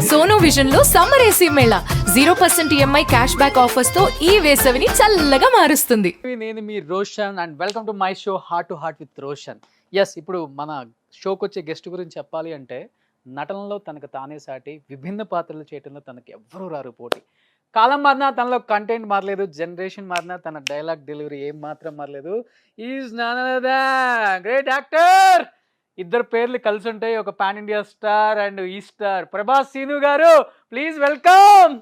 Sono vision లో summer AC మేళా 0% EMI cash back offers తో ఈ వేసవిని చల్లగా మారుస్తుంది. నేను మీ Roshan and welcome to my show heart to heart with Roshan. Yes, ఇప్పుడు మన షోకి వచ్చే గెస్ట్ గురించి చెప్పాలి అంటే నటనలో తనకు తానే సాటి, విభిన్న పాత్రలు చేయడంలో తనకి ఎవ్వరూ రారు పోటీ. కాలం మారినా తనలో కంటెంట్ మారలేదు, జనరేషన్ మారినా తన డైలాగ్ డెలివరీ ఏం మాత్రం మారలేదు. Is none other than great actor. ఇద్దరు పేర్లు కలిసి ఉంటాయి, ఒక పాన్ ఇండియా స్టార్ అండ్ ఈ స్టార్ ప్రభాస్ సీను గారు. Please welcome.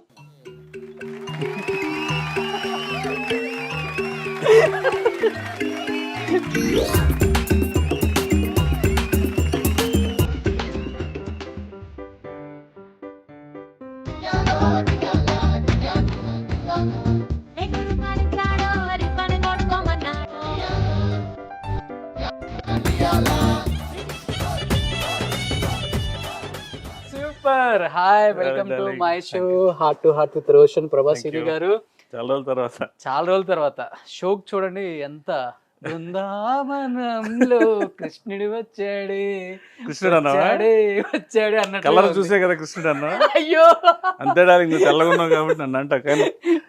Super. Hi, welcome to my show heart to heart with Roshan. Prabhas Seenu గారు చాలా రోజుల తర్వాత షోక్ చూడండి, ఎంత బృందావనంలో కృష్ణుడు వచ్చాడు వచ్చాడు అన్నట్టు కలర్ చూసే కదా కృష్ణుడు అన్న. అయ్యో అంతే డార్లింగ్, నువ్వు తెల్లగా ఉన్నావు కాబట్టి నన్ను అంట.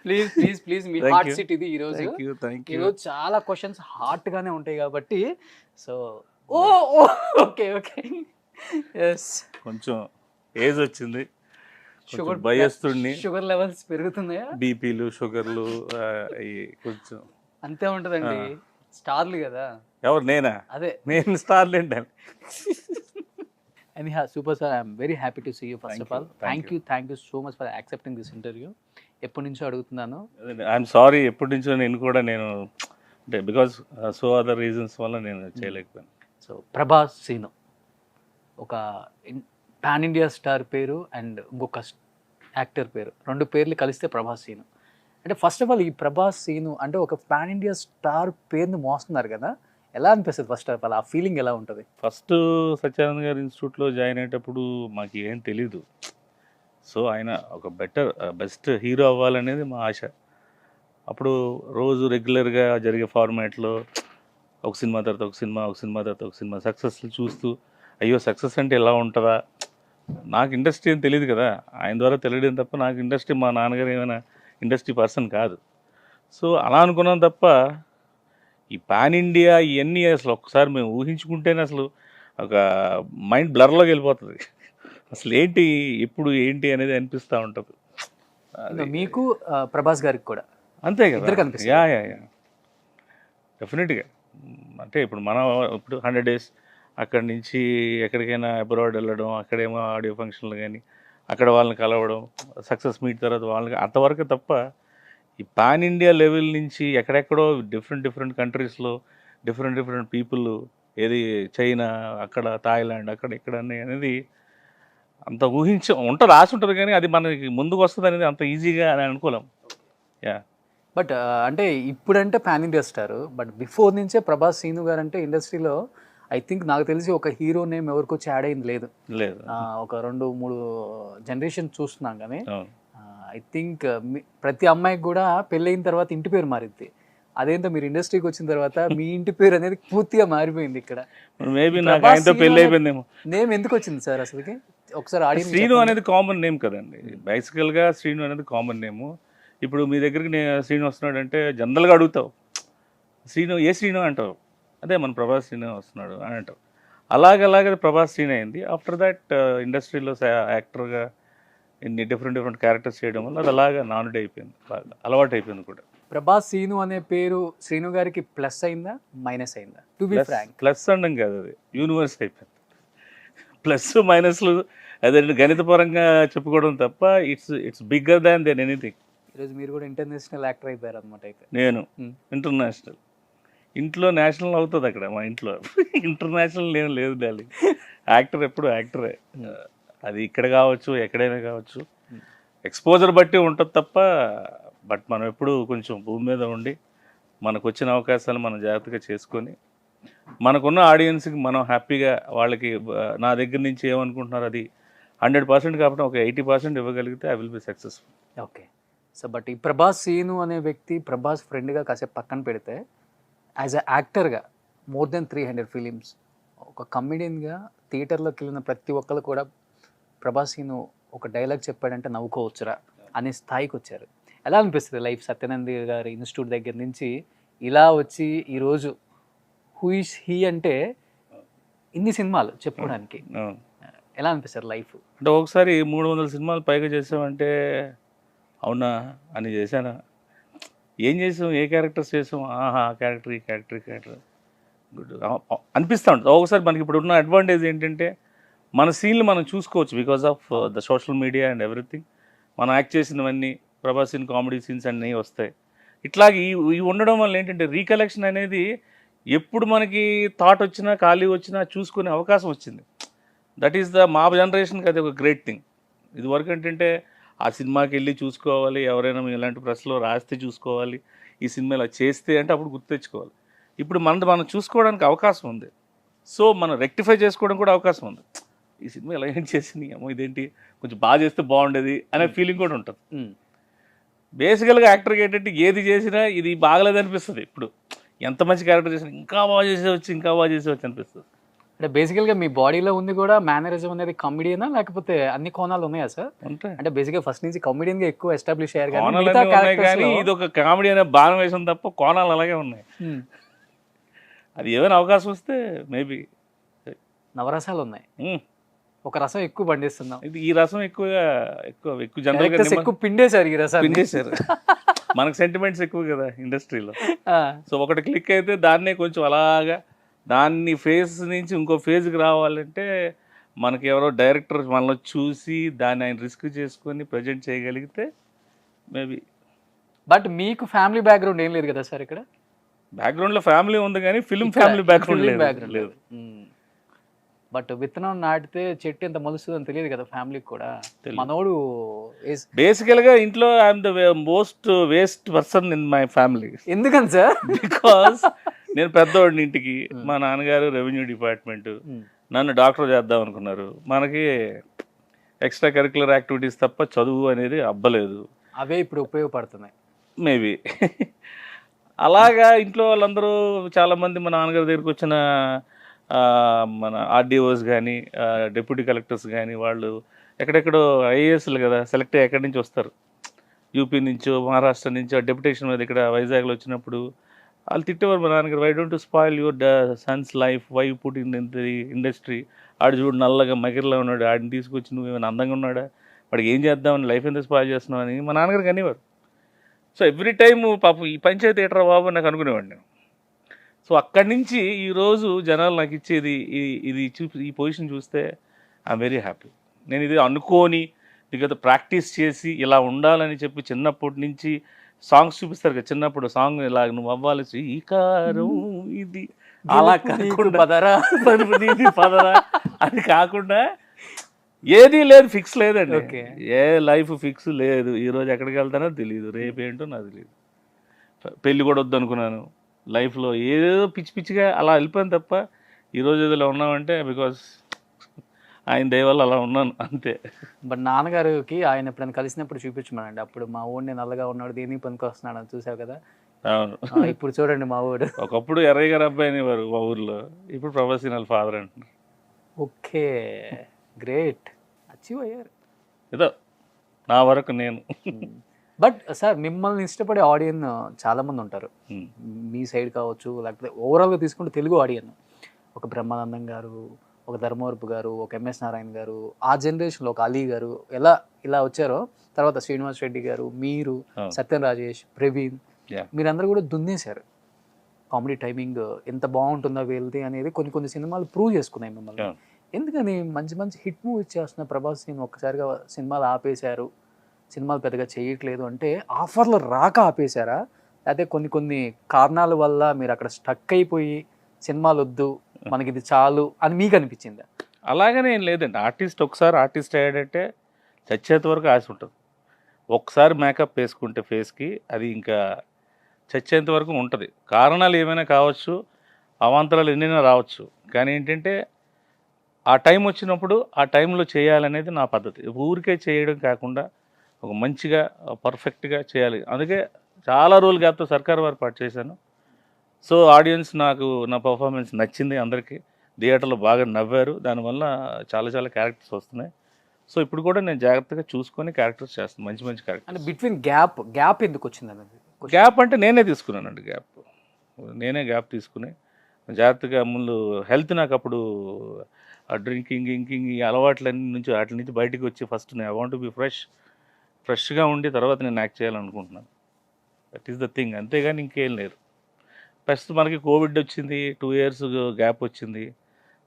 Please please please, me Thank heart you. Seat ఇది. ఈ రోజు థ్యాంక్ యూ. ఈరోజు చాలా క్వశ్చన్స్ హార్ట్ గానే ఉంటాయి కాబట్టి సో ఓ ఓకే ఓకే. ఎస్, కొంచెం ఏజ్ వచ్చింది, షుగర్ భయస్తుడిని, షుగర్ లెవెల్స్ పెరుగుతున్నాయా? బీపీలు షుగర్లు కొంచెం అంతే ఉంటదండి, స్టార్లు కదా. ఎవరు నేనా? అదే నేను స్టార్ ఏంటండి. anyhow super sir, I'm very happy to see you first Thank of all. you, thank thank you so much for accepting this interview. ఎప్పటి నుంచో అడుగుతున్నాను. ఐఎమ్ సారీ, ఎప్పటి నుంచో నేను కూడా అంటే బికాస్ సో అదర్ రీజన్స్ వల్ల నేను చేయలేకపోయాను. సో ప్రభాస్ సీను ఒక పాన్ ఇండియా స్టార్ పేరు అండ్ ఇంకొక యాక్టర్ పేరు, రెండు పేర్లు కలిస్తే ప్రభాస్ సీను. అంటే ఫస్ట్ ఆఫ్ ఆల్ ఈ ప్రభాస్ సీను అంటే ఒక పాన్ ఇండియా స్టార్ పేరుని మోస్తున్నారు కదా, ఎలా అనిపిస్తుంది? ఫస్ట్ ఆఫ్ ఆల్ ఆ ఫీలింగ్ ఎలా ఉంటుంది? ఫస్ట్ సత్యానంద్ గారి ఇన్స్టిట్యూట్లో జాయిన్ అయ్యేటప్పుడు మాకు ఏం తెలీదు. సో ఆయన ఒక బెస్ట్ హీరో అవ్వాలనేది మా ఆశ. అప్పుడు రోజు రెగ్యులర్గా జరిగే ఫార్మాట్లో ఒక సినిమా తర్వాత ఒక సినిమా, ఒక సినిమా తర్వాత ఒక సినిమా సక్సెస్లు చూస్తూ, అయ్యో సక్సెస్ అంటే ఎలా ఉంటుందా, నాకు ఇండస్ట్రీ అని తెలియదు కదా, ఆయన ద్వారా తెలియడం తప్ప నాకు ఇండస్ట్రీ, మా నాన్నగారు ఏమైనా ఇండస్ట్రీ పర్సన్ కాదు. సో అలా అనుకున్నాం తప్ప ఈ పాన్ ఇండియా ఇవన్నీ అసలు ఒక్కసారి మేము ఊహించుకుంటేనే అసలు ఒక మైండ్ బ్లర్లోకి వెళ్ళిపోతుంది. అసలు ఏంటి, ఎప్పుడు ఏంటి అనేది అనిపిస్తూ ఉంటుంది. మీకు ప్రభాస్ గారికి కూడా అంతే కదా, ఇద్దరికి అనిపిస్తుంది. యా యా యా డెఫినెట్గా. అంటే ఇప్పుడు మనం ఇప్పుడు 100 days అక్కడి నుంచి ఎక్కడికైనా అబ్రాడ్ వెళ్ళడం, అక్కడేమో ఆడియో ఫంక్షన్లు కానీ అక్కడ వాళ్ళని కలవడం, సక్సెస్ మీట్ తర్వాత వాళ్ళని అంతవరకు తప్ప ఈ పాన్ ఇండియా లెవెల్ నుంచి ఎక్కడెక్కడో డిఫరెంట్ కంట్రీస్లో డిఫరెంట్ పీపుల్, ఏది చైనా, అక్కడ థాయిలాండ్, అక్కడ ఇక్కడ అనేది అంత ఉంటుంది, ఆశ ఉంటుంది, కానీ అది మనకి ముందుకు వస్తుంది అనేది అంత ఈజీగా అని అనుకోలేం. యా, బట్ అంటే ఇప్పుడంటే pan India star, but before నుంచే ప్రభాస్ సీను గారు అంటే ఇండస్ట్రీలో ఐ థింక్ నాకు తెలిసి ఒక హీరో నేమ్ ఎవరికి వచ్చి యాడ్ అయింది లేదు. ఒక 2-3 జనరేషన్ చూస్తున్నాం కానీ ఐ థింక్ ప్రతి అమ్మాయికి కూడా పెళ్ళైన తర్వాత ఇంటి పేరు మారింది. అదేంటో మీరు ఇండస్ట్రీకి వచ్చిన తర్వాత మీ ఇంటి పేరు అనేది పూర్తిగా మారిపోయింది. ఇక్కడ మేబీ నాకు ఆయనతో పెళ్ళి అయిపోయిందేమో. నేమ్ ఎందుకు వచ్చింది సార్ అసలుకి? ఒకసారి ఆడియన్స్ శ్రీను అనేది కామన్ నేమ్ కదండి, బేసికల్గా శ్రీను అనేది కామన్ నేము. ఇప్పుడు మీ దగ్గరికి శ్రీను వస్తున్నాడు అంటే జనరల్గా అడుగుతావు, శ్రీను ఏ శ్రీను అంటావు, అదే మన ప్రభాస్ శ్రీను వస్తున్నాడు అని అంటావు. అలాగే ప్రభాస్ శ్రీను అయింది. ఆఫ్టర్ దట్ ఇండస్ట్రీలో యాక్టర్గా ఇన్ని డిఫరెంట్ క్యారెక్టర్స్ చేయడం వల్ల అది అలాగా నానుడి అయిపోయింది, బాగా అలవాటు అయిపోయింది కూడా. ప్రభాస్ సీను అనే పేరు శ్రీను గారికి ప్లస్ అయిందా మైనస్ అయిందా? టు బి ఫ్రాంక్, ప్లస్ అనడం కాదు, అది యూనివర్స్ అయిపోయింది. ప్లస్ మైనస్లు అదే గణితపరంగా చెప్పుకోవడం తప్ప it's bigger than than anything. ఈరోజు మీరు కూడా ఇంటర్నేషనల్ యాక్టర్ అయిపోయారు అనమాట. అయితే నేను ఇంటర్నేషనల్, ఇంట్లో నేషనల్ అవుతుంది అక్కడ, మా ఇంట్లో ఇంటర్నేషనల్ ఏం లేదు డాలి. యాక్టర్ ఎప్పుడు యాక్టరే, అది ఇక్కడ కావచ్చు ఎక్కడైనా కావచ్చు, ఎక్స్పోజర్ బట్టి ఉంటుంది తప్ప. బట్ మనం ఎప్పుడు కొంచెం భూమి మీద ఉండి మనకు వచ్చిన అవకాశాలు మనం జాగ్రత్తగా చేసుకొని మనకున్న ఆడియన్స్కి మనం హ్యాపీగా వాళ్ళకి నా దగ్గర నుంచి ఏమనుకుంటున్నారు అది 100% కాకుండా ఒక 80% ఇవ్వగలిగితే I will be successful. Okay. So but ఈ ప్రభాస్ సీను అనే వ్యక్తి ప్రభాస్ ఫ్రెండ్గా కాసేపు పక్కన పెడితే యాజ్ అ యాక్టర్గా మోర్ దెన్ 300 ఫిలిమ్స్, ఒక కమెడియన్గా థియేటర్లోకి వెళ్ళిన ప్రతి ఒక్కరు కూడా ప్రభాస్ సీను ఒక డైలాగ్ చెప్పాడంటే నవ్వుకోవచ్చురా అనే స్థాయికి వచ్చారు. ఎలా అనిపిస్తుంది లైఫ్ సత్యానంద్ గారి ఇన్స్టిట్యూట్ దగ్గర నుంచి ఇలా వచ్చి ఈరోజు హూ ఇస్ హీ అంటే ఇన్ని సినిమాలు చెప్పుకోవడానికి ఎలా అనిపిస్తారు లైఫ్? అంటే ఒకసారి 300 సినిమాలు పైగా చేసామంటే అవునా అని చేశానా, ఏం చేసాం, ఏ క్యారెక్టర్స్ చేసాం, ఆహా క్యారెక్టర్ ఈ క్యారెక్టర్ ఈ క్యారెక్టర్ గుడ్ అనిపిస్తూ ఉంటుంది. ఒకసారి మనకి ఇప్పుడు ఉన్న అడ్వాంటేజ్ ఏంటంటే మన సీన్లు మనం చూసుకోవచ్చు because of the social media and everything. మనం యాక్ట్ చేసినవన్నీ ప్రభాస్ సీన్ కామెడీ సీన్స్ అన్నీ వస్తాయి. ఇట్లాగే ఇవి ఉండడం వల్ల ఏంటంటే రీకలెక్షన్ అనేది ఎప్పుడు మనకి థాట్ వచ్చినా ఖాళీ వచ్చినా చూసుకునే అవకాశం వచ్చింది. దట్ ఈస్ మా జనరేషన్కి అది ఒక గ్రేట్ థింగ్. ఇది వరకు ఏంటంటే ఆ సినిమాకి వెళ్ళి చూసుకోవాలి, ఎవరైనా ఇలాంటి ప్రెస్లో రాస్తే చూసుకోవాలి, ఈ సినిమా ఇలా చేస్తే అంటే అప్పుడు గుర్తు తెచ్చుకోవాలి. ఇప్పుడు మనం చూసుకోవడానికి అవకాశం ఉంది. సో మనం రెక్టిఫై చేసుకోవడం కూడా అవకాశం ఉంది. ఈ సినిమా ఎలా ఏం చేసింది, అమ్మో ఇదేంటి కొంచెం బాగా చేస్తే బాగుండేది అనే ఫీలింగ్ కూడా ఉంటుంది. బేసికల్గా యాక్టర్కి ఏంటంటే ఏది చేసినా ఇది బాగలేదు అనిపిస్తుంది. ఇప్పుడు ఎంత మంచి క్యారెక్టర్ చేసినా ఇంకా బాగా చేసేవచ్చు, ఇంకా బాగా చేసేవచ్చు అనిపిస్తుంది. అంటే బేసికల్గా మీ బాడీలో ఉంది కూడా మేనరిజం అనేది కామెడీనా లేకపోతే అన్ని కోణాలు ఉన్నాయా సార్? ఉంటాయి. అంటే బేసిక్గా ఫస్ట్ నుంచి కామెడీగా ఎక్కువ ఎస్టాబ్లిష్ అయ్యారు కానీ కోణాలు మిగతా అన్నీ ఉన్నాయి characters కానీ లో- ఇది ఒక కామెడీ అనే బాణం వేసం తప్ప కోణాలు అలాగే ఉన్నాయి. అది ఏమైనా అవకాశం వస్తే మేబీ నవరసాలు ఉన్నాయి, ఒక రసం ఎక్కువ పండిస్తున్నాం. ఇది ఈ రసం ఎక్కువ Characters జనరల్గా ఎక్కువ పిండేశారు ఈ రసాన్ని. పిండేశారు. మనకు సెంటిమెంట్స్ ఎక్కువ కదా ఇండస్ట్రీలో. సో ఒకటి క్లిక్ అయితే దాన్నే కొంచెం అలాగా దాన్ని ఫేజ్ నుంచి ఇంకో ఫేజ్కి రావాలంటే మనకి ఎవరో డైరెక్టర్ మనల్ని చూసి దాన్ని ఆయన రిస్క్ చేసుకొని ప్రజెంట్ చేయగలిగితే మేబీ. బట్ మీకు ఫ్యామిలీ బ్యాక్గ్రౌండ్ ఏం లేదు కదా సార్ ఇక్కడ? బ్యాక్గ్రౌండ్లో ఫ్యామిలీ ఉంది కానీ ఫిల్మ్ ఫ్యామిలీ బ్యాక్గ్రౌండ్ లేదు. బట్ విత్తనం నాటితే చెట్టు ఎంత మొలుస్తుందని తెలియదు కదా ఫ్యామిలీకి కూడా. మనోడు బేసికల్గా ఇంట్లో I'm the most waste person in my family. ఎందుకని సార్? బికాస్ నేను పెద్దవాడిని ఇంటికి, మా నాన్నగారు రెవెన్యూ డిపార్ట్మెంట్, నన్ను డాక్టర్ చేద్దాం అనుకున్నారు. మనకి ఎక్స్ట్రా కరిక్యులర్ యాక్టివిటీస్ తప్ప చదువు అనేది అబ్బలేదు. అవే ఇప్పుడు ఉపయోగపడుతున్నాయి మేబీ. అలాగా ఇంట్లో వాళ్ళందరూ చాలామంది మా నాన్నగారి దగ్గరికి వచ్చిన మన ఆర్డీఓస్ కానీ డిప్యూటీ కలెక్టర్స్ కానీ వాళ్ళు ఎక్కడెక్కడో ఐఏఎస్లు కదా సెలెక్ట్ అయ్యి ఎక్కడి నుంచి వస్తారు, యూపీ నుంచో మహారాష్ట్ర నుంచో డెప్యుటేషన్ మీద ఇక్కడ వైజాగ్లో వచ్చినప్పుడు వాళ్ళు తిట్టేవారు మా నాన్నగారు, why don't spoil your son's life, why put in the industry, ఆడు చూడు నల్లగా మగిరిలో ఉన్నాడు, ఆడిని తీసుకొచ్చి నువ్వు ఏమైనా అందంగా ఉన్నాడా, వాడికి ఏం చేద్దామని లైఫ్ ఎంత స్పాయిల్ చేస్తున్నావు అని మా నాన్నగారికి అనేవారు. సో ఎవ్రీ టైము పాపం ఈ పంచాయతీ ఏటరా బాబు నాకు అనుకునేవాడిని నేను. సో అక్కడి నుంచి ఈరోజు జనాలు నాకు ఇచ్చేది ఇది ఈ పొజిషన్ చూస్తే ఐఎమ్ వెరీ హ్యాపీ. నేను ఇది అనుకోని దిగత ప్రాక్టీస్ చేసి ఇలా ఉండాలని చెప్పి చిన్నప్పటి నుంచి సాంగ్స్ చూపిస్తారు కదా, చిన్నప్పుడు సాంగ్ ఇలా నువ్వు అవ్వాలి శ్రీకారం ఇది అలా కాకుండా పదరా అది కాకుండా ఏది లేదు, ఫిక్స్ లేదండి. ఏ లైఫ్ ఫిక్స్ లేదు. ఈరోజు ఎక్కడికి వెళ్తానో తెలియదు, రేపు ఏంటో నాకు తెలియదు. పెళ్ళి కూడా వద్దు అనుకున్నాను లైఫ్లో, ఏదో పిచ్చి పిచ్చిగా అలా వెళ్ళిపోయాను తప్ప ఈరోజు ఏదో ఉన్నామంటే బికాస్ ఆయన దయ వల్ల అలా ఉన్నాను అంతే. బట్ నాన్నగారికి ఆయన ఎప్పుడైనా కలిసినప్పుడు చూపించమనండి, అప్పుడు మా ఊడిని నల్లగా ఉన్నాడు దేనికి పనికి వస్తున్నాడు అని చూసావు కదా. అవును, ఇప్పుడు చూడండి మా ఊడు. ఒకప్పుడు ఎర్రయ్య గారు అబ్బాయి అనేవారు మా ఊర్లో, ఇప్పుడు ప్రొఫెషనల్ ఫాదర్ అంటున్నారు. ఓకే, గ్రేట్, అచీవ్ అయ్యారు ఏదో నా వరకు నేను. బట్ సార్ మిమ్మల్ని ఇష్టపడే ఆడియన్ చాలామంది ఉంటారు, మీ సైడ్ కావచ్చు లేకపోతే ఓవరాల్గా తీసుకుంటే తెలుగు ఆడియన్. ఒక బ్రహ్మానందం గారు, ఒక ధర్మవరపు గారు, ఒక ఎంఎస్ నారాయణ గారు, ఆ జనరేషన్లో ఒక అలీ గారు ఇలా వచ్చారో, తర్వాత శ్రీనివాస్ రెడ్డి గారు, మీరు, సత్యం రాజేష్, ప్రవీణ్, మీరందరూ కూడా దున్నేశారు. కామెడీ టైమింగ్ ఎంత బాగుంటుందో వీళ్ళది అనేది కొన్ని సినిమాలు ప్రూవ్ చేసుకున్నాయి మిమ్మల్ని. ఎందుకని మంచి మంచి హిట్ మూవీస్ చేస్తున్న ప్రభాస్ ఒక్కసారిగా సినిమాలు ఆపేశారు, సినిమాలు పెద్దగా చేయట్లేదు అంటే ఆఫర్లు రాక ఆపేశారా, లేకపోతే కొన్ని కారణాల వల్ల మీరు అక్కడ స్టక్ అయిపోయి సినిమాలు వద్దు మనకి ఇది చాలు అని మీకు అనిపించిందా? అలాగనే ఏం లేదండి. ఒకసారి ఆర్టిస్ట్ అయ్యాడంటే చచ్చేంత వరకు ఆశ ఉంటుంది. ఒకసారి మేకప్ వేసుకుంటే ఫేస్కి అది ఇంకా చచ్చేంత వరకు ఉంటుంది. కారణాలు ఏమైనా కావచ్చు, అవాంతరాలు ఎన్నైనా రావచ్చు, కానీ ఏంటంటే ఆ టైం వచ్చినప్పుడు ఆ టైంలో చేయాలనేది నా పద్ధతి. ఊరికే చేయడం కాకుండా ఒక మంచిగా పర్ఫెక్ట్గా చేయాలి. అందుకే చాలా రోజులు గ్యాప్తో సర్కార్ వారి పాటు చేశాను. సో ఆడియన్స్ నాకు నా పర్ఫార్మెన్స్ నచ్చింది, అందరికీ థియేటర్లో బాగా నవ్వారు. దానివల్ల చాలా క్యారెక్టర్స్ వస్తున్నాయి. సో ఇప్పుడు కూడా నేను జాగ్రత్తగా చూసుకొని క్యారెక్టర్స్ చేస్తాను, మంచి మంచి క్యారెక్టర్. అంటే బిట్వీన్ గ్యాప్ ఎందుకు వచ్చింది అనేది గ్యాప్ అంటే నేనే తీసుకున్నానండి గ్యాప్. నేనే గ్యాప్ తీసుకుని జాగ్రత్తగా ముందు హెల్త్ నాకు అప్పుడు ఆ డ్రింకింగ్ ఇంకింగ్ ఈ అలవాట్లన్నీ నుంచి వాటి నుంచి బయటికి వచ్చి ఫస్ట్ నేను ఐ వాంట్ బి ఫ్రెష్గా ఉండి తర్వాత నేను యాక్ట్ చేయాలనుకుంటున్నాను. దట్ ఈస్ ద థింగ్, అంతేగాని ఇంకేం లేదు. ఫస్ట్ మనకి కోవిడ్ వచ్చింది, 2 years గ్యాప్ వచ్చింది.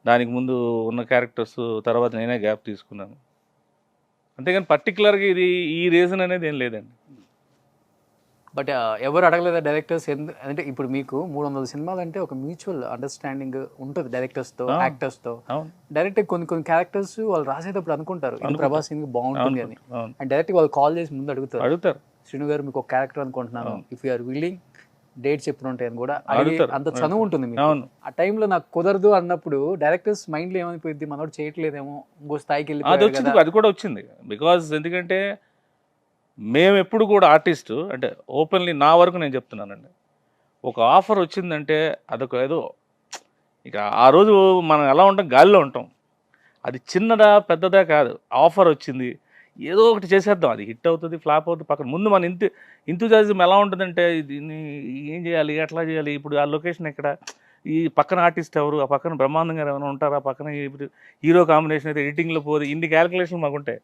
దానికి ముందు ఉన్న క్యారెక్టర్స్ తర్వాత నేనే గ్యాప్ తీసుకున్నాను. అంతేగాని పర్టికులర్గా ఇది ఈ రీజన్ అనేది ఏం లేదండి. బట్ ఎవరు అడగలేదా డైరెక్టర్స్ అంటే ఇప్పుడు మీకు 300 సినిమాలు అంటే ఒక మ్యూచువల్ అండర్స్టాండింగ్ ఉంటుంది డైరెక్టర్స్తో యాక్టర్స్తో. అవును, డైరెక్ట్ కొన్ని క్యారెక్టర్స్ వాళ్ళు రాసేటప్పుడు అనుకుంటారు ఇది ప్రభాస్ సింగ్ బాగుంటుంది అని, అవును, అండ్ డైరెక్ట్ వాళ్ళు కాల్ చేసి ముందు అడుగుతారు. శ్రీను గారు మీకు ఒక క్యారెక్టర్ అనుకుంటున్నాను, ఇఫ్ యూఆర్ విల్లింగ్ డేట్స్ ఎప్పుడు ఉంటాయని కూడా అడుగుతారు. అంత చనువు ఉంటుంది మీకు. అవును, ఆ టైంలో నాకు కుదరదు అన్నప్పుడు డైరెక్టర్స్ మైండ్లో ఏమైపోయింది, మనోడు చేయట్లేదేమో, ఇంకో స్థాయికి అది వెళ్ళిపోయాడు వచ్చింది, కదా. అది కూడా వచ్చింది. బికాజ్ ఎందుకంటే మేము ఎప్పుడు కూడా ఆర్టిస్టు అంటే ఓపెన్లీ నా వరకు నేను చెప్తున్నానండి, ఒక ఆఫర్ వచ్చిందంటే అదొక ఏదో ఇక ఆ రోజు మనం ఎలా ఉంటాం, గాలిలో ఉంటాం. అది చిన్నదా పెద్దదా కాదు, ఆఫర్ వచ్చింది ఏదో ఒకటి చేసేద్దాం, అది హిట్ అవుతుంది ఫ్లాప్ అవుతుంది పక్కన. ముందు మన ఇంతూజాజం ఎలా ఉంటుందంటే దీన్ని ఏం చేయాలి, ఎట్లా చేయాలి, ఇప్పుడు ఆ లొకేషన్ ఎక్కడ, ఈ పక్కన ఆర్టిస్ట్ ఎవరు, ఆ పక్కన బ్రహ్మాండంగా ఏమైనా ఉంటారా, పక్కన ఇప్పుడు హీరో కాంబినేషన్ అయితే ఎడిటింగ్లో పోదు, ఇన్ని క్యాలిక్యులేషన్లు మాకు ఉంటాయి.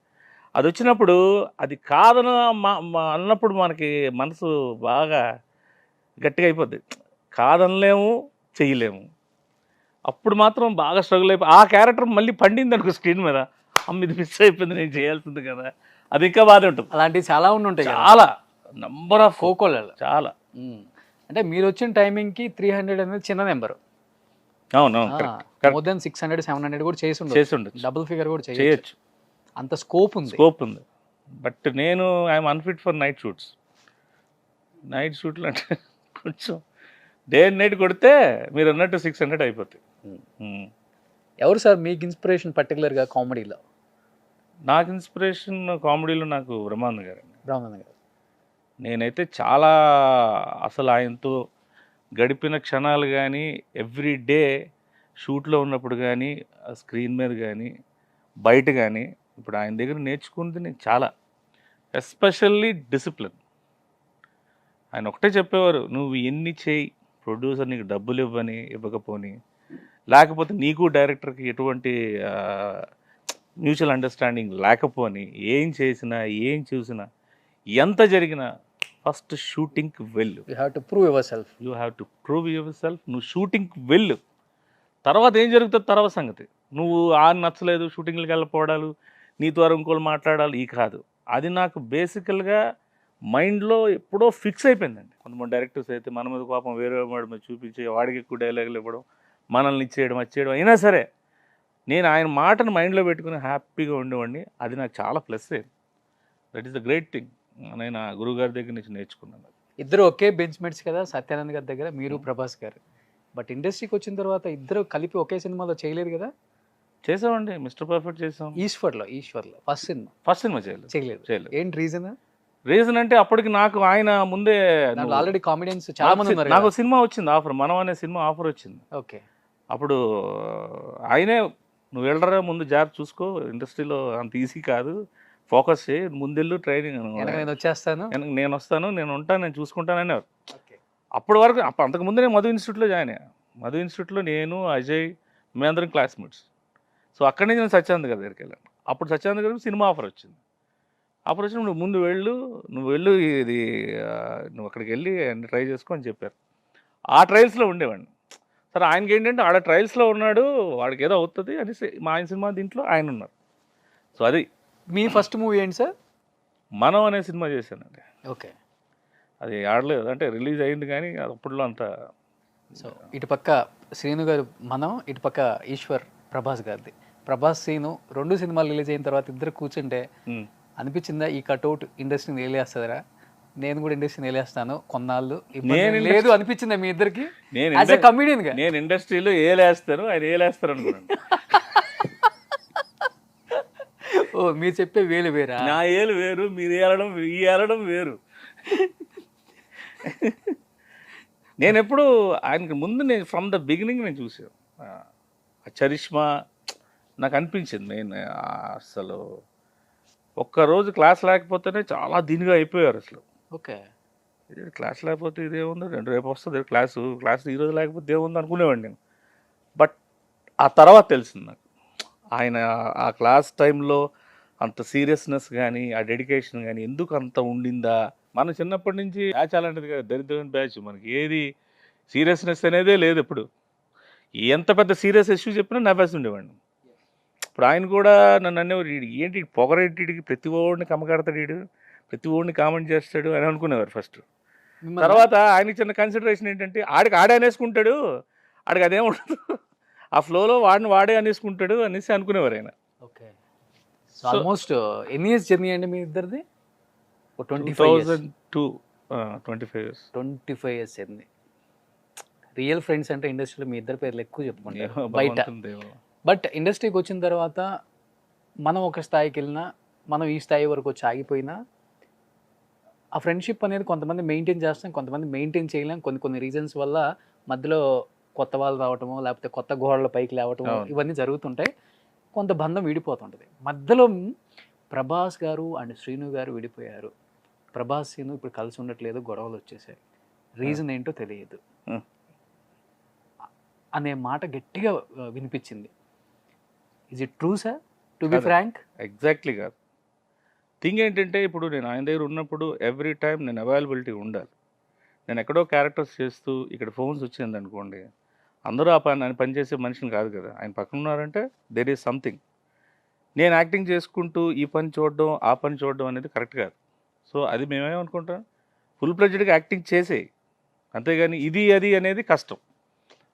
అది వచ్చినప్పుడు అది కాదన అన్నప్పుడు మనకి మనసు బాగా గట్టిగా అయిపోద్ది, కాదనలేము చెయ్యలేము. అప్పుడు మాత్రం బాగా స్ట్రగుల్ అయిపోయి ఆ క్యారెక్టర్ మళ్ళీ పండింది అనుకో స్క్రీన్ మీద, అమ్మ ఇది మిస్ అయిపోయింది నేను చేయాల్సింది కదా, అది ఇంకా బాధ ఉంటుంది. అలాంటివి చాలా ఉంటాయి, చాలా నంబర్ ఆఫ్ కోకోలలో చాలా. అంటే మీరు వచ్చిన టైమింగ్కి 300 అనేది చిన్న నెంబర్, అవునవును, మోర్ దెన్ 600 700 కూడా చేసి ఉండొచ్చు, డబుల్ ఫిగర్ కూడా చేయొచ్చు, అంత స్కోప్ ఉంది. బట్ నేను I'm unfit for night shoots. Night షూట్లు అంటే కొంచెం డే అండ్ నైట్ కొడితే మీరు అన్నట్టు 600 అయిపోతాయి. ఎవరు సార్ మీకు ఇన్స్పిరేషన్ పర్టికులర్గా కామెడీలో? నాకు ఇన్స్పిరేషన్ కామెడీలో నాకు బ్రహ్మానంద గారండి. బ్రహ్మానంద గారు నేనైతే చాలా అసలు ఆయనతో గడిపిన క్షణాలు కానీ, ఎవ్రీ డే షూట్లో ఉన్నప్పుడు కానీ, స్క్రీన్ మీద కానీ, బయట కానీ, ఇప్పుడు ఆయన దగ్గర నేర్చుకుంది నేను చాలా, ఎస్పెషల్లీ డిసిప్లిన్. ఆయన ఒకటే చెప్పేవారు, నువ్వు ఎన్ని చేయి, ప్రొడ్యూసర్ నీకు డబ్బులు ఇవ్వకపోని, లేకపోతే నీకు డైరెక్టర్కి ఎటువంటి మ్యూచువల్ అండర్స్టాండింగ్ లేకపోని, ఏం చేసినా ఏం చూసినా ఎంత జరిగినా ఫస్ట్ షూటింగ్కి వెళ్ళు. You have to prove your self. నువ్వు షూటింగ్కి వెళ్ళు, తర్వాత ఏం జరుగుతుంది తర్వాత సంగతి. నువ్వు నచ్చలేదు షూటింగ్కి వెళ్ళిపోవడాలు, నీ ద్వారా ఇంకోళ్ళు మాట్లాడాలి, ఈ కాదు. అది నాకు బేసికల్గా మైండ్లో ఎప్పుడో ఫిక్స్ అయిపోయిందండి. కొంతమంది డైరెక్టర్స్ అయితే మన మీద కోపం వేరే వాడి మీద చూపించి వాడికి ఎక్కువ డైలాగులు ఇవ్వడం, మనల్ని ఇచ్చేయడం అయినా సరే నేను ఆయన మాటను మైండ్లో పెట్టుకుని హ్యాపీగా ఉండేవాడిని. అది నాకు చాలా ప్లస్ అయింది. That is the great thing. నేను ఆ గురువుగారి దగ్గర నుంచి నేర్చుకున్నాను. ఇద్దరు ఒకే బెంచ్ మేట్స్ కదా, సత్యానంద్ గారి దగ్గర మీరు ప్రభాస్ గారు. బట్ ఇండస్ట్రీకి వచ్చిన తర్వాత ఇద్దరు కలిపి ఒకే సినిమాలో చేయలేరు కదా? చేసామండి, మిస్టర్ పర్ఫెక్ట్ చేసాం. ఈశ్వర్లో ఫస్ట్ సినిమా చేయలేదు. ఏంటి రీజన్ అంటే అప్పటికి నాకు ఆయన ముందే ఆల్రెడీ కామెడియన్స్ చాలా మంది ఉన్నారు. నాకు సినిమా వచ్చింది ఆఫర్, మనం అనే సినిమా ఆఫర్ వచ్చింది. ఓకే, అప్పుడు ఆయనే నువ్వు వెళ్ళరా ముందు జాబ్ చూసుకో, ఇండస్ట్రీలో అంత ఈజీ కాదు, ఫోకస్ చేయి, ముందెళ్ళు ట్రైనింగ్, నేను వచ్చేస్తాను, నేను వస్తాను, నేను ఉంటాను, నేను చూసుకుంటానని. అప్పటి వరకు అంతకుముందు నేను మధు ఇన్స్టిట్యూట్లో జాయిన్ అయ్యాను. మధు ఇన్స్టిట్యూట్లో నేను, అజయ్, మేమందరం క్లాస్మేట్స్. సో అక్కడి నుంచి నేను సత్యానంద్ గారి దగ్గరికి వెళ్ళాను. అప్పుడు సత్యానంద్ గారికి సినిమా ఆఫర్ వచ్చింది. ఆఫర్ వచ్చి నువ్వు ముందు నువ్వు వెళ్ళు, ఇది నువ్వు అక్కడికి వెళ్ళి అన్ని ట్రై చేసుకో అని చెప్పారు. ఆ ట్రయల్స్లో ఉండేవాడిని. సరే ఆయనకి ఏంటంటే ఆడ ట్రయల్స్లో ఉన్నాడు, వాడికి ఏదో అవుతుంది అనేసి మా ఆయన సినిమా దీంట్లో ఆయన ఉన్నారు. సో అది మీ ఫస్ట్ మూవీ ఏంటి సార్? మనం అనే సినిమా చేశానండి. ఓకే, అది ఆడలేదు, అంటే రిలీజ్ అయింది కానీ అప్పట్లో అంత. సో ఇటుపక్క శ్రీను గారు మనం, ఇటుపక్క ఈశ్వర్ ప్రభాస్ గారిది. ప్రభాస్ సీను 2 సినిమాలు రిలీజ్ అయిన తర్వాత ఇద్దరు కూర్చుంటే అనిపించిందా ఈ కట్అవుట్ ఇండస్ట్రీని వేలేస్తుందిరా, నేను కూడా ఇండస్ట్రీని వేలేస్తాను కొన్నాళ్ళు లేదు అనిపించిందా మీ ఇద్దరికి? నేను ఇండస్ట్రీలో ఏలేస్తాను, ఆయన ఏలేస్తారు అనుకున్నాను. ఓ, మీరు చెప్పే వేలు వేరా? నా ఏలు వేరు, మీరు ఏలడం వేరు. నేను ఎప్పుడు ఆయనకి ముందు నేను ఫ్రమ్ ద బిగినింగ్ నేను చూసాను ఆ చరిష్మా నాకు అనిపించింది. నేను అసలు ఒక్కరోజు క్లాస్ లేకపోతేనే చాలా దీనిగా అయిపోయారు అసలు. ఓకే. క్లాస్ లేకపోతే ఇదేముంది, రేపు వస్తుంది క్లాస్ ఈరోజు లేకపోతే ఏముంది అనుకునేవాడిని నేను. బట్ ఆ తర్వాత తెలిసింది నాకు ఆయన ఆ క్లాస్ టైంలో అంత సీరియస్నెస్ కానీ ఆ డెడికేషన్ కానీ ఎందుకు అంత ఉండిందా. మన చిన్నప్పటి నుంచి బ్యాచ్ అలాంటిది కదా, దరిద్రమైన బ్యాచ్. మనకి ఏది సీరియస్నెస్ అనేదే లేదు. ఎప్పుడు ఎంత పెద్ద సీరియస్ ఇష్యూ చెప్పినా నవ్వేసి ఉండేవాడిని. ఇప్పుడు ఆయన కూడా నన్ను అనేవారు, ఏంటి పొగరేటిడికి ప్రతి ఓడిని కమ్మకడతాడు, వీడు ప్రతి ఓడిని కామెంట్ చేస్తాడు అని అనుకునేవారు ఫస్ట్. తర్వాత ఆయనకి చిన్న కన్సిడరేషన్ ఏంటంటే ఆడే అనేసుకుంటాడు, ఆడికి అదేం ఉండదు, ఆ ఫ్లోలో వాడే అనేసుకుంటాడు అనేసి అనుకునేవారు ఆయన. ఓకే. ఆల్మోస్ట్ ఎన్ని ఇయర్స్ జర్నీ అండి మీ ఇద్దరిది? 2002, 25 years. 25 years journey. Real friends అంటే ఇండస్ట్రీలో మీ ఇద్దరు పేర్లు ఎక్కువ చెప్పుకుంటారు బయట. బట్ ఇండస్ట్రీకి వచ్చిన తర్వాత మనం ఒక స్థాయికి వెళ్ళినా, మనం ఈ స్థాయి వరకు వచ్చి ఆగిపోయినా, ఆ ఫ్రెండ్షిప్ అనేది కొంతమంది మెయింటైన్ చేస్తాం, కొంతమంది మెయింటైన్ చేయలేం. కొన్ని రీజన్స్ వల్ల మధ్యలో కొత్త వాళ్ళు రావటమో, లేకపోతే కొత్త గోడల పైకి లేవటమో, ఇవన్నీ జరుగుతుంటాయి. కొంత బంధం విడిపోతుంటుంది. మధ్యలో ప్రభాస్ గారు అండ్ శ్రీను గారు విడిపోయారు. ప్రభాస్ శ్రీను ఇప్పుడు కలిసి ఉండట్లేదు, గొడవలు వచ్చేసాయి. రీజన్ ఏంటో తెలియదు అనే మాట గట్టిగా వినిపించింది. Is it true sir, to be frank? Exactly కాదు. థింగ్ ఏంటంటే ఇప్పుడు నేను ఆయన దగ్గర ఉన్నప్పుడు ఎవ్రీ టైం నేను అవైలబిలిటీ ఉండాలి. నేను ఎక్కడో క్యారెక్టర్స్ చేస్తూ ఇక్కడ ఫోన్స్ వచ్చింది అనుకోండి, అందరూ ఆయన పనిచేసే మనిషిని కాదు కదా. ఆయన పక్కన ఉన్నారంటే దెర్ ఈజ్ సంథింగ్. నేను యాక్టింగ్ చేసుకుంటూ ఈ పని చూడడం ఆ పని చూడడం అనేది కరెక్ట్ కాదు. సో అది మేమేమనుకుంటాం, ఫుల్ ప్లెడ్జ్డ్గా యాక్టింగ్ చేసేయి, అంతేగాని ఇది అది అనేది కష్టం,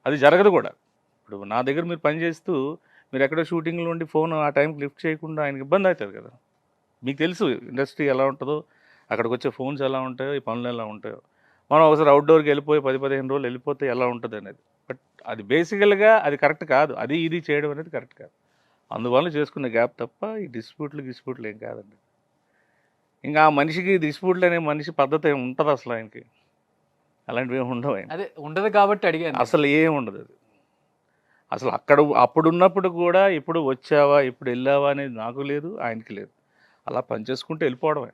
అది జరగదు కూడా. ఇప్పుడు నా దగ్గర మీరు పని చేస్తూ మీరు ఎక్కడో షూటింగ్లో ఉండి ఫోన్ ఆ టైంకి లిఫ్ట్ చేయకుండా ఆయనకి ఇబ్బంది అవుతుంది కదా. మీకు తెలుసు ఇండస్ట్రీ ఎలా ఉంటుందో, అక్కడికి వచ్చే ఫోన్స్ ఎలా ఉంటాయో, ఈ పనులు ఎలా ఉంటాయో. మనం ఒకసారి అవుట్డోర్కి వెళ్ళిపోయి 10-15 రోజులు వెళ్ళిపోతే ఎలా ఉంటుంది అనేది. బట్ అది బేసికల్గా అది కరెక్ట్ కాదు, అది ఇది చేయడం అనేది కరెక్ట్ కాదు. అందువల్ల చేసుకునే గ్యాప్ తప్ప ఈ డిస్ప్యూట్లు ఏం కాదండి. ఇంకా ఆ మనిషికి డిస్ప్యూట్లు అనే మనిషి పద్ధతి ఏమి ఉంటుంది అసలు ఆయనకి? అలాంటివి ఏమి ఉండవు ఆయన. అదే ఉండదు కాబట్టి అడిగాను. అసలు ఏం ఉండదు అది. అసలు అప్పుడున్నప్పుడు కూడా ఇప్పుడు వచ్చావా ఇప్పుడు వెళ్ళావా అనేది నాకు లేదు, ఆయనకి లేదు. అలా పనిచేసుకుంటూ వెళ్ళిపోవడమే.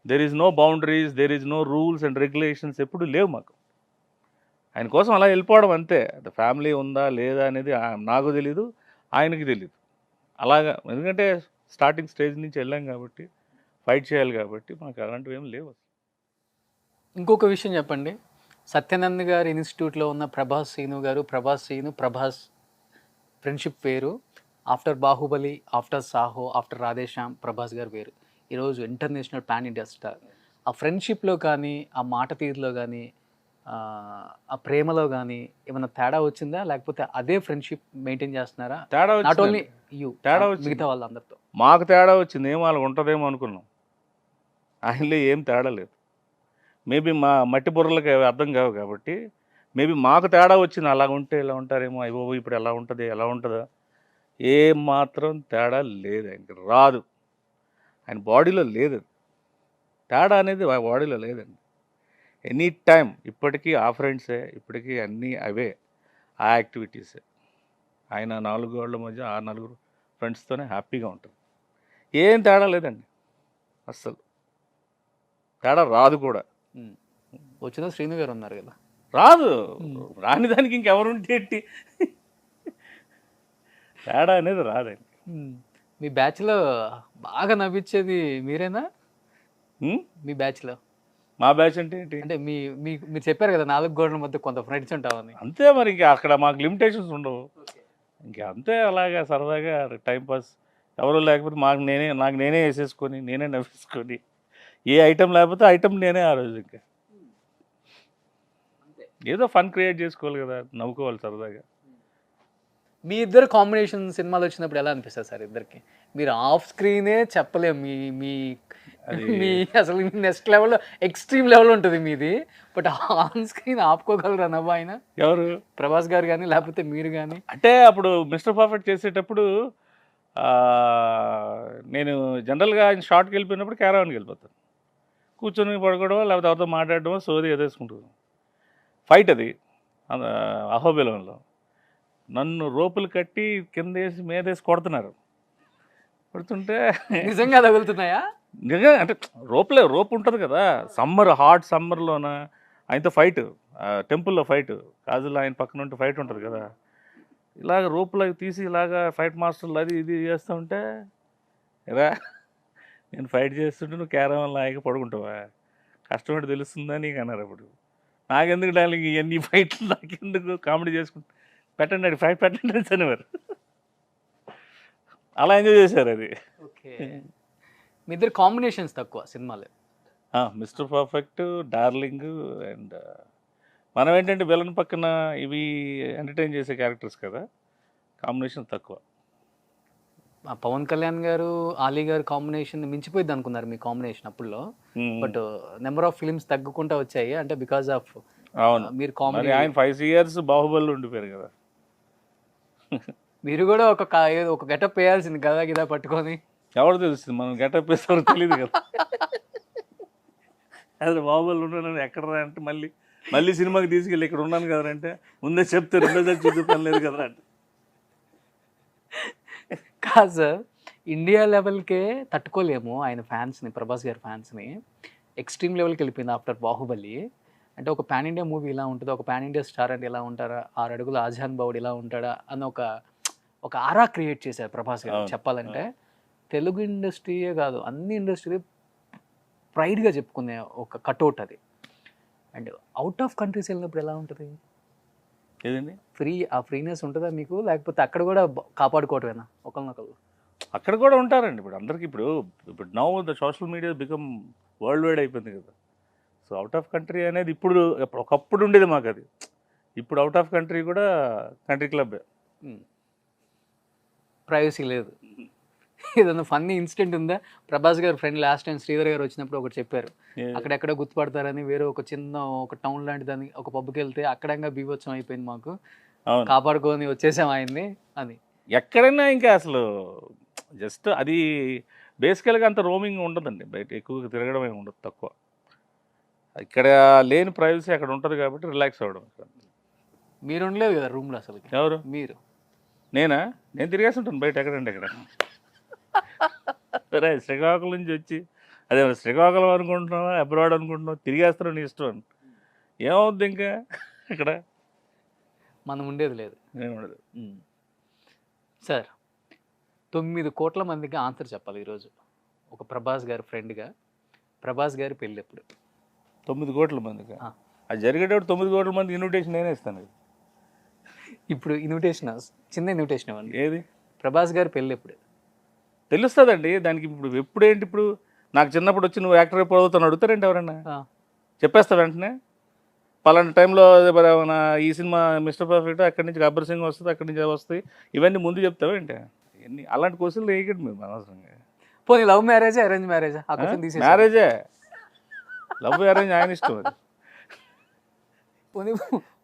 There is no boundaries, there is no rules and regulations ఎప్పుడు లేవు మాకు. ఆయన కోసం అలా వెళ్ళిపోవడం అంతే. ఫ్యామిలీ ఉందా లేదా అనేది నాకు తెలీదు, ఆయనకి తెలీదు. అలాగా, ఎందుకంటే స్టార్టింగ్ స్టేజ్ నుంచి వెళ్ళాం కాబట్టి, ఫైట్ చేయాలి కాబట్టి మాకు అలాంటివి ఏం లేవు. ఇంకొక విషయం చెప్పండి, సత్యానంద్ గారి ఇన్స్టిట్యూట్లో ఉన్న ప్రభాస్ శ్రీను గారు, ప్రభాస్ ఫ్రెండ్షిప్ వేరు. After Baahubali, after Saaho, after Radhe Shyam Prabhas గారు వేరు. ఈరోజు ఇంటర్నేషనల్ పాన్ ఇండియా స్టార్. ఆ ఫ్రెండ్షిప్లో కానీ, ఆ మాట తీరులో కానీ, ఆ ప్రేమలో కానీ ఏమైనా తేడా వచ్చిందా, లేకపోతే అదే ఫ్రెండ్షిప్ మెయింటైన్ చేస్తున్నారా? తేడా నాట్ ఓన్లీ యూ, తేడా వచ్చింది, మిగతా వాళ్ళందరితో. మాకు తేడా వచ్చింది. ఏమో వాళ్ళకి ఉంటుందేమో అనుకున్నాం, ఆయనలో ఏం తేడా లేదు. మేబీ మా మట్టి బుర్రలకి అవి అర్థం కావు కాబట్టి మేబీ మాకు తేడా వచ్చింది. అలా ఉంటే ఇలా ఉంటారేమో, అయ్యో ఇప్పుడు ఎలా ఉంటుంది ఎలా ఉంటుందా, ఏం మాత్రం తేడా లేదు. ఆయనకి రాదు, ఆయన బాడీలో లేదు తేడా అనేది, ఆ బాడీలో లేదండి. ఎనీ టైం ఇప్పటికీ ఆ ఫ్రెండ్సే, ఇప్పటికీ అన్నీ అవే, ఆ యాక్టివిటీసే. ఆయన 4 గోడల మధ్య ఆ 4 ఫ్రెండ్స్తోనే హ్యాపీగా ఉంటుంది. ఏం తేడా లేదండి, అస్సలు తేడా రాదు కూడా. వచ్చిన శ్రీను గారు ఉన్నారు కదా, రాదు. రాని దానికి ఇంకెవరుంటే ఏంటి, తేడా అనేది రాదండి. మీ బ్యాచ్లో బాగా నవ్వించేది మీరేనా? మీ బ్యాచ్లో మా బ్యాచ్ అంటే ఏంటి అంటే మీరు చెప్పారు కదా 4 గోడల మధ్య కొంత ఫ్రెండ్స్ ఉంటామని. అంతే మరి, ఇంకా అక్కడ మాకు లిమిటేషన్స్ ఉండవు. ఇంకా అంతే, అలాగా సరదాగా టైంపాస్. ఎవరు లేకపోతే నాకు నేనే వేసేసుకొని నేనే నవ్వేసుకొని, ఏ ఐటెం లేకపోతే ఐటెం నేనే ఆ రోజు. ఇంకా ఏదో ఫన్ క్రియేట్ చేసుకోవాలి కదా, నవ్వుకోవాలి సరదాగా. మీ ఇద్దరు కాంబినేషన్ సినిమాలు వచ్చినప్పుడు ఎలా అనిపిస్తుంది సార్ ఇద్దరికి? మీరు ఆఫ్ స్క్రీనే చెప్పలేము, మీ అసలు నెక్స్ట్ లెవెల్, ఎక్స్ట్రీమ్ లెవెల్ ఉంటుంది మీది. బట్ ఆన్ స్క్రీన్ ఆపుకోగలరా నవ్వు ఆయన? ఎవరు? ప్రభాస్ గారు కానీ లేకపోతే మీరు కానీ? అంటే అప్పుడు మిస్టర్ పర్ఫెక్ట్ చేసేటప్పుడు నేను జనరల్గా ఆయన షార్ట్కి వెళ్ళిపోయినప్పుడు క్యారవాన్కి వెళ్ళిపోతాను, కూర్చొని పడుకోవడమో లేకపోతే ఎవరితో మాట్లాడడమో, సోది ఎదేసుకుంటాను. ఫైట్ అది అహోబిలంలో నన్ను రోపులు కట్టి కిందేసి మీదేసి కొడుతున్నారు. పడుతుంటే నిజంగా తగులుతున్నాయా? నిజంగా అంటే రోప్ ఉంటుంది కదా, హాట్ సమ్మర్లోన ఆయనతో ఫైట్, టెంపుల్లో ఫైట్, కాజుల్లో ఆయన పక్కన ఉంటే ఫైట్ ఉంటుంది కదా, ఇలాగ రోపులో తీసి ఇలాగా ఫైట్ మాస్టర్లు అది ఇది చేస్తూ ఉంటే, రా నేను ఫైట్ చేస్తుంటే నువ్వు క్యారవాన్ లాగా పడుకుంటావా, కష్టపడి తెలుస్తుందా నీకు అన్నారు. అప్పుడు నాకెందుకు డార్లింగ్ ఇవన్నీ ఫైట్లు, నాకెందుకు కామెడీ చేసుకుంటా, పెట్టండి ఫైట్ పెట్టండి అనేవారు. అలా ఎంజాయ్ చేశారు అది. ఓకే, మీ ఇద్దరు కాంబినేషన్స్ తక్కువ సినిమాలో. మిస్టర్ పర్ఫెక్ట్, డార్లింగ్ అండ్ మనం ఏంటంటే విలన్ పక్కన ఇవి ఎంటర్టైన్ చేసే క్యారెక్టర్స్ కదా, కాంబినేషన్ తక్కువ. పవన్ కళ్యాణ్ గారు ఆలీ గారు కాంబినేషన్ మించిపోయింది అనుకున్నారు మీ కాంబినేషన్ అప్పుడులో, బట్ నెంబర్ ఆఫ్ ఫిల్మ్స్ తగ్గుకుంటా వచ్చాయి అంటే బికాస్ ఆఫ్ అవును, మీరు మరి కామెడీ. ఆయన 5 years బాహుబలి ఉండిపోయారు కదా. మీరు కూడా ఏదో ఒక గెటప్ వేయాల్సింది కదా గిదా పట్టుకొని. ఎవరు తెలుస్తుంది, మనం గెటప్ వేసేవారు తెలియదు కదా. అదే బాహుబలి ఉన్నాను ఎక్కడ అంటే మళ్ళీ సినిమాకి తీసుకెళ్ళి ఇక్కడ ఉన్నాను కదా అంటే, ముందే చెప్తే రెండోసారి చూపిస్తాను లేదు కదా అంటే. కాదు సార్, ఇండియా లెవెల్కే తట్టుకోలేము ఆయన ఫ్యాన్స్ని, ప్రభాస్ గారి ఫ్యాన్స్ని. ఎక్స్ట్రీమ్ లెవెల్కి వెళ్ళిపోయింది ఆఫ్టర్ బాహుబలి. అంటే ఒక పాన్ ఇండియా మూవీ ఇలా ఉంటుంది, ఒక పాన్ ఇండియా స్టార్ అంటే ఇలా ఉంటారా, 6 అడుగుల ఆజాన్ బావుడు ఇలా ఉంటాడా అన్న ఒక ఆరా క్రియేట్ చేశారు ప్రభాస్ గారు. అవును. చెప్పాలంటే తెలుగు ఇండస్ట్రీయే కాదు, అన్ని ఇండస్ట్రీ ప్రైడ్గా చెప్పుకునే ఒక కట్అవుట్ అది. అండ్ అవుట్ ఆఫ్ కంట్రీస్ వెళ్ళినప్పుడు ఎలా ఉంటుంది? ఏదండి, ఆ ఫ్రీనెస్ ఉంటుందా మీకు, లేకపోతే అక్కడ కూడా కాపాడుకోవటమేనా ఒకరినొకరు? అక్కడ కూడా ఉంటారండి. ఇప్పుడు అందరికి ఇప్పుడు now the social media become world wide అయిపోయింది కదా. సో అవుట్ ఆఫ్ కంట్రీ అనేది ఇప్పుడు ఒకప్పుడు ఉండేది మాకు అది, ఇప్పుడు అవుట్ ఆఫ్ కంట్రీ కూడా కంట్రీ క్లబ్. ప్రైవసీ లేదు. ఏదన్నా ఫన్నీ ఇన్సిడెంట్ ఉందా? ప్రభాస్ గారు ఫ్రెండ్ లాస్ట్ టైం శ్రీధర్ గారు వచ్చినప్పుడు ఒకటి చెప్పారు, అక్కడెక్కడ గుర్తుపడతారని వేరే ఒక చిన్న ఒక టౌన్ లాంటి దాన్ని ఒక పబ్కి వెళ్తే అక్కడంగా బీభత్సం అయిపోయింది, మాకు కాపాడుకొని వచ్చేసాం ఆయన్ని అని. ఎక్కడైనా ఇంకా అసలు జస్ట్ అది బేసికల్గా అంత రోమింగ్ ఉండదండి, బయట ఎక్కువగా తిరగడం ఏమి ఉండదు, తక్కువ. ఇక్కడ లేని ప్రైవసీ అక్కడ ఉంటుంది కాబట్టి రిలాక్స్ అవ్వడం. మీరు ఉండలేదు కదా రూమ్లో అసలు? ఎవరు? మీరు. నేను తిరిగేసి ఉంటాను బయట ఎక్కడండి ఎక్కడ. సరే శ్రీకాకుళం నుంచి వచ్చి అదే శ్రీకాకుళం అనుకుంటున్నావా అబ్రాడ్ అనుకుంటున్నావు, తిరిగేస్తాను నీ ఇష్టం అని. ఏమవుద్ది ఇంకా ఇక్కడ మనం ఉండేది లేదు. ఏముండదు. సార్ 9 కోట్ల మందికి ఆన్సర్ చెప్పాలి ఈరోజు. ఒక ప్రభాస్ గారి ఫ్రెండ్గా, ప్రభాస్ గారి పెళ్ళి ఎప్పుడు? 9 కోట్ల మందికి అది జరిగేటప్పుడు 9 కోట్ల మంది ఇన్విటేషన్ నేనే ఇస్తాను. ఇప్పుడు ఇన్విటేషన్, చిన్న ఇన్విటేషన్ ఇవ్వండి. ఏది? ప్రభాస్ గారి పెళ్ళి ఎప్పుడు? తెలుస్తుందండి దానికి. ఇప్పుడు ఎప్పుడేంటి, ఇప్పుడు నాకు చిన్నప్పుడు వచ్చి నువ్వు యాక్టర్ ఎప్పుడు అవుతాను అడుగుతారండి ఎవరన్నా? చెప్పేస్తా వెంటనే పలానా టైంలో ఈ సినిమా మిస్టర్ పర్ఫెక్ట్, అక్కడి నుంచి గబ్బర్ సింగ్ వస్తుంది, అక్కడి నుంచి వస్తాయి, ఇవన్నీ ముందు చెప్తావేంటి? ఇవన్నీ అలాంటి క్వశ్చన్లు వేయకండి మీరు అనవసరంగా. పోనీ లవ్ మ్యారేజా అరేంజ్ మ్యారేజా? మ్యారేజే, లవ్ అరేంజ్ ఆయన ఇష్టం. అది పోనీ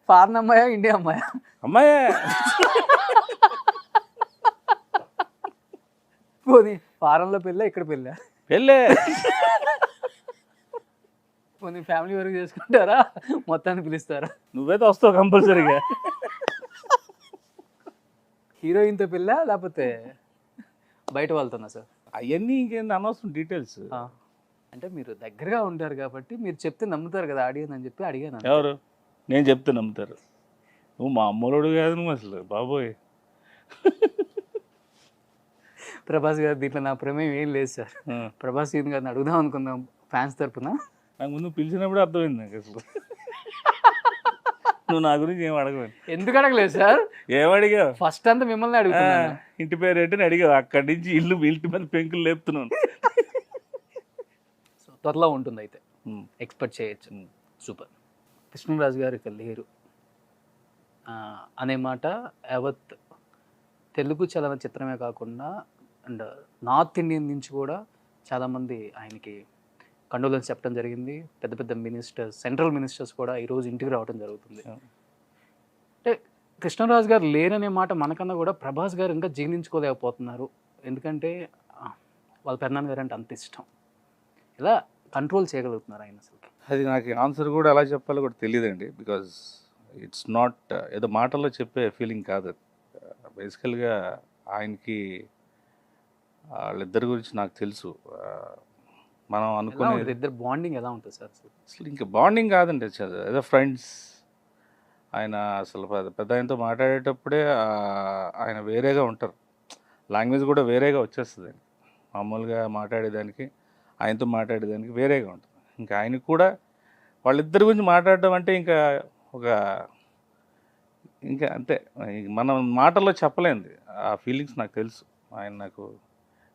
ఫారెన్ అమ్మాయా ఇండియా అమ్మాయా? అమ్మాయే. పోనీ ఫారెన్లో పెళ్ళా ఇక్కడ పెళ్ళా? పెళ్ళే. పోనీ ఫ్యామిలీ వరకు చేసుకుంటారా, మొత్తాన్ని పిలుస్తారా? నువ్వైతే వస్తావు కంపల్సరీగా. హీరోయిన్తో పెళ్ళా లేకపోతే బయట వాళ్ళతోనా సార్? అవన్నీ ఇంకేంది అనవసరం డీటెయిల్స్. అంటే మీరు దగ్గరగా ఉంటారు కాబట్టి మీరు చెప్తే నమ్ముతారు కదా ఆడియన్స్ అని చెప్పి అడిగాను. ఎవరు? నేను చెప్తే నమ్ముతారు. నువ్వు మా అమ్మలోడు కాదు నువ్వు అసలు బాబోయ్. ప్రభాస్ గారు దీంట్లో నా ప్రమేయం ఏం లేదు సార్. ప్రభాస్ గారిని అడుగుదాం అనుకుందాం ఫ్యాన్స్ తరపున. నాకు ముందు పిలిచినప్పుడు అర్థమైంది నాకు అసలు నువ్వు నా గురించి ఏం అడగవు. ఎందుకు అడగలేదు సార్? ఏమడిగావు? ఫస్ట్ అంతా మిమ్మల్ని అడుగుతున్నాను. ఇంటి పేరు ఏంటని అడిగావు, అక్కడి నుంచి ఇంటి మీద పెంకులు లేపుతున్నాను. త్వరలో ఉంటుంది అయితే, ఎక్స్పెక్ట్ చేయొచ్చు. సూపర్. కృష్ణరాజు గారు ఇక లేరు అనే మాట యావత్ తెలుగు చలనచిత్రమే కాకుండా అండ్ నార్త్ ఇండియన్ నుంచి కూడా చాలామంది ఆయనకి కండోలెన్స్ చెప్పడం జరిగింది. పెద్ద పెద్ద మినిస్టర్స్, సెంట్రల్ మినిస్టర్స్ కూడా ఈరోజు ఇంటికి రావడం జరుగుతుంది. అంటే కృష్ణరాజు గారు లేరనే మాట మనకన్నా కూడా ప్రభాస్ గారు ఇంకా జీర్ణించుకోలేకపోతున్నారు. ఎందుకంటే వాళ్ళ పెద్దనాన్న గారు అంటే అంత ఇష్టం. ఇలా కంట్రోల్ చేయగలుగుతున్నారు ఆయన అసలు? అది నాకు ఆన్సర్ కూడా ఎలా చెప్పాలో కూడా తెలియదండి. బికాజ్ ఇట్స్ నాట్ ఏదో మాటల్లో చెప్పే ఫీలింగ్ కాదు. బేసికల్గా ఆయనకి వాళ్ళిద్దరి గురించి నాకు తెలుసు. మనం ఎలా అనుకునే ఉంటుంది ఇద్దరు బాండింగ్ ఎలా ఉంటుంది సార్ అసలు? అసలు ఇంకా బాండింగ్ కాదండి, ఏదో ఫ్రెండ్స్. ఆయన అసలు పెద్ద ఆయనతో మాట్లాడేటప్పుడే ఆయన వేరేగా ఉంటారు. లాంగ్వేజ్ కూడా వేరేగా వచ్చేస్తుంది. మామూలుగా మాట్లాడేదానికి ఆయనతో మాట్లాడేదానికి వేరేగా ఉంటుంది. ఇంకా ఆయనకు కూడా వాళ్ళిద్దరి గురించి మాట్లాడడం అంటే ఇంకా ఒక ఇంకా అంతే, మనం మాటల్లో చెప్పలేంది ఆ ఫీలింగ్స్. నాకు తెలుసు. ఆయన నాకు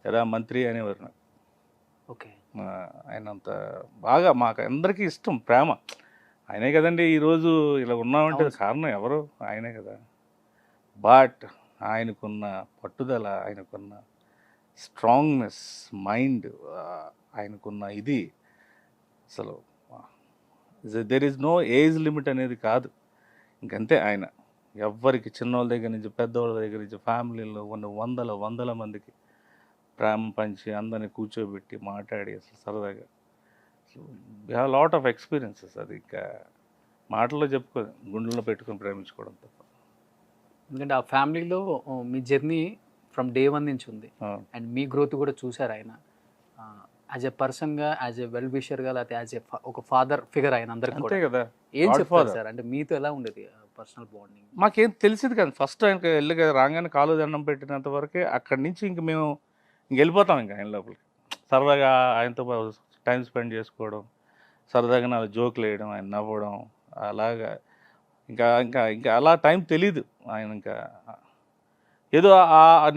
ఎరా మంత్రి అనేవారు నాకు. ఓకే. ఆయన అంత బాగా మాకు అందరికీ ఇష్టం, ప్రేమ. ఆయనే కదండి ఈరోజు ఇలా ఉన్నామంటే కారణం ఎవరు? ఆయనే కదా. బట్ ఆయనకున్న పట్టుదల, ఆయనకున్న స్ట్రాంగ్నెస్, మైండ్, ఆయనకున్న ఇది అసలు there is no age limit అనేది కాదు. ఇంకంతే ఆయన. ఎవ్వరికి చిన్నోళ్ళ దగ్గర నుంచి పెద్దవాళ్ళ దగ్గర నుంచి ఫ్యామిలీలో ఉన్న వందల మందికి ప్రేమ పంచి అందరిని కూర్చోబెట్టి మాట్లాడి అసలు సరదాగా we have lot of experiences. అది ఇంకా మాటల్లో చెప్పుకో, గుండెల్లో పెట్టుకొని ప్రేమించుకోవడం తప్ప. ఎందుకంటే ఆ ఫ్యామిలీలో మీ జర్నీ ఫ్రమ్ డే 1 నుంచి ఉంది. అండ్ మీ గ్రోత్ కూడా చూశారు ఆయన. యాజ్ ఎ పర్సన్గా, యాజ్ ఎ వెల్ విషర్గా, లేకపోతే యాజ్ ఎ ఒక ఫాదర్ ఫిగర్ ఆయన అందరికి అంతే కదా. ఏం చెప్తారు సార్? అంటే మీతో ఎలా ఉండేది పర్సనల్ బాండింగ్? మాకేం తెలిసింది కదా. ఫస్ట్ ఆయనకి వెళ్ళి రాగానే కాలు దండం పెట్టినంత వరకే. అక్కడి నుంచి ఇంక మేము వెళ్ళిపోతాం ఇంకా ఆయన లోపలికి. సరదాగా ఆయనతో టైం స్పెండ్ చేసుకోవడం, సరదాగా నాలుగు జోకులు వేయడం, ఆయన నవ్వడం, అలాగా ఇంకా ఇంకా ఇంకా అలా టైం తెలీదు. ఆయన ఇంకా ఏదో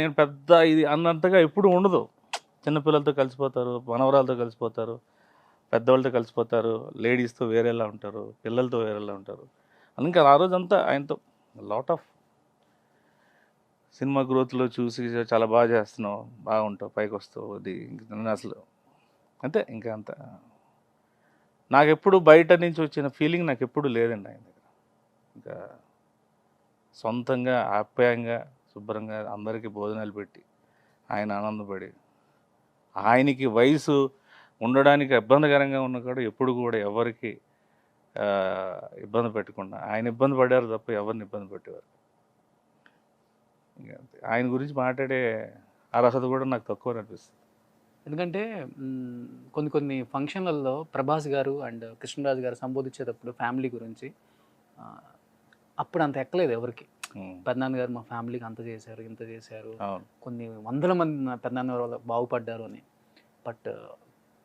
నేను పెద్ద ఇది అన్నంతగా ఎప్పుడు ఉండదు. చిన్నపిల్లలతో కలిసిపోతారు, మనవరాలతో కలిసిపోతారు, పెద్దవాళ్ళతో కలిసిపోతారు, లేడీస్తో వేరేలా ఉంటారు, పిల్లలతో వేరేలా ఉంటారు. ఇంకా ఆ రోజంతా ఆయనతో లాట్ ఆఫ్ సినిమా గ్రోత్లో చూసి చాలా బాగా చేస్తున్నావు, బాగుంటావు, పైకి వస్తావు, అది నన్ను అసలు అంతే. ఇంకా అంత నాకు ఎప్పుడు బయట నుంచి వచ్చిన ఫీలింగ్ నాకు ఎప్పుడు లేదండి ఆయన దగ్గర. ఇంకా సొంతంగా ఆప్యాయంగా శుభ్రంగా అందరికీ భోజనాలు పెట్టి ఆయన ఆనందపడి, ఆయనకి వయసు ఉండడానికి ఇబ్బందికరంగా ఉన్న కూడా ఎప్పుడు కూడా ఎవరికి ఇబ్బంది పెట్టకుండా ఆయన ఇబ్బంది పడారు తప్ప ఎవరిని ఇబ్బంది పెట్టేవారు. ఇంకా ఆయన గురించి మాట్లాడే అర్హత కూడా నాకు తక్కువ అనిపిస్తుంది. ఎందుకంటే కొన్ని ఫంక్షన్లలో ప్రభాస్ గారు అండ్ కృష్ణరాజు గారు సంబోధించేటప్పుడు ఫ్యామిలీ గురించి అప్పుడు అంత ఎక్కలేదు ఎవరికి. పెద్దనాన్న గారు మా ఫ్యామిలీకి అంత చేశారు, ఇంత చేశారు, కొన్ని వందల మంది పెద్దనాన్న గారు బాగుపడ్డారు అని. బట్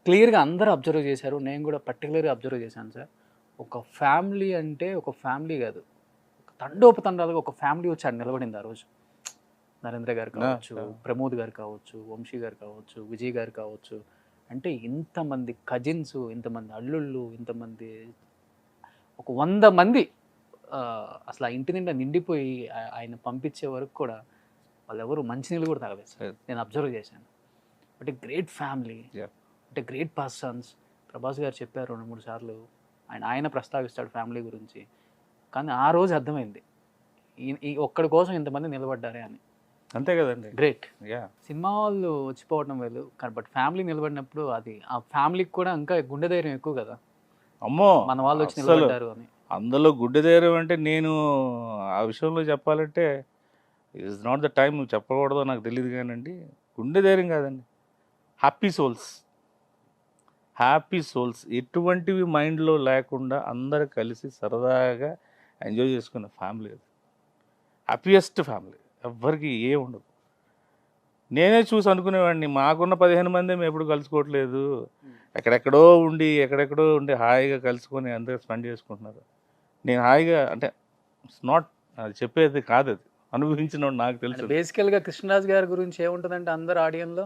క్లియర్గా అందరూ అబ్జర్వ్ చేశారు, నేను కూడా పర్టికులర్గా అబ్జర్వ్ చేశాను సార్. ఒక ఫ్యామిలీ అంటే ఒక ఫ్యామిలీ కాదు, తండోపతండాలుగా ఒక ఫ్యామిలీ వచ్చి ఆడ నిలబడింది ఆ రోజు. నరేంద్ర గారు కావచ్చు, ప్రమోద్ గారు కావచ్చు, వంశీ గారు కావచ్చు, విజయ్ గారు కావచ్చు. అంటే ఇంతమంది కజిన్స్, ఇంతమంది అల్లుళ్ళు, ఇంతమంది ఒక 100 మంది అసలు ఆ ఇంటి నిండా నిండిపోయి ఆయన పంపించే వరకు కూడా వాళ్ళెవరు మంచినీళ్ళు కూడా తాగలేదు సార్. నేను అబ్జర్వ్ చేశాను. బట్ గ్రేట్ ఫ్యామిలీ, అంటే గ్రేట్ పర్సన్స్. ప్రభాస్ గారు చెప్పారు 2-3 సార్లు, ఆయన ప్రస్తావిస్తాడు ఫ్యామిలీ గురించి. కానీ ఆ రోజు అర్థమైంది ఈ ఒక్కడి కోసం ఇంతమంది నిలబడ్డారే అని. అంతే కదండి. గ్రేట్. సినిమా వాళ్ళు వచ్చిపోవడం వేలు, బట్ ఫ్యామిలీ నిలబడినప్పుడు అది ఆ ఫ్యామిలీకి కూడా ఇంకా గుండె ధైర్యం ఎక్కువ కదా. అమ్మో, మన వాళ్ళు వచ్చి నిలబడ్డారు అని. అందులో గుడ్డి ధైర్యం అంటే నేను ఆ విషయంలో చెప్పాలంటే ఇట్స్ నాట్ ద టైం, నువ్వు చెప్పకూడదో నాకు తెలియదు కానండి. గుండె ధైర్యం కాదండి, హ్యాపీ సోల్స్ ఎటువంటివి మైండ్లో లేకుండా అందరు కలిసి సరదాగా ఎంజాయ్ చేసుకున్న ఫ్యామిలీ అది. హ్యాపీయెస్ట్ ఫ్యామిలీ, ఎవ్వరికి ఏ ఉండదు. నేనే చూసి అనుకునేవాడిని, మాకున్న 15 మంది మేము ఎప్పుడు కలుసుకోవట్లేదు, ఎక్కడెక్కడో ఉండి హాయిగా కలుసుకొని అందరూ స్పెండ్ చేసుకుంటున్నారు. నేను హాయిగా అంటే ఇట్స్ నాట్, అది చెప్పేది కాదు, అది అనుభవించిన నాకు తెలుసు. బేసికల్గా కృష్ణరాజు గారి గురించి ఏముంటుందంటే అందరు ఆడియన్లో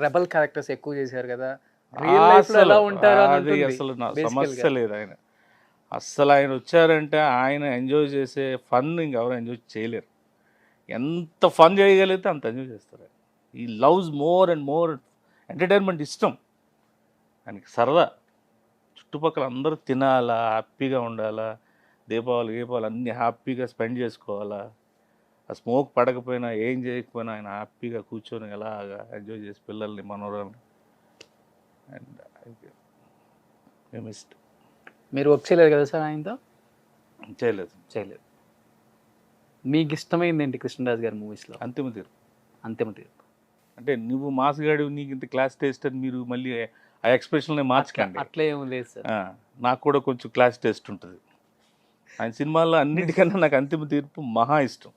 రెబల్ క్యారెక్టర్స్ ఎక్కువ చేశారు కదా. ఎలా ఉంటారు అది అసలు సమస్య లేదు. అస్సలు ఆయన వచ్చారంటే ఆయన ఎంజాయ్ చేసే ఫన్ ఇంకెవరు ఎంజాయ్ చేయలేరు. ఎంత ఫన్ చేయగలిగితే అంత ఎంజాయ్ చేస్తారు. ఈ loves more and more entertainment ఇష్టం ఆయనకి. సరదా, చుట్టుపక్కల అందరూ తినాలా, హ్యాపీగా ఉండాలా, దీపావళి అన్నీ హ్యాపీగా స్పెండ్ చేసుకోవాలా. ఆ స్మోక్ పడకపోయినా ఏం చేయకపోయినా ఆయన హ్యాపీగా కూర్చొని ఎలాగా ఎంజాయ్ చేసి పిల్లల్ని, మనోరాల్ని. And missed. మీరు వర్క్ చేయలేదు కదా సార్ ఆయనతో? చేయలేదు. మీకు ఇష్టమైంది ఏంటి కృష్ణరాజు గారి మూవీస్లో? అంతిమ తీర్పు. అంటే నువ్వు మాస్ గాడివి నీకు ఇంత క్లాస్ టేస్ట్ అని మీరు మళ్ళీ ఆ ఎక్స్ప్రెషన్ మార్చకండి. అట్లా ఏం లేదు సార్. నాకు కూడా కొంచెం క్లాస్ టేస్ట్ ఉంటుంది. ఆయన సినిమాల్లో అన్నిటికన్నా నాకు అంతిమ తీర్పు మహా ఇష్టం.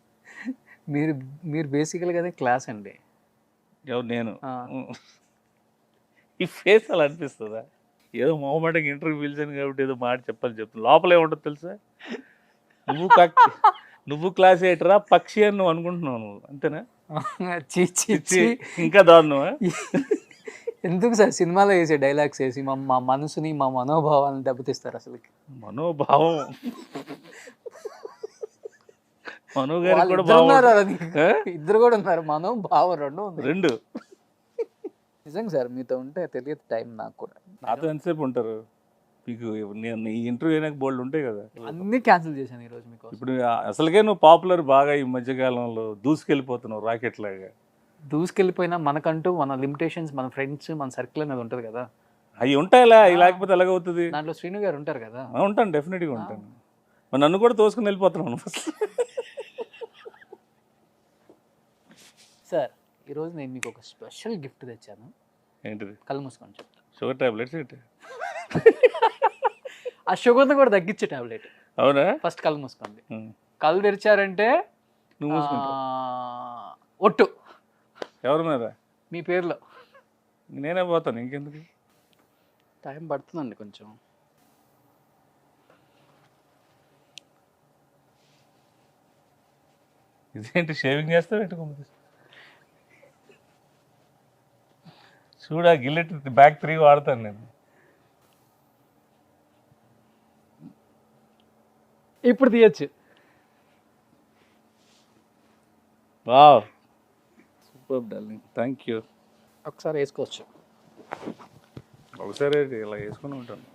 మీరు మీరు బేసికల్గానే క్లాస్ అండి. ఎవరు నేను? ఆ. ఈ ఫేస్ అలా అనిపిస్తుందా? ఏదో మొహమాటంగా ఇంటర్వ్యూ పిలిచాను కాబట్టి ఏదో మాట చెప్తాను. లోపల ఏముంటుంది తెలుసా? నువ్వు క్లాస్ ఏటరా పక్షి అని నువ్వు అనుకుంటున్నావు, నువ్వు అంతేనా? చీ చీ చీ. ఇంకా దారుణమా? ఎందుకు సార్ సినిమాలో వేసే డైలాగ్స్ వేసి మా మనసుని మా మనోభావాలను దెబ్బతీస్తారు అసలుకి. మనోభావం మనోగారు వాళ్ళు కూడా ఇద్దరు ఉన్నారు బాగుంది. కదా, ఇద్దరు కూడా ఉన్నారు, మనోభావం రెండు ఉంది. రెండు నిజంగా సార్ మీతో ఉంటే తెలియదు టైం నాకు కూడా. నాతో ఎంతసేపు ఉంటారు మీకు? నేను ఈ ఇంటర్వ్యూ అయినాక బోల్డ్ ఉంటాయి కదా. అన్ని క్యాన్సిల్ చేశాను ఈరోజు మీకు. ఇప్పుడు అసలుకే నువ్వు పాపులర్ బాగా ఈ మధ్యకాలంలో దూసుకెళ్ళిపోతున్నావు రాకెట్ లాగా. దూసుకెళ్ళిపోయినా మనకంటూ మన లిమిటేషన్స్, మన ఫ్రెండ్స్, మన సర్కిల్ అనేది ఉంటుంది కదా. అవి ఉంటాయిలా, అవి లేకపోతే ఎలాగవుతుంది? దాంట్లో శ్రీను గారు ఉంటారు కదా. ఉంటాను, డెఫినెట్గా ఉంటాను. మరి నన్ను కూడా తోసుకుని వెళ్ళిపోతున్నాను ఫస్ట్. సార్ ఈరోజు నేను మీకు ఒక స్పెషల్ గిఫ్ట్ తెచ్చాను. ఏంటిది? కళ్ళు మూసుకొని చెప్తాను. షుగర్ టాబ్లెట్స్ ఏంటి? ఆ షుగర్ని కూడా తగ్గించే టాబ్లెట్. అవునా? ఫస్ట్ కళ్ళు మూసుకోండి. కళ్ళు తెరిచారంటే నువ్వు మూసుకుంటావు. ఒట్టు ఎవరి మీద? మీ పేరులో. నేనే పోతాను, ఇంకెందుకు? టైం పడుతుందండి కొంచెం. ఇదేంటి షేవింగ్ చేస్తావు ఏంటి? చూడా గిల్లెట్ బ్యాక్ 3 వాడతాను నేను. ఇప్పుడు తీయచ్చు. Wow, super darling, thank you. ఒకసారి వేసుకోవచ్చు. ఒకసారి ఇలా వేసుకుని ఉంటాను.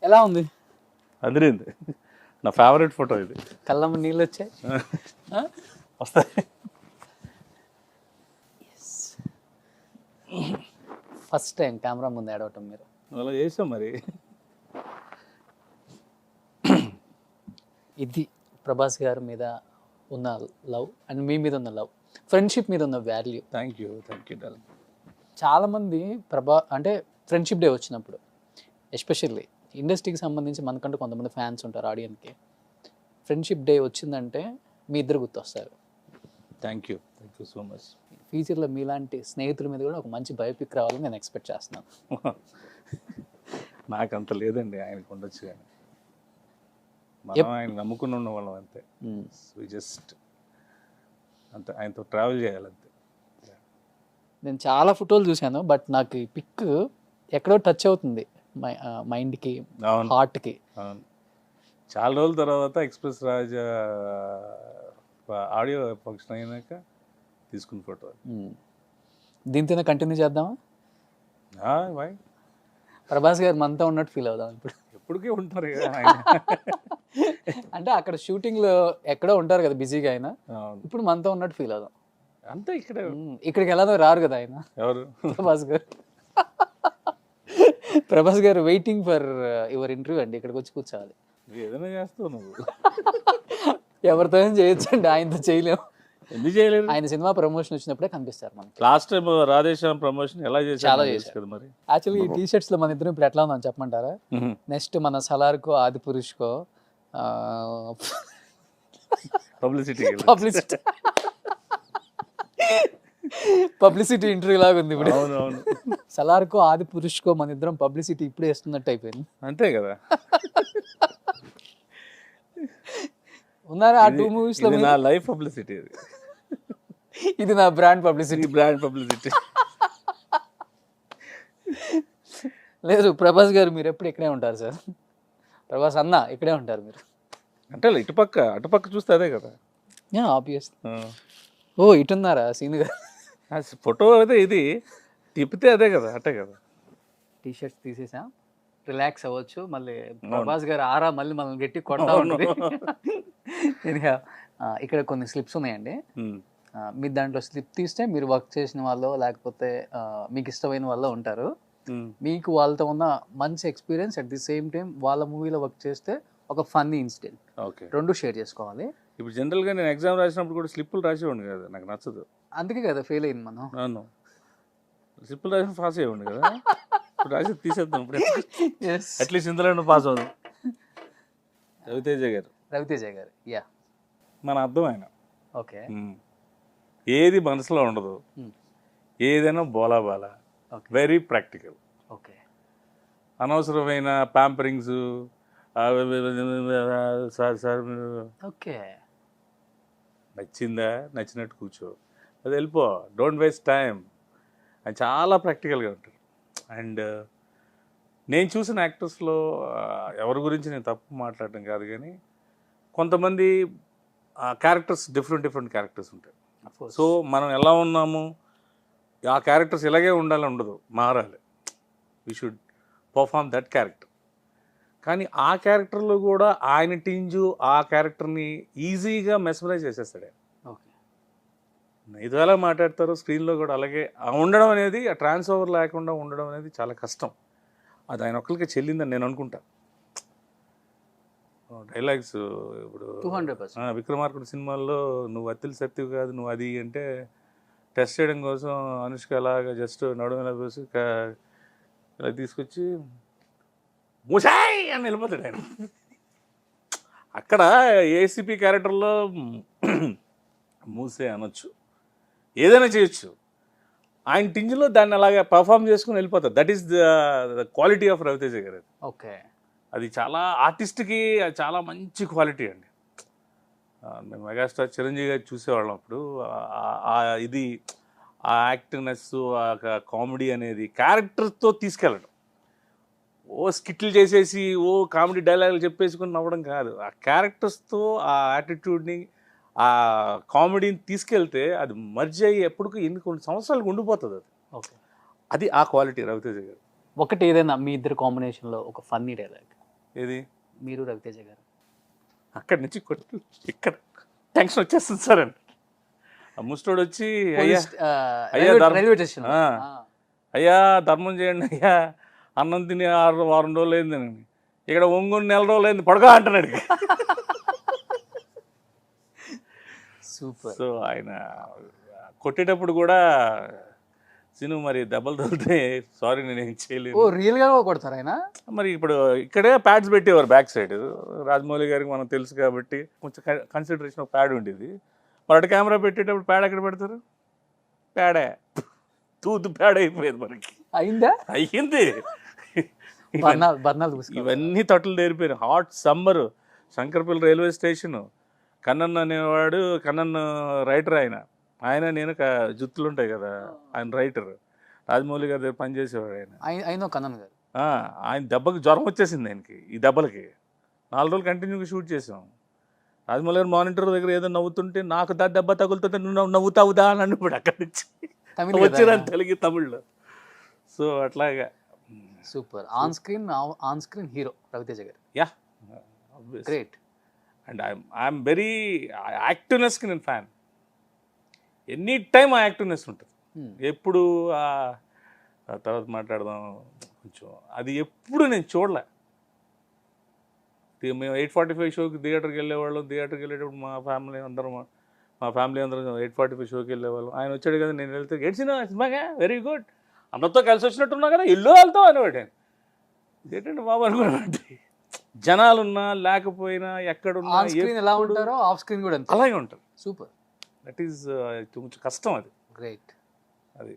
ఎలా ఉంది? అదిరింది. నా ఫేవరెట్ ఫోటో ఇది. కళ్ళమ్మ నీళ్ళు వచ్చాయి. వస్తాయి. ఫస్ట్ టైం కెమెరా ముందు ఏడవటం మీరు. అలా చేసాం మరి. ఇది ప్రభాస్ గారి మీద ఉన్న లవ్ అండ్ మీ మీద ఉన్న లవ్, ఫ్రెండ్షిప్ మీద ఉన్న వాల్యూ. Thank you darling. చాలామంది అంటే ఫ్రెండ్షిప్ డే వచ్చినప్పుడు ఎస్పెషల్లీ ఇండస్ట్రీకి సంబంధించి మనకంటూ కొంతమంది ఫ్యాన్స్ ఉంటారు, ఆడియన్స్కి. ఫ్రెండ్షిప్ డే వచ్చిందంటే మీ ఇద్దరు గుర్తొస్తారు. Thank you so much. ఫ్యూచర్లో మీలాంటి స్నేహితుల మీద కూడా ఒక మంచి బయోపిక్ రావాలని నేను ఎక్స్పెక్ట్ చేస్తున్నాను. నాకు అంత లేదండి, ఆయనకు ఉండొచ్చు కానీ మనం ఆయన నమ్ముకుని ఉన్న వాళ్ళం అంతే. జస్ట్ అంతే, ఆయనతో ట్రావెల్ చేయాలంతే. నేను చాలా ఫోటోలు చూశాను, బట్ నాకు ఈ పిక్ ఎక్కడో టచ్ అవుతుంది మైండ్కి, హార్ట్కి. అవును, చాలా రోజుల తర్వాత ఎక్స్ప్రెస్ రాజా ఆడియో ఫంక్షన్ అయినాక తీసుకున్న ఫోటో. దీంతోనే కంటిన్యూ చేద్దామా? వై? ప్రభాస్ గారు మనతో ఉన్నట్టు ఫీల్ అవుదాం ఇప్పుడు. ఎప్పటికీ ఉంటారు అంటే అక్కడ షూటింగ్లో ఎక్కడో ఉంటారు కదా బిజీగా ఆయన, ఇప్పుడు మనతో ఉన్నట్టు ఫీల్ అవుదాం అంతే. ఇక్కడికి ఎలానో రారు కదా ఆయన. ఎవరు? ప్రభాస్ గారు. ప్రభాస్ గారు వెయిటింగ్ ఫర్ యువర్ ఇంటర్వ్యూ అండి, ఇక్కడికి వచ్చి కూర్చోవాలి. ఏదైనా చేస్తావు నువ్వు. ఎవరితో చేయొచ్చు అండి, ఆయనతో చేయలేము. ఎందుకు చేయలేదు? ఆయన సినిమా ప్రమోషన్ వచ్చినప్పుడే కనిపిస్తారు మనకి. లాస్ట్ టైం రాధేశ్యామ్ ప్రమోషన్ ఎలా చాలా చేశారు కదా మరి. యాక్చువల్లీ ఈ టీషర్ట్స్ లో మన ఇద్దరం ఇప్పుడు ఎట్లా ఉందని చెప్పమంటారా? నెక్స్ట్ మన సలార్కో ఆది పురుష్కో పబ్లిసిటీ ఇంటర్వ్యూ లాగా ఉంది ఇప్పుడు. అవునవును. సలార్కో ఆది పురుష్కో మన ఇద్దరం పబ్లిసిటీ ఇప్పుడే వేస్తున్నట్టు అయిపోయింది. అంతే కదా. ఉన్నారా ఆ 2 మూవీస్ లో? నా లైఫ్ పబ్లిసిటీ ఇది. ఇది నా బ్రాండ్ పబ్లిసిటీ. లేదు ప్రభాస్ గారు, మీరు ఎప్పుడు ఇక్కడే ఉంటారు సార్. ప్రభాస్ అన్న ఇక్కడే ఉంటారు మీరు. అంటే అటుపక్క చూస్తే అదే కదా. ఆబ్వియస్. ఓ ఇటున్నారా సీన్ గారు? ఫోటో అయితే ఇది తిప్పితే అదే కదా, అట్టే కదా. టీషర్ట్స్ తీసేసా, రిలాక్స్ అవ్వచ్చు. మళ్ళీ ప్రభాస్ గారు ఆరా మళ్ళీ మనల్ని గట్టి కొడతా ఉంటుంది. ఇక్కడ కొన్ని స్లిప్స్ ఉన్నాయండి, మీరు దాంట్లో స్లిప్ తీస్తే మీరు వర్క్ చేసిన వాళ్ళు లేకపోతే మీకు ఇష్టమైన వాళ్ళు ఉంటారు. మీకు వాళ్ళతో ఉన్న మంచి experience, at the same time వాళ్ళ మూవీలో వర్క్ చేస్తే ఒక ఫన్నీ ఇన్సిడెంట్, 2 షేర్ చేసుకోవాలి. ఇప్పుడు జనరల్గా నేను ఎగ్జామ్ రాసినప్పుడు కూడా స్లిప్పులు రాసేవాడిని కదా, నాకు నచ్చదు. అందుకే కదా ఫెయిల్ అయింది మనం. నన్ను స్లిప్పులు రాసి పాస్ అయ్యేవాడిని కదా, ఇప్పుడు రాసి తీసేద్దాం. ఇప్పుడు అట్లీస్ట్ ఇందులో పాస్ అవుదాం. రవితేజ గారు, రవితేజ గారు, యా, మన అర్థం ఆయన. ఓకే, ఏది మనసులో ఉండదు, ఏదైనా బోలా బాలా, వెరీ ప్రాక్టికల్. ఓకే, అనవసరమైన ప్యాంపరింగ్స్, సార్ సార్ ఓకే, నచ్చిందా నచ్చినట్టు కూర్చో, అది వెళ్ళిపో, డోంట్ వేస్ట్ టైం అని చాలా ప్రాక్టికల్గా ఉంటారు. అండ్ నేను చూసిన యాక్టర్స్లో ఎవరి గురించి నేను తప్పు మాట్లాడటం కాదు, కానీ కొంతమంది క్యారెక్టర్స్ డిఫరెంట్ క్యారెక్టర్స్ ఉంటాయి. సో మనం ఎలా ఉన్నాము, ఆ క్యారెక్టర్స్ ఇలాగే ఉండాలని ఉండదు, మారాలి. We should perform that character. కానీ ఆ క్యారెక్టర్లో కూడా ఆయన టింజు ఆ క్యారెక్టర్ని ఈజీగా మెస్మరైజ్ చేసేస్తాడు. ఓకే, ఇది ఎలా మాట్లాడతారో స్క్రీన్లో కూడా అలాగే ఉండడం అనేది, ఆ ట్రాన్స్ ఓవర్ లేకుండా ఉండడం అనేది చాలా కష్టం. అది ఆయన ఒక్కరికి చెల్లిందని నేను అనుకుంటా. డైలాగ్స్ ఇప్పుడు 200%. విక్రమార్కుడు సినిమాల్లో నువ్వు అత్తిలి సత్తివి కాదు నువ్వు అది అంటే, టెస్ట్ చేయడం కోసం అనుష్క అలాగా జస్ట్ నడుములా పోసి ఇలా తీసుకొచ్చి మూసాయ్ అని వెళ్ళిపోతాడు ఆయన. అక్కడ ఏసీపీ క్యారెక్టర్లో మూసే అనొచ్చు, ఏదైనా చేయొచ్చు. ఆయన టింజ్లో దాన్ని అలాగా పర్ఫామ్ చేసుకుని వెళ్ళిపోతారు. That is the quality of Ravi Teja గారు. ఓకే, అది చాలా ఆర్టిస్ట్కి చాలా మంచి క్వాలిటీ అండి. మేము మెగాస్టార్ చిరంజీవి గారు చూసేవాళ్ళం అప్పుడు. ఇది ఆ యాక్టివ్నెస్, ఆ కామెడీ అనేది క్యారెక్టర్తో తీసుకెళ్ళడం. ఓ స్కిట్లు చేసేసి ఓ కామెడీ డైలాగులు చెప్పేసుకుని నవ్వడం కాదు, ఆ క్యారెక్టర్స్తో ఆ యాటిట్యూడ్ని ఆ కామెడీని తీసుకెళ్తే అది మర్జ్ అయ్యి ఎప్పటికీ కొన్ని సంవత్సరాలకు ఉండిపోతుంది అది. ఓకే, అది ఆ క్వాలిటీ రవితేజ గారు. ఒకటి ఏదైనా మీ ఇద్దరు కాంబినేషన్లో ఒక ఫన్నీ డైలాగ్, ఏది? మీరు రవితేజ గారు. అక్కడి నుంచి కొట్టు ఇక్కడ టెన్షన్ వచ్చేస్తుంది సార్ అని ఆ ముస్టోడు వచ్చి అయ్యా రైల్వే స్టేషన్, అయ్యా ధర్మం చేయండి అయ్యా, అన్నం తిని వారం రోజులు అయిందని, ఇక్కడ ఒంగోని నెల రోజులు అయింది పడుకో అంటున్నాడు. సూపర్. సో ఆయన కొట్టేటప్పుడు కూడా సినిమా మరి దెబ్బలు తగిలితే సారీ నేనేం చేయలేదు. ఓ రియల్గా కొడతారు ఆయన. మరి ఇప్పుడు ఇక్కడే ప్యాడ్స్ పెట్టేవారు బ్యాక్ సైడ్. రాజమౌళి గారికి మనం తెలుసు కాబట్టి కొంచెం కన్సిడరేషన్ ఒక ప్యాడ్ ఉండేది. మరి అటు కెమెరా పెట్టేటప్పుడు ప్యాడ్ ఎక్కడ పెడతారు? ప్యాడే తూతు ప్యాడ్ అయిపోయేది మనకి. అయిందా? అయ్యింది. ఇవన్నీ తట్టులు తెరిపోయినాయి. Hot summer, Shankarpally railway station, Kannan అనేవాడు, కన్నన్ రైటర్ ఆయన నేను జుత్తులు ఉంటాయి కదా, ఆయన రైటర్. రాజమౌళి గారి దగ్గర పనిచేసేవాడు ఆయన కన్నన్ గారు. ఆయన దెబ్బకి జ్వరం వచ్చేసింది ఆయనకి. ఈ దెబ్బలకి 4 రోజులు కంటిన్యూగా షూట్ చేసాం. రాజమౌళి గారు మానిటర్ దగ్గర ఏదో నవ్వుతుంటే నాకు దెబ్బ తగులుతుంటే నువ్వు నవ్వుతావుదా అని అన్నప్పుడు అక్కడి నుంచి వచ్చిన తెలుగు తమిళ్లో. సో అట్లాగా super. On screen hero Raviteja గారు. Yeah, great. And I'm very యాక్టివ్నెస్కి నేను ఫ్యాన్. ఎనీ టైమ్ ఆ యాక్టివ్నెస్ ఉంటుంది. ఎప్పుడు తర్వాత మాట్లాడదాం కొంచెం, అది ఎప్పుడు నేను చూడలే. మేము 8:45 షోకి థియేటర్కి వెళ్ళేవాళ్ళం. థియేటర్కి వెళ్ళేటప్పుడు మా ఫ్యామిలీ అందరం 8:45 షోకి వెళ్ళేవాళ్ళం. ఆయన వచ్చాడు కదా, నేను వెళ్తే గెలిచిన సినిమాగా వెరీ గుడ్, అందరితో కలిసి వచ్చినట్టున్నా కదా, ఇల్లు వెళ్తావు అనేవాడు. ఏంటంటే బాబు అనుకున్నాడు. జనాలున్నా లేకపోయినా ఎక్కడున్నా ఎలా ఉంటారో ఆఫ్ స్క్రీన్ కూడా అలాగే ఉంటారు. సూపర్. దట్ ఈస్ కొంచెం కష్టం అది. గ్రేట్. అది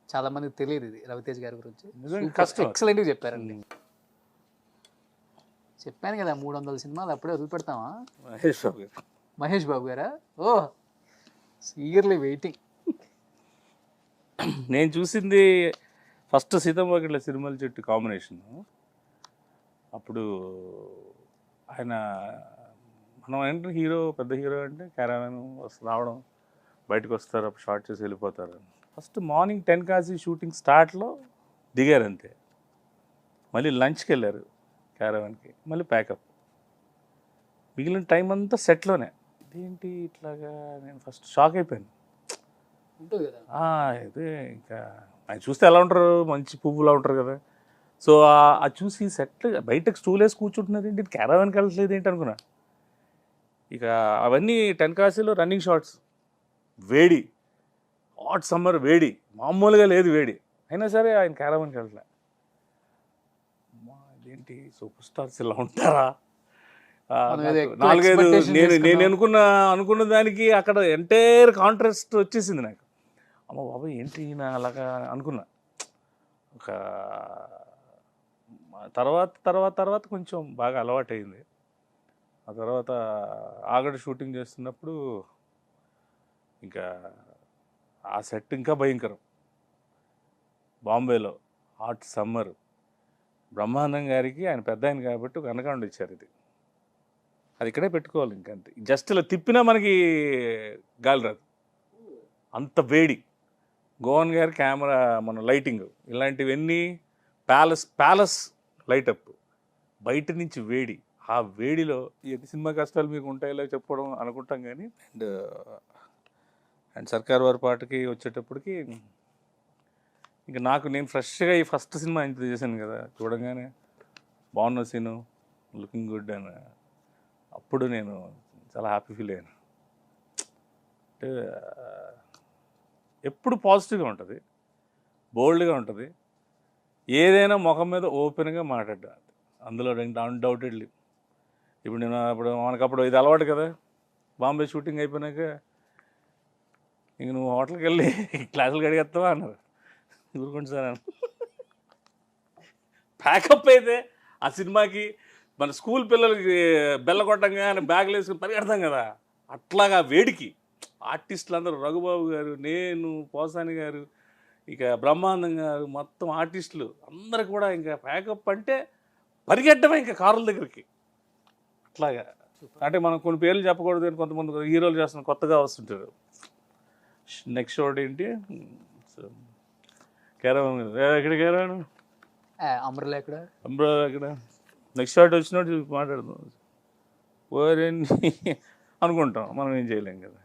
చాలా మందికి తెలియదు ఇది రవితేజ గారి గురించి. కష్టం. ఎక్సలెంట్గా చెప్పారండి. చెప్పాను కదా 300 సినిమాలు అప్పుడే వదిలిపెడతామా? మహేష్ బాబు గారా? ఓ ఈగర్లీ వెయిటింగ్. నేను చూసింది ఫస్ట్ సీతమ్మకిట్ల సిరిమల్ల చెట్టు కాంబినేషన్. అప్పుడు ఆయన మనం ఏంటంటే హీరో, పెద్ద హీరో అంటే క్యారవాన్ రావడం, బయటకు వస్తారు, అప్పుడు షార్ట్ చేసి వెళ్ళిపోతారు. ఫస్ట్ మార్నింగ్ 10 కాసి షూటింగ్ స్టార్ట్లో దిగారు అంతే. మళ్ళీ లంచ్కి వెళ్ళారు క్యారవాన్కి, మళ్ళీ ప్యాకప్. మిగిలిన టైం అంతా సెట్లోనే. ఇదేంటి ఇట్లాగా, నేను ఫస్ట్ షాక్ అయిపోయాను. ఇదే ఇంకా ఆయన చూస్తే ఎలా ఉంటారు, మంచి పువ్వులా ఉంటారు కదా. సో అది చూసి సెట్ బయటకు స్టూల్ వేసి కూర్చుంటున్నది ఏంటి, క్యారవాన్కి వెళ్ళట్లేదు ఏంటి అనుకున్నా. ఇక అవన్నీ టెన్కాసీలో రన్నింగ్ షాట్స్, వేడి, హాట్ సమ్మర్ వేడి, మామూలుగా లేదు వేడి. అయినా సరే ఆయన క్యారవాన్కి వెళ్ళలే. ఇదేంటి సూపర్ స్టార్స్ ఇలా ఉంటారా? మనం ఏదో ఎక్కువ నాలుగైదు expectation నేను చేసుకున్నాం. అనుకున్న దానికి అక్కడ ఎంటైర్ కాంట్రాస్ట్ వచ్చేసింది నాకు. అమ్మ బాబు ఏంటి ఈయన అలాగా అనుకున్నా. ఒక తర్వాత కొంచెం బాగా అలవాటైంది. ఆ తర్వాత ఆగడు షూటింగ్ చేస్తున్నప్పుడు ఇంకా ఆ సెట్ ఇంకా భయంకరం. బాంబేలో హాట్ సమ్మర్, బ్రహ్మానందం గారికి ఆయన పెద్ద ఆయన కాబట్టి ఒక అనకాండ ఇచ్చారు. అది ఇక్కడే పెట్టుకోవాలి, ఇంకంతే. జస్ట్ ఇలా తిప్పినా మనకి గాలి రాదు, అంత వేడి. గోవన్ గారి కెమెరా, మన లైటింగ్ ఇలాంటివన్నీ ప్యాలెస్ లైటప్, బయట నుంచి వేడి. ఆ వేడిలో ఎన్ని సినిమా కష్టాలు మీకు ఉంటాయో చెప్పుకోవడం అనుకుంటాం కానీ, అండ్ సర్కార్ వారి పాటకి వచ్చేటప్పటికి ఇంకా నేను ఫ్రెష్గా ఈ ఫస్ట్ సినిమా ఇంత చేశాను కదా, చూడంగానే బాగున్న సీను, లుకింగ్ గుడ్ అని అప్పుడు నేను చాలా హ్యాపీ ఫీల్ అయ్యాను. అంటే ఎప్పుడు పాజిటివ్గా ఉంటుంది, బోల్డ్గా ఉంటుంది, ఏదైనా ముఖం మీద ఓపెన్గా మాట్లాడ్డా, అందులో అన్డౌటెడ్లీ. ఇప్పుడు మనకప్పుడు ఇది అలవాటు కదా, బాంబే షూటింగ్ అయిపోయినాక ఇంక నువ్వు హోటల్కి వెళ్ళి క్లాసులు కడిగేస్తావా అన్నారు. ఊరుకోండి సార్ అని. ప్యాకప్ అయితే ఆ సినిమాకి మన స్కూల్ పిల్లలకి బెల్ల కొట్టంగానే బ్యాగులు వేసుకుని పరిగెడతాం కదా, అట్లాగా వేడికి ఆర్టిస్టులు అందరూ, రఘుబాబు గారు, నేను, పోసాని గారు, ఇక బ్రహ్మానందం గారు, మొత్తం ఆర్టిస్టులు అందరు కూడా ఇంకా ప్యాకప్ అంటే పరిగెట్టమే ఇంకా కారుల దగ్గరికి. అట్లాగా అంటే మనం కొన్ని పేర్లు చెప్పకూడదు అని కొంతమంది హీరోలు చేస్తున్న కొత్తగా వస్తుంటారు. నెక్స్ట్ షాట్ ఏంటి, కేరళ ఎక్కడ కేరళ అమరులు ఎక్కడ, అంబ్రాలా ఎక్కడ, నెక్స్ట్ షాట్ వచ్చినట్టు మాట్లాడుతాం, ఓరేంటి అనుకుంటాం. మనం ఏం చేయలేం కదా,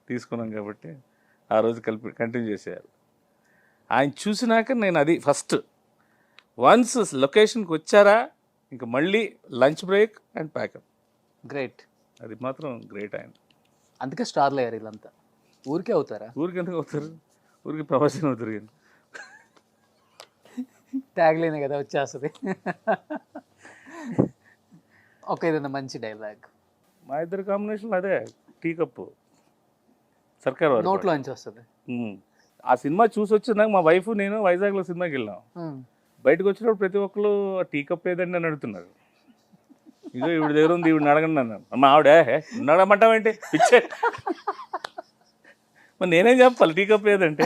తీసుకున్నాం కాబట్టి ఆ రోజు కంటిన్యూ చేసేయాలి. ఆయన చూసినాక నేను అది ఫస్ట్ వన్స్ లొకేషన్కి వచ్చారా ఇంకా మళ్ళీ lunch break and pack up. Great. అది మాత్రం గ్రేట్ ఆయన. అందుకే స్టార్లు అయ్యారు వీళ్ళంతా. ఊరికే అవుతారా? ఊరికి ఎందుకు అవుతారు, ఊరికి ప్రవాసం అవుతారు. కానీ ట్యాగ్లేనే కదా వచ్చేస్తుంది. ఒక ఏదైనా మంచి డైలాగ్ మా ఇద్దరు కాంబినేషన్ అదే, టీ కప్పు, సర్కార్ వారి నోట్లో పాట. నుంచి వస్తుంది. ఆ సినిమా చూసి వచ్చినాక మా వైఫ్ నేను వైజాగ్లో సినిమాకి వెళ్ళాం. బయటకు వచ్చినప్పుడు ప్రతి ఒక్కరు ఆ టీ కప్ ఏదండి అని అడుగుతున్నారు. ఇదో ఈవిడ దగ్గర ఉంది, ఈవిడ అడగండి అన్నాను. మా ఆవిడ అడగమంటావేంటి పిచ్చే, మరి నేనేం చెప్పాలి టీ కప్ ఏదంటే.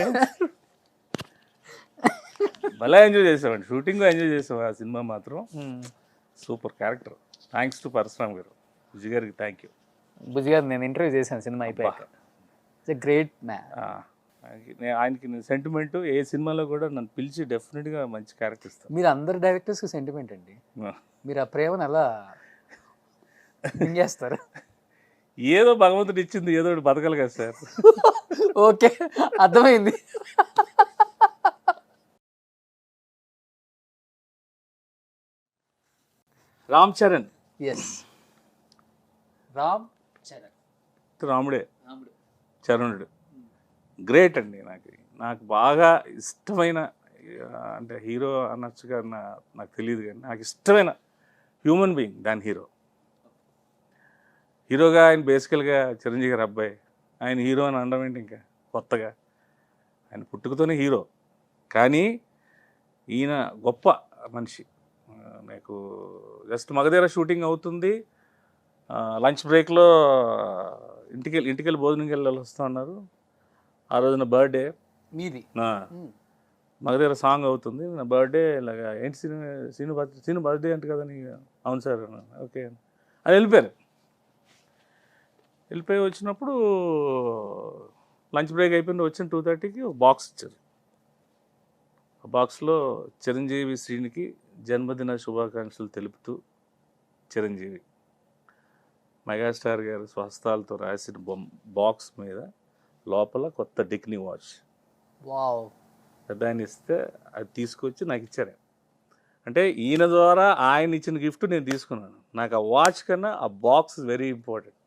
భలే ఎంజాయ్ చేసామండి, షూటింగ్ ఎంజాయ్ చేసాం. ఆ సినిమా మాత్రం super character. Thanks to Parasuram గారు, విజయ్ గారికి థ్యాంక్ యూ. బుజ్జి గారు నేను ఇంటర్వ్యూ చేశాను సినిమా అయిపోయాక. It's a great man. ఆయనకి నేను సెంటిమెంట్ ఏ సినిమాలో కూడా నన్ను పిలిచి డెఫినెట్గా మంచి క్యారెక్టర్ ఇస్తాను. మీరు అందరు డైరెక్టర్స్కి సెంటిమెంట్ అండి. మీరు ఆ ప్రేమను ఎలా చేస్తారు? ఏదో భగవంతుడు ఇచ్చింది, ఏదో ఒకటి బతకాలి కదా సార్. ఓకే, అర్థమైంది. రామ్ చరణ్, ఎస్, రామ్ చరణ్, రాముడే, చరణుడు గ్రేట్ అండి. నాకు బాగా ఇష్టమైన, అంటే హీరో అనొచ్చుగా నాకు తెలియదు కానీ నాకు ఇష్టమైన హ్యూమన్ బీయింగ్ దాని హీరోగా ఆయన బేసికల్గా చిరంజీవి గారి అబ్బాయి. ఆయన హీరో అని అనడం ఏంటి ఇంకా కొత్తగా, ఆయన పుట్టుకతోనే హీరో. కానీ ఈయన గొప్ప మనిషి. నాకు జస్ట్ మగధీర షూటింగ్ అవుతుంది, లంచ్ బ్రేక్లో ఇంటికెళ్ళి భోజనంకి వెళ్ళి వస్తూ ఉన్నారు. ఆ రోజున బర్త్డే మీది. మగధీర సాంగ్ అవుతుంది, నా బర్త్డే ఇలాగా ఏంటి సీను బర్త్డే అంటే కదా నీ, అవును సార్ ఓకే అని వెళ్ళిపోయి వచ్చినప్పుడు లంచ్ బ్రేక్ అయిపోయింది. వచ్చిన 2:30కి ఒక బాక్స్ ఇచ్చారు. ఆ బాక్స్లో చిరంజీవి శ్రీనికి జన్మదిన శుభాకాంక్షలు తెలుపుతూ చిరంజీవి, మెగాస్టార్ గారు స్వహస్తాలతో రాసిన బాక్స్ మీద లోపల కొత్త డిక్నీ వాచ్. వావ్. పెద్దాయన ఇస్తే అది తీసుకొచ్చి నాకు ఇచ్చారు. అంటే ఈయన ద్వారా ఆయన ఇచ్చిన గిఫ్ట్ నేను తీసుకున్నాను. నాకు ఆ వాచ్ కన్నా ఆ బాక్స్ వెరీ ఇంపార్టెంట్.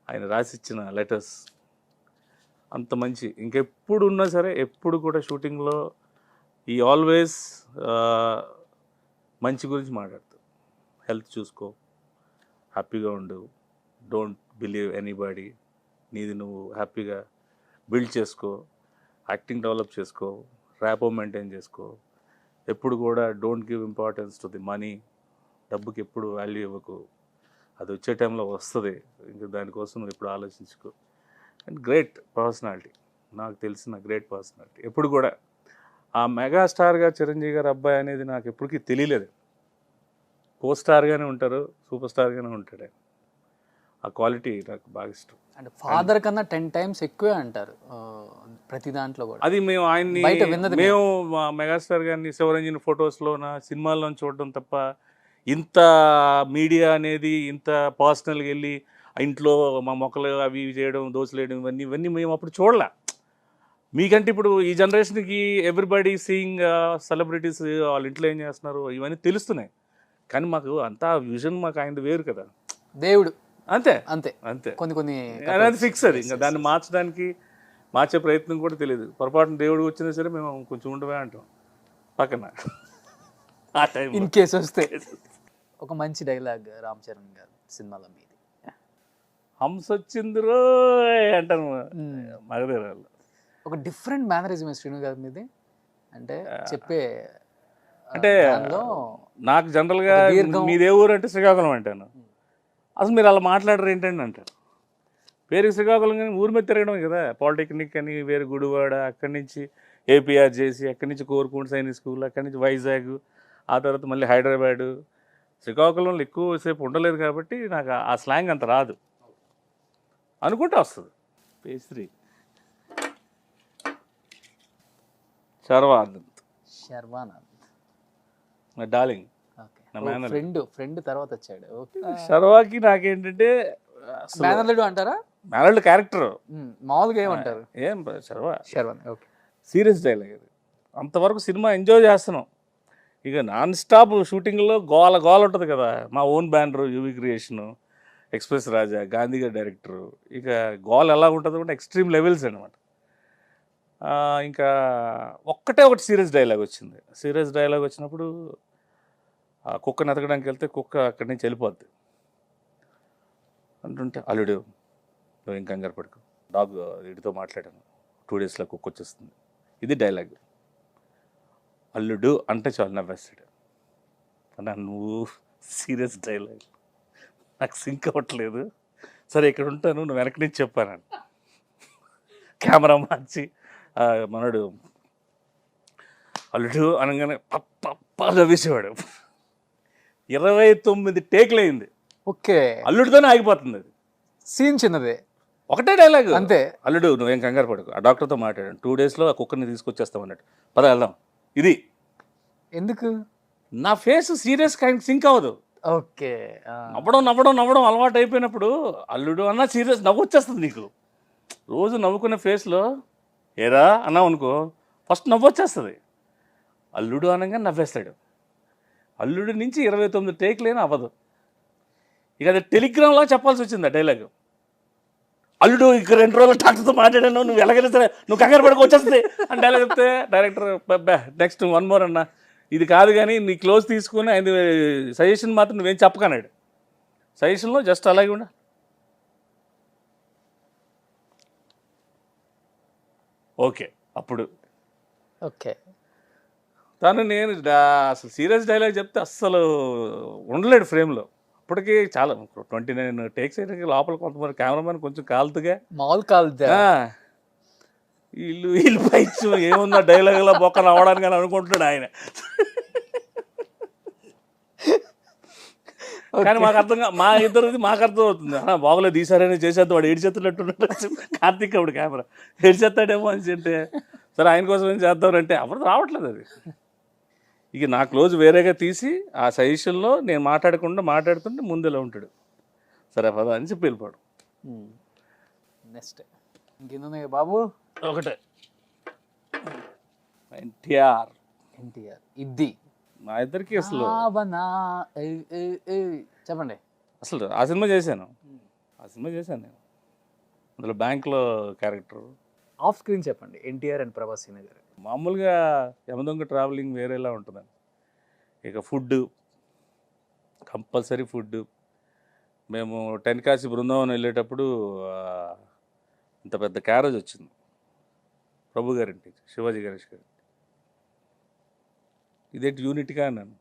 ఆయన రాసిచ్చిన లెటర్స్ అంత మంచి. ఇంకెప్పుడు ఉన్నా సరే ఎప్పుడు కూడా షూటింగ్లో ఈ ఆల్వేస్ మంచి గురించి మాట్లాడతారు. హెల్త్ చూసుకో, హ్యాపీగా ఉండు, డోంట్ బిలీవ్ ఎనీబడి, నీది నువ్వు హ్యాపీగా బిల్డ్ చేసుకో, యాక్టింగ్ డెవలప్ చేసుకో, ర్యాపో మెయింటైన్ చేసుకో, ఎప్పుడు కూడా don't give importance to the money, డబ్బుకి ఎప్పుడు వాల్యూ ఇవ్వకు, అది వచ్చే టైంలో వస్తుంది, ఇంకా దానికోసం నువ్వు ఎప్పుడు ఆలోచించుకో. అండ్ గ్రేట్ పర్సనాలిటీ, నాకు తెలిసిన గ్రేట్ పర్సనాలిటీ. ఎప్పుడు కూడా ఆ మెగాస్టార్గా చిరంజీవి గారు అబ్బాయి అనేది నాకు ఎప్పటికీ తెలియలేదు. కో స్టార్గానే ఉంటారు, సూపర్ స్టార్గానే ఉంటాడు ఆయన. ఆ క్వాలిటీ నాకు బాగా ఇష్టం. అంటే ఫాదర్ కన్నా 10 times ఎక్కువే అంటారు ప్రతి దాంట్లో కూడా. అది మేము ఆయన్ని బయట విన్నది మేము మెగాస్టార్ గారిని శివరంజన్ ఫొటోస్లోన సినిమాల్లో చూడడం తప్ప ఇంత మీడియా అనేది ఇంత పర్సనల్గా వెళ్ళి ఇంట్లో మా మొక్కలు అవి ఇవి చేయడం, దోశలు వేయడం, ఇవన్నీ మేము అప్పుడు చూడలే. మీకంటే ఇప్పుడు ఈ జనరేషన్కి ఎవ్రీబడి సీయింగ్ సెలబ్రిటీస్ వాళ్ళ ఇంట్లో ఏం చేస్తున్నారు ఇవన్నీ తెలుస్తున్నాయి. కానీ మాకు అంతా విజన్ మాకు ఆయన వేరు కదా. దేవుడు అంతే అంతే అంతే కొన్ని అది ఫిక్స్. అది ఇంకా దాన్ని మార్చే ప్రయత్నం కూడా తెలియదు. పొరపాటున దేవుడు వచ్చినా సరే మేము కొంచెం ఉండవే అంటాం పక్కన. ఆ టైం ఇన్ కేసు వస్తే ఒక మంచి డైలాగ్ రామ్ చరణ్ గారు సినిమాలో మీది. హంస వచ్చిందిరో అంటాను మగధీరాలు. ఒక డిఫరెంట్ మేనరిజం శ్రీను గారి మీది, అంటే చెప్పే అంటే దానిలో నాకు జనరల్గా ఒక దీర్ఘం. మీదే ఊరు అంటే శ్రీకాకుళం అంటాను. అసలు మీరు అలా మాట్లాడరు ఏంటండి అంటారు. పేరుకి శ్రీకాకుళం కానీ ఊరి మీద తిరగడం కదా. పాలిటెక్నిక్ అని వేరే గుడివాడ, అక్కడి నుంచి ఏపీఆర్ చేసి, అక్కడి నుంచి కోరుకుంట సైనిక్ స్కూల్, అక్కడి నుంచి వైజాగ్, ఆ తర్వాత మళ్ళీ హైదరాబాదు. శ్రీకాకుళంలో ఎక్కువసేపు ఉండలేదు కాబట్టి నాకు ఆ స్లాంగ్ అంత రాదు. అనుకుంటే వస్తుంది. పేస్త్రీ శర్వానంద్ నా డార్లింగ్, నా మేనర్. ఫ్రెండ్ తర్వాత వచ్చాడు. శర్వాకి నాకేంటంటే మేనల్లుడు అంటారా? మేనల్డ్ క్యారెక్టర్ మామూలుగా ఏమంటారు? ఏం Sharwa Sharwan. Okay, serious dialogue అది. అంతవరకు సినిమా ఎంజాయ్ చేస్తున్నాం. ఇక నాన్ స్టాప్ షూటింగ్లో గోల ఉంటుంది కదా. మా own banner UV creation, express Raja, Gandhi గారి డైరెక్టరు. ఇక గోల ఎలా ఉంటుంది అంటే ఎక్స్ట్రీమ్ లెవెల్స్ అనమాట. ఇంకా ఒకటే సీరియస్ డైలాగ్ వచ్చింది. సీరియస్ డైలాగ్ వచ్చినప్పుడు ఆ కుక్కని ఎతకడానికి వెళ్తే కుక్క అక్కడి నుంచి వెళ్ళిపోద్ది. అంటుంటే అల్లుడు నువ్వు ఇంకా కంగారు పడుకో, డాగ్ వీడితో మాట్లాడాను, 2 daysలో కుక్క వచ్చేస్తుంది. ఇది డైలాగ్. అల్లుడు అంటే చాలు నవ్వేస్తాడు. అన్నా నువ్వు సీరియస్ డైలాగ్ నాకు సింక్ అవ్వట్లేదు, సరే ఇక్కడ ఉంటాను, నువ్వు వెనక నుంచి చెప్పాను. కెమెరా మార్చి మనడు అల్లుడు అనగానే పప్ప నవ్వేసేవాడు. 29 టేక్లు అయింది. ఓకే, అల్లుడితోనే ఆగిపోతుంది. అది సీన్ చిన్నదే, ఒకటే డైలాగ్ అంతే. అల్లుడు నువ్వేం కంగారు పడకు, ఆ డాక్టర్తో మాట్లాడాను, 2 daysలో ఆ కుక్కర్ని తీసుకొచ్చేస్తాం అన్నట్టు. పద వెళ్దాం. ఇది ఎందుకు నా ఫేస్ సీరియస్గా ఆయనకి సింక్ అవ్వదు. ఓకే, నవ్వడం అలవాటు అయిపోయినప్పుడు అల్లుడు అన్నా సీరియస్ నవ్వు వచ్చేస్తుంది నీకు. రోజు నవ్వుకునే ఫేస్లో ఏరా అన్నావు అనుకో ఫస్ట్ నవ్వు వచ్చేస్తుంది. అల్లుడు అనగా నవ్వేస్తాడు. అల్లుడి నుంచి 29 టేక్లైనా అవ్వదు. ఇక అది టెలిగ్రామ్లా చెప్పాల్సి వచ్చింది ఆ డైలాగ్. అల్లుడు ఇక 2 రోజులు డాక్టర్తో మాట్లాడాను, నువ్వు ఎలాగైనా సరే నువ్వు కంగారు పడుకు వచ్చేస్తుంది అని డైలాగ్ చెప్తే డైరెక్టర్ నెక్స్ట్ 1 more అన్న, ఇది కాదు కానీ నీ క్లోజ్ తీసుకుని ఆయన సజెషన్ మాత్రం నువ్వేం చెప్పకన్నాడు. సజెషన్లో జస్ట్ అలాగే ఉండ. ఓకే అప్పుడు ఓకే నేను అసలు సీరియస్ డైలాగ్ చెప్తే అస్సలు ఉండలేడు ఫ్రేమ్లో. అప్పటికి చాలా 29 టేక్స్ అయితే లోపల కొంతమంది కెమెరామెన్ కొంచెం కాలుతుగా మామూలు కాదు. వీళ్ళు పైచ్చు ఏముందా డైలాగ్లో బొక్క నవ్వడానికి అని అనుకుంటున్నాడు ఆయన. కానీ మాకు మాకు అర్థం అవుతుంది. బాగోలేదు ఈసారైనా చేసేద్దాం, వాడు ఏడిచేస్తున్నట్టున్నాడు కార్తీక్. అప్పుడు కెమెరా ఏడిచేస్తాడేమో అని అంటే సరే ఆయన కోసం ఏం చేద్దామంటే అప్పుడు రావట్లేదు అది. ఇక నా క్లోజ్ వేరేగా తీసి ఆ సజెషన్లో నేను మాట్లాడుతుంటే ముందులో ఉంటాడు. సరే పద అని చెప్పి వెళ్ళిపోవడం. నెక్స్ట్ ఇంకేందున్నాయి బాబు? ఒకటే ఎన్టీఆర్ ఇది మా ఇద్దరికి అసలు చెప్పండి. అసలు ఆ సినిమా చేశాను నేను. అందులో బ్యాంక్లో క్యారెక్టర్. ఆఫ్ స్క్రీన్ చెప్పండి, ఎన్టీఆర్ అండ్ ప్రభాస్ సీన్ గారు. మామూలుగా యమదొంగ ట్రావెలింగ్ వేరేలా ఉంటుందండి. ఇక ఫుడ్ కంపల్సరీ ఫుడ్. మేము టెన్కాసి బృందావనం వెళ్ళేటప్పుడు ఆ, ఇంత పెద్ద క్యారేజ్ వచ్చింది ప్రభు గారింటికి, శివాజీ గణేష్ గారి. ఇదేంటి యూనిట్గా అన్నాను.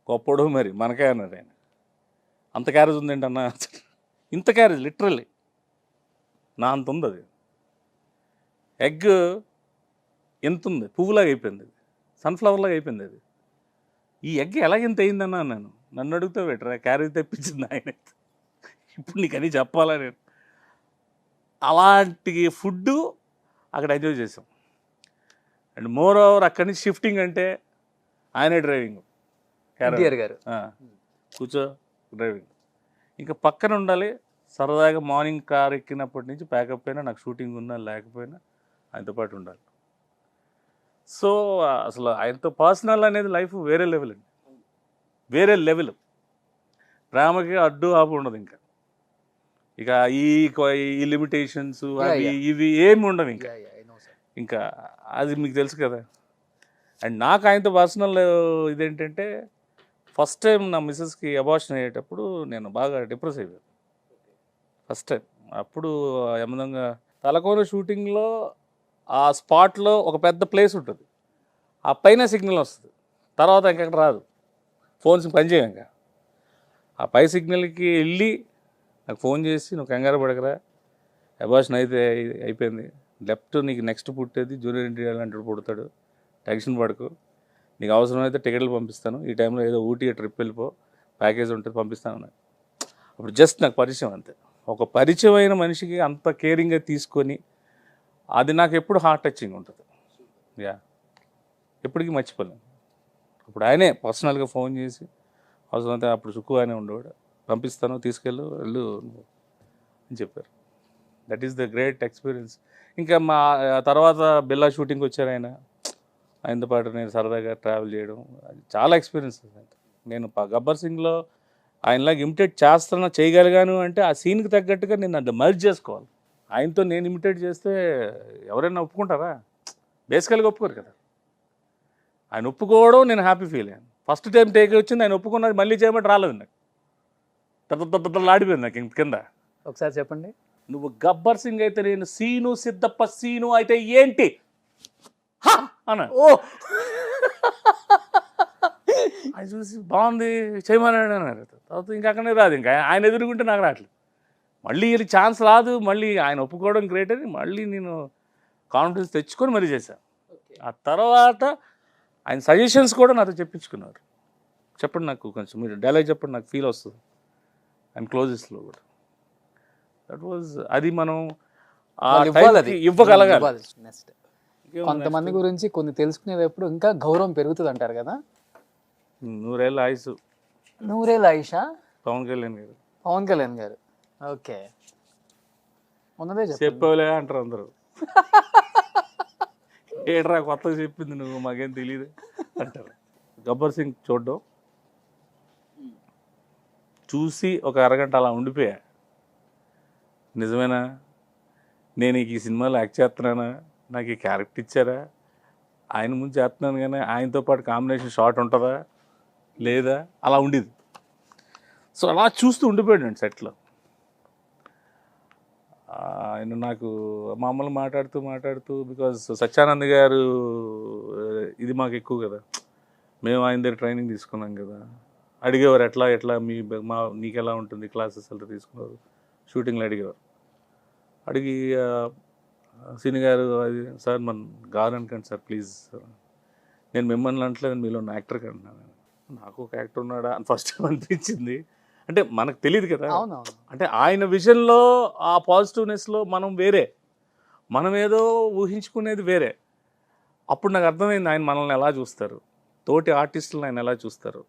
గొప్పడు మరి మనకే అన్నాడు ఆయన. అంత క్యారేజ్ ఉందేంటి అన్న, ఇంత క్యారేజ్ లిటరల్లీ నా అంత ఉంది అది. ఎగ్ ఎంత ఉంది, పువ్వులాగా అయిపోయింది అది, సన్ఫ్లవర్లాగా అయిపోయింది అది. ఈ ఎగ్ ఎలాగెంత అయిందన్నా అన్నాను. నన్ను అడుగుతా పెట్టరా, క్యారేజ్ తెప్పించింది ఆయన. ఇప్పుడు నీకు అని చెప్పాలా నేను? అలాంటి ఫుడ్ అక్కడ ఎంజాయ్ చేసాం. అండ్ మోర్ ఓవర్ అక్కడి నుంచి షిఫ్టింగ్ అంటే ఆయనే డ్రైవింగ్. ఎన్టీఆర్ గారు. కూర్చో డ్రైవింగ్. ఇంకా పక్కన ఉండాలి సరదాగా. మార్నింగ్ కార్ ఎక్కినప్పటి నుంచి ప్యాకప్ అయినా, నాకు షూటింగ్ ఉన్నా లేకపోయినా ఆయనతో పాటు ఉండాలి. సో అసలు ఆయనతో పర్సనల్ అనేది లైఫ్ వేరే లెవెల్ అండి, వేరే లెవెల్. ప్రేమకి అడ్డు ఆపు ఉండదు. ఇంకా ఇక ఈ లిమిటేషన్స్ అవి ఇవి ఏమి ఉండవు ఇంకా. ఇంకా అది మీకు తెలుసు కదా. అండ్ నాకు ఆయనతో పర్సనల్ ఇదేంటంటే, ఫస్ట్ టైం నా మిస్సెస్కి అబార్షన్ అయ్యేటప్పుడు నేను బాగా డిప్రెస్ అయిపోయాను ఫస్ట్ టైం. అప్పుడు యమదొంగ తలకోన షూటింగ్లో ఆ స్పాట్లో ఒక పెద్ద ప్లేస్ ఉంటుంది, ఆ పైన సిగ్నల్ వస్తుంది, తర్వాత ఇంకెక్కడ రాదు, ఫోన్స్ పనిచేయం. ఇంకా ఆ పై సిగ్నల్కి వెళ్ళి నాకు ఫోన్ చేసి, నువ్వు కంగారు పడకరా, అబార్షన్ అయితే అయిపోయింది, లెఫ్ట్ నీకు నెక్స్ట్ పుట్టేది జూనియర్ ఎన్టీఆర్ లాంటి పుడతాడు, టెన్షన్ పడకు, నీకు అవసరమైతే టికెట్లు పంపిస్తాను, ఈ టైంలో ఏదో ఊటీ ట్రిప్ వెళ్ళిపో, ప్యాకేజ్ ఉంటుంది పంపిస్తాను అన్నాడు. అప్పుడు జస్ట్ నాకు పరిచయం అంతే. ఒక పరిచయమైన మనిషికి అంత కేరింగ్గా తీసుకొని, అది నాకు ఎప్పుడు హార్ట్ టచింగ్ ఉంటుంది. యా, ఎప్పటికీ మర్చిపోలేను. అప్పుడు ఆయనే పర్సనల్గా ఫోన్ చేసి, అవసరమైతే అప్పుడు సుక్కు ఆయనే ఉండేవాడు, పంపిస్తాను తీసుకెళ్ళు వెళ్ళు అని చెప్పారు. That is the great experience. ఇంకా మా తర్వాత బిల్లా షూటింగ్కి వచ్చారు ఆయన, ఆయనతో పాటు నేను సరదాగా ట్రావెల్ చేయడం, అది చాలా ఎక్స్పీరియన్స్. నేను గబ్బర్ సింగ్లో ఆయనలాగా ఇమిటేట్ చేయగలిగాను అంటే ఆ సీన్కి తగ్గట్టుగా నేను అది మర్జ్ చేసుకోవాలి. ఆయనతో నేను ఇమిటేట్ చేస్తే ఎవరైనా ఒప్పుకుంటారా? బేసికల్గా ఒప్పుకోరు కదా. ఆయన ఒప్పుకోవడం నేను హ్యాపీ ఫీల్ అయ్యాను. ఫస్ట్ టైం టేక్ వచ్చింది, ఆయన ఒప్పుకున్నది మళ్ళీ చేయమంటే రాలేదు నాకు. ఆడిపోయింది నాకు కింద. ఒకసారి చెప్పండి. నువ్వు గబ్బర్ సింగ్ అయితే నేను సీను సిద్ధప్ప సీను అయితే ఏంటి అన్నా. ఓ అది చూసి బాగుంది చేయమన్నాడు అన్నారు. తర్వాత ఇంకా అక్కడనే రాదు, ఇంకా ఆయన ఎదురుకుంటే నాకు రావట్లేదు. మళ్ళీ వీళ్ళకి ఛాన్స్ రాదు, మళ్ళీ ఆయన ఒప్పుకోవడం గ్రేట్ అని మళ్ళీ నేను కాన్ఫిడెన్స్ తెచ్చుకొని మరీ చేశాను. ఆ తర్వాత ఆయన సజెషన్స్ కూడా నాతో చెప్పించుకున్నారు. చెప్పండి నాకు కొంచెం, మీరు డైలాగ్ చెప్పండి, నాకు ఫీల్ వస్తుంది ఆయన క్లోజెస్లో కూడా. దట్ వాజ్ అది మనం ఇవ్వగలగాలి. నెక్స్ట్ కొంతమంది గురించి కొన్ని తెలుసుకునేటప్పుడు ఇంకా గౌరవం పెరుగుతుంది అంటారు కదా. 100 ఏళ్ళ ఆయుసు. 100 ఏళ్ళ ఆయుషా? పవన్ కళ్యాణ్ గారు. పవన్ కళ్యాణ్ గారు. ఓకే, ఉన్నదే చెప్పవలే అంటారు అందరూ. ఏట్రా కొత్తగా చెప్పింది నువ్వు, మాకేం తెలియదు అంటారు. గబ్బర్ సింగ్ చూడడం చూసి ఒక అరగంట అలా ఉండిపోయా. నిజమేనా, నేను ఈ సినిమాలో యాక్ట్ చేస్తున్నానా, నాకు ఈ క్యారెక్టర్ ఇచ్చారా, ఆయన ముందు చేస్తున్నాను కానీ ఆయనతో పాటు కాంబినేషన్ షాట్ ఉంటుందా లేదా, అలా ఉండేది. సో అలా చూస్తూ ఉండిపోయాడు సెట్లో. ఆయన నాకు మామూలు మాట్లాడుతూ బికాజ్ సత్యానంద్ గారు ఇది మాకు ఎక్కువ కదా, మేము ఆయన దగ్గర ట్రైనింగ్ తీసుకున్నాం కదా, అడిగేవారు ఎట్లా నీకు ఎలా ఉంటుంది క్లాసెస్ ఎలా తీసుకున్నారు, షూటింగ్లో అడిగేవారు. అడిగి సీని గారు అది సార్ మన గారు అనకండి సార్ ప్లీజ్, నేను మిమ్మల్ని అంటలేదు మీలో ఉన్న యాక్టర్కి అంటున్నాను. నాకు ఒక యాక్టర్ ఉన్నాడా అని ఫస్ట్ టైం అనిపించింది. అంటే మనకు తెలియదు కదా, అంటే ఆయన విజన్లో ఆ పాజిటివ్నెస్లో మనం వేరే, మనం ఏదో ఊహించుకునేది వేరే. అప్పుడు నాకు అర్థమైంది ఆయన మనల్ని ఎలా చూస్తారు, తోటి ఆర్టిస్టులను ఆయన ఎలా చూస్తారు,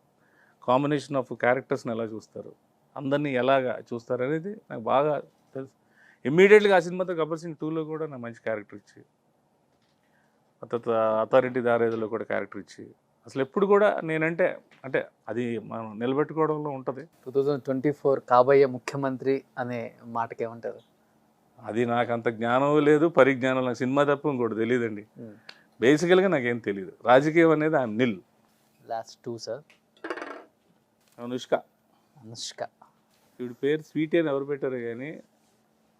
కాంబినేషన్ ఆఫ్ క్యారెక్టర్స్ని ఎలా చూస్తారు, అందరినీ ఎలాగా చూస్తారు అనేది నాకు బాగా తెలుసు. ఇమ్మీడియట్గా ఆ సినిమాతో గబ్బర్ సింగ్ 2లో కూడా నాకు మంచి క్యారెక్టర్ ఇచ్చి, తర్వాత అథారిటీ దారేదిలో కూడా క్యారెక్టర్ ఇచ్చి, అసలు ఎప్పుడు కూడా నేనంటే అంటే అది మనం నిలబెట్టుకోవడంలో ఉంటుంది. 2024 కాబోయే ముఖ్యమంత్రి అనే మాటకి ఏమంటారు? అది నాకు అంత జ్ఞానం లేదు, పరిజ్ఞానం, నాకు సినిమా తప్ప ఇంకోటి తెలియదండి. బేసికల్గా నాకేం తెలియదు. రాజకీయం అనేది I'm nil. Last 2 sir. Anushka. Anushka. వీడి పేరు స్వీట్ అని ఎవరు పెట్టారు కానీ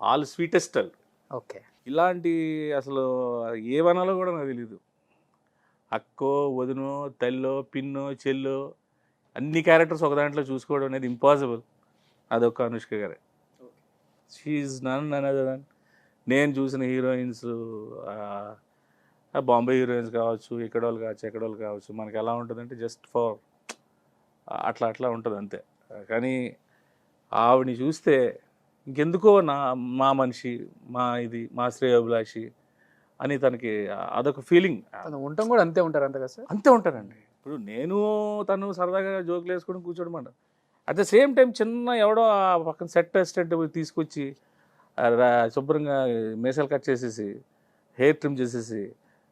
ఆల్ స్వీటెస్ట్. ఓకే. ఇలాంటి అసలు ఏమనాలో కూడా నాకు తెలియదు. అక్కో, వదినో, తల్లో, పిన్నో, చెల్లో అన్ని క్యారెక్టర్స్ ఒక దాంట్లో చూసుకోవడం అనేది ఇంపాసిబుల్. అదొక అనుష్క గారే. She's none another. నేను చూసిన హీరోయిన్స్ బాంబే హీరోయిన్స్ కావచ్చు, ఎక్కడోళ్ళు కావచ్చు, మనకి ఎలా ఉంటుందంటే జస్ట్ ఫర్ అట్లా ఉంటుంది అంతే. కానీ ఆవిడని చూస్తే ఇంకెందుకో మా మనిషి, మా శ్రేయోభిలాషి అని తనకి అదొక ఫీలింగ్. ఉండటం కూడా అంతే ఉంటారు అంతే కదా సార్? అంతే ఉంటారండి. ఇప్పుడు నేను తను సరదాగా జోకులు వేసుకొని కూర్చోడమాట. అట్ ద సేమ్ టైం చిన్న ఎవడో ఆ పక్కన సెట్ అసిస్టెంట్ తీసుకొచ్చి శుభ్రంగా మీసాలు కట్ చేసేసి హెయిర్ ట్రిమ్ చేసేసి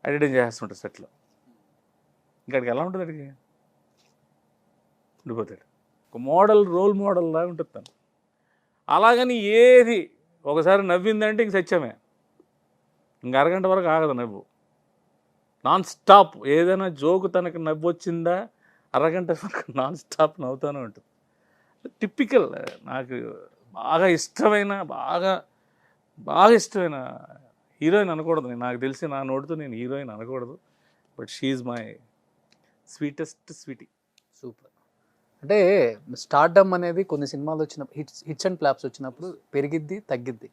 ఎడిటింగ్ చేస్తుంటారు సెట్లో. ఇంకడికి ఎలా ఉంటుంది? అడిగి ఉండిపోతాడు. ఒక రోల్ మోడల్ లాగా ఉంటుంది తను. అలాగని ఏది ఒకసారి నవ్విందంటే ఇంక సత్యమే. ఇంక అరగంట వరకు ఆగదు నవ్వు. నాన్ స్టాప్ ఏదైనా జోకు తనకు నవ్వు వచ్చిందా అరగంట వరకు నాన్ స్టాప్ నవ్వుతూనే ఉంటుంది. టిపికల్. నాకు బాగా ఇష్టమైన హీరోయిన్ అనకూడదు. నాకు తెలిసి నా నోటితో నేను హీరోయిన్ అనకూడదు. But she's my sweetest sweety. Super. అంటే స్టార్డమ్ అనేది కొన్ని సినిమాలు వచ్చినప్పుడు హిట్స్ అండ్ ఫ్లాప్స్ వచ్చినప్పుడు పెరిగిద్ది, తగ్గిద్ది.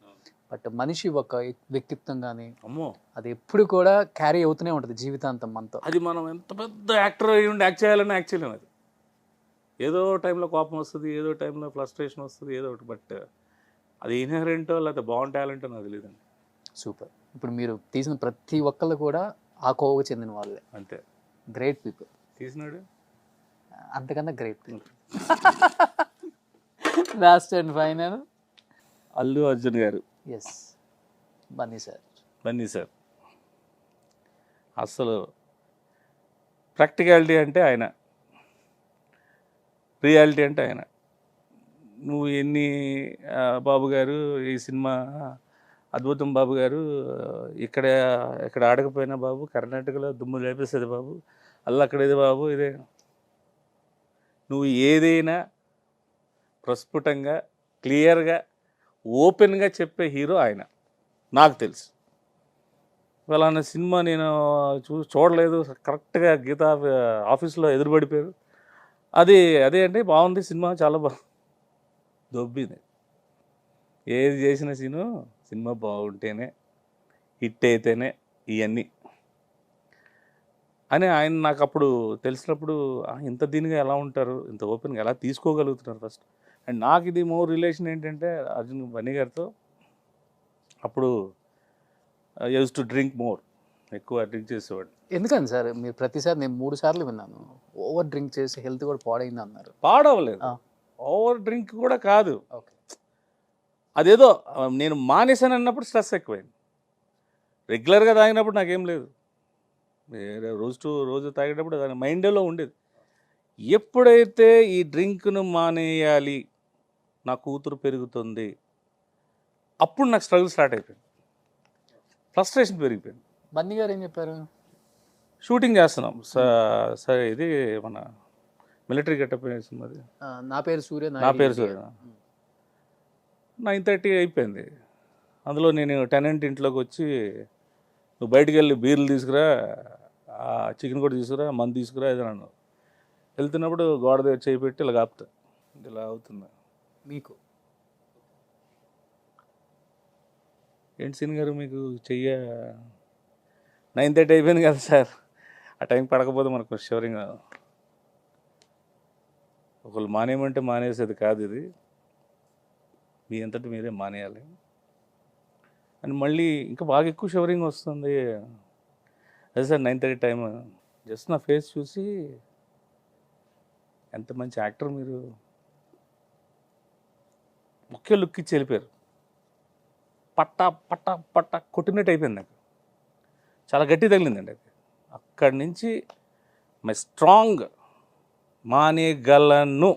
బట్ మనిషి ఒక వ్యక్తిత్వం కానీ అమ్మో అది ఎప్పుడు కూడా క్యారీ అవుతూనే ఉంటుంది జీవితాంతం మనతో. అది మనం ఎంత పెద్ద యాక్టర్ అయ్యి ఉండి యాక్ట్ చేయాలని యాక్ట్ చేయలేము. అది ఏదో టైంలో కోపం వస్తుంది, ఏదో టైంలో ఫ్రస్ట్రేషన్ వస్తుంది, ఏదో ఒకటి. బట్ అది ఇన్హెరెంటో లేకపోతే బాగుంది టాలెంటో నాకు తెలియదండి. సూపర్. ఇప్పుడు మీరు తీసిన ప్రతి ఒక్కళ్ళు కూడా ఆ కోవకు చెందిన వాళ్ళే. అంతే. Great people. తీసినాడు అంతకన్నా great people. Last and final Allu Arjun గారు. Yes, Bunny sir. అసలు ప్రాక్టికాలిటీ అంటే ఆయన, రియాలిటీ అంటే ఆయన. నువ్వు ఎన్ని బాబు గారు ఈ సినిమా అద్భుతం బాబు గారు, ఇక్కడ ఆడకపోయినా బాబు కర్ణాటకలో దుమ్ము లేపేస్తుంది బాబు, అక్కడేది బాబు ఇదే. నువ్వు ఏదైనా ప్రస్ఫుటంగా క్లియర్గా ఓపెన్గా చెప్పే హీరో ఆయన నాకు తెలుసు. వాళ్ళ సినిమా నేను చూడలేదు, కరెక్ట్గా గీతా ఆఫీస్లో ఎదురుపడిపోయారు. అదే అంటే బాగుంది సినిమా, చాలా దొబ్బింది. ఏది చేసిన సినిమా బాగుంటేనే, హిట్ అయితేనే ఇవన్నీ అని ఆయన నాకు అప్పుడు తెలిసినప్పుడు ఇంత దీనిగా ఎలా ఉంటారు, ఇంత ఓపెన్గా ఎలా తీసుకోగలుగుతున్నారు ఫస్ట్. అండ్ నాకు ఇది మోర్ రిలేషన్ ఏంటంటే అర్జున్ బన్నీ గారితో అప్పుడు యూజ్ టు డ్రింక్ మోర్, ఎక్కువ డ్రింక్ చేసేవాడు. ఎందుకని సార్ మీరు ప్రతిసారి నేను 3 సార్లు విన్నాను ఓవర్ డ్రింక్ చేసి హెల్త్ కూడా పాడైంది అన్నారు. పాడవలేదు, ఓవర్ డ్రింక్ కూడా కాదు. ఓకే. అదేదో నేను మానేశాను అన్నప్పుడు స్ట్రెస్ ఎక్కువైంది. రెగ్యులర్గా తాగినప్పుడు నాకేం లేదు, రోజు తాగేటప్పుడు దాని మైండ్లో ఉండేది. ఎప్పుడైతే ఈ డ్రింక్ను మానేయాలి, నా కూతురు పెరుగుతుంది, అప్పుడు నాకు స్ట్రగుల్ స్టార్ట్ అయిపోయింది, ఫ్రస్ట్రేషన్ పెరిగిపోయింది. బన్నీ గారు ఏం చెప్పారు? షూటింగ్ చేస్తున్నాం సరే, ఇది మన మిలిటరీ గెటప్ సినిమాది. నా పేరు సూర్య. 9:30 అయిపోయింది. అందులో నేను టెనెంట్ ఇంట్లోకి వచ్చి, నువ్వు బయటికి వెళ్ళి బీర్లు తీసుకురా, చికెన్ కూడా తీసుకురా, మందు తీసుకురా ఏదన్నా. వెళ్తున్నప్పుడు గోడ దగ్గర చేయి పెట్టి ఇలా కాపుతా, ఇలా అవుతుంది. మీకు ఏంటి సీన్ గారు మీకు 9:30 అయిపోయింది కదా సార్, ఆ టైం పడకపోతే మనకు షవరింగ్. ఒకళ్ళు మానేయమంటే మానేసేది కాదు ఇది, మీ అంతటి మీరే మానేయాలి అని. మళ్ళీ ఇంకా బాగా ఎక్కువ షవరింగ్ వస్తుంది. అదే సార్ 9:30 టైం. జస్ట్ నా ఫేస్ చూసి, ఎంత మంచి యాక్టర్ మీరు, ఒకే లుక్ ఇచ్చి వెళ్ళిపోయారు. పట్ట కొట్టినట్టు అయిపోయింది నాకు, చాలా గట్టి తగిలిందండి అది. అక్కడి నుంచి మై స్ట్రాంగ్, మానేయగలను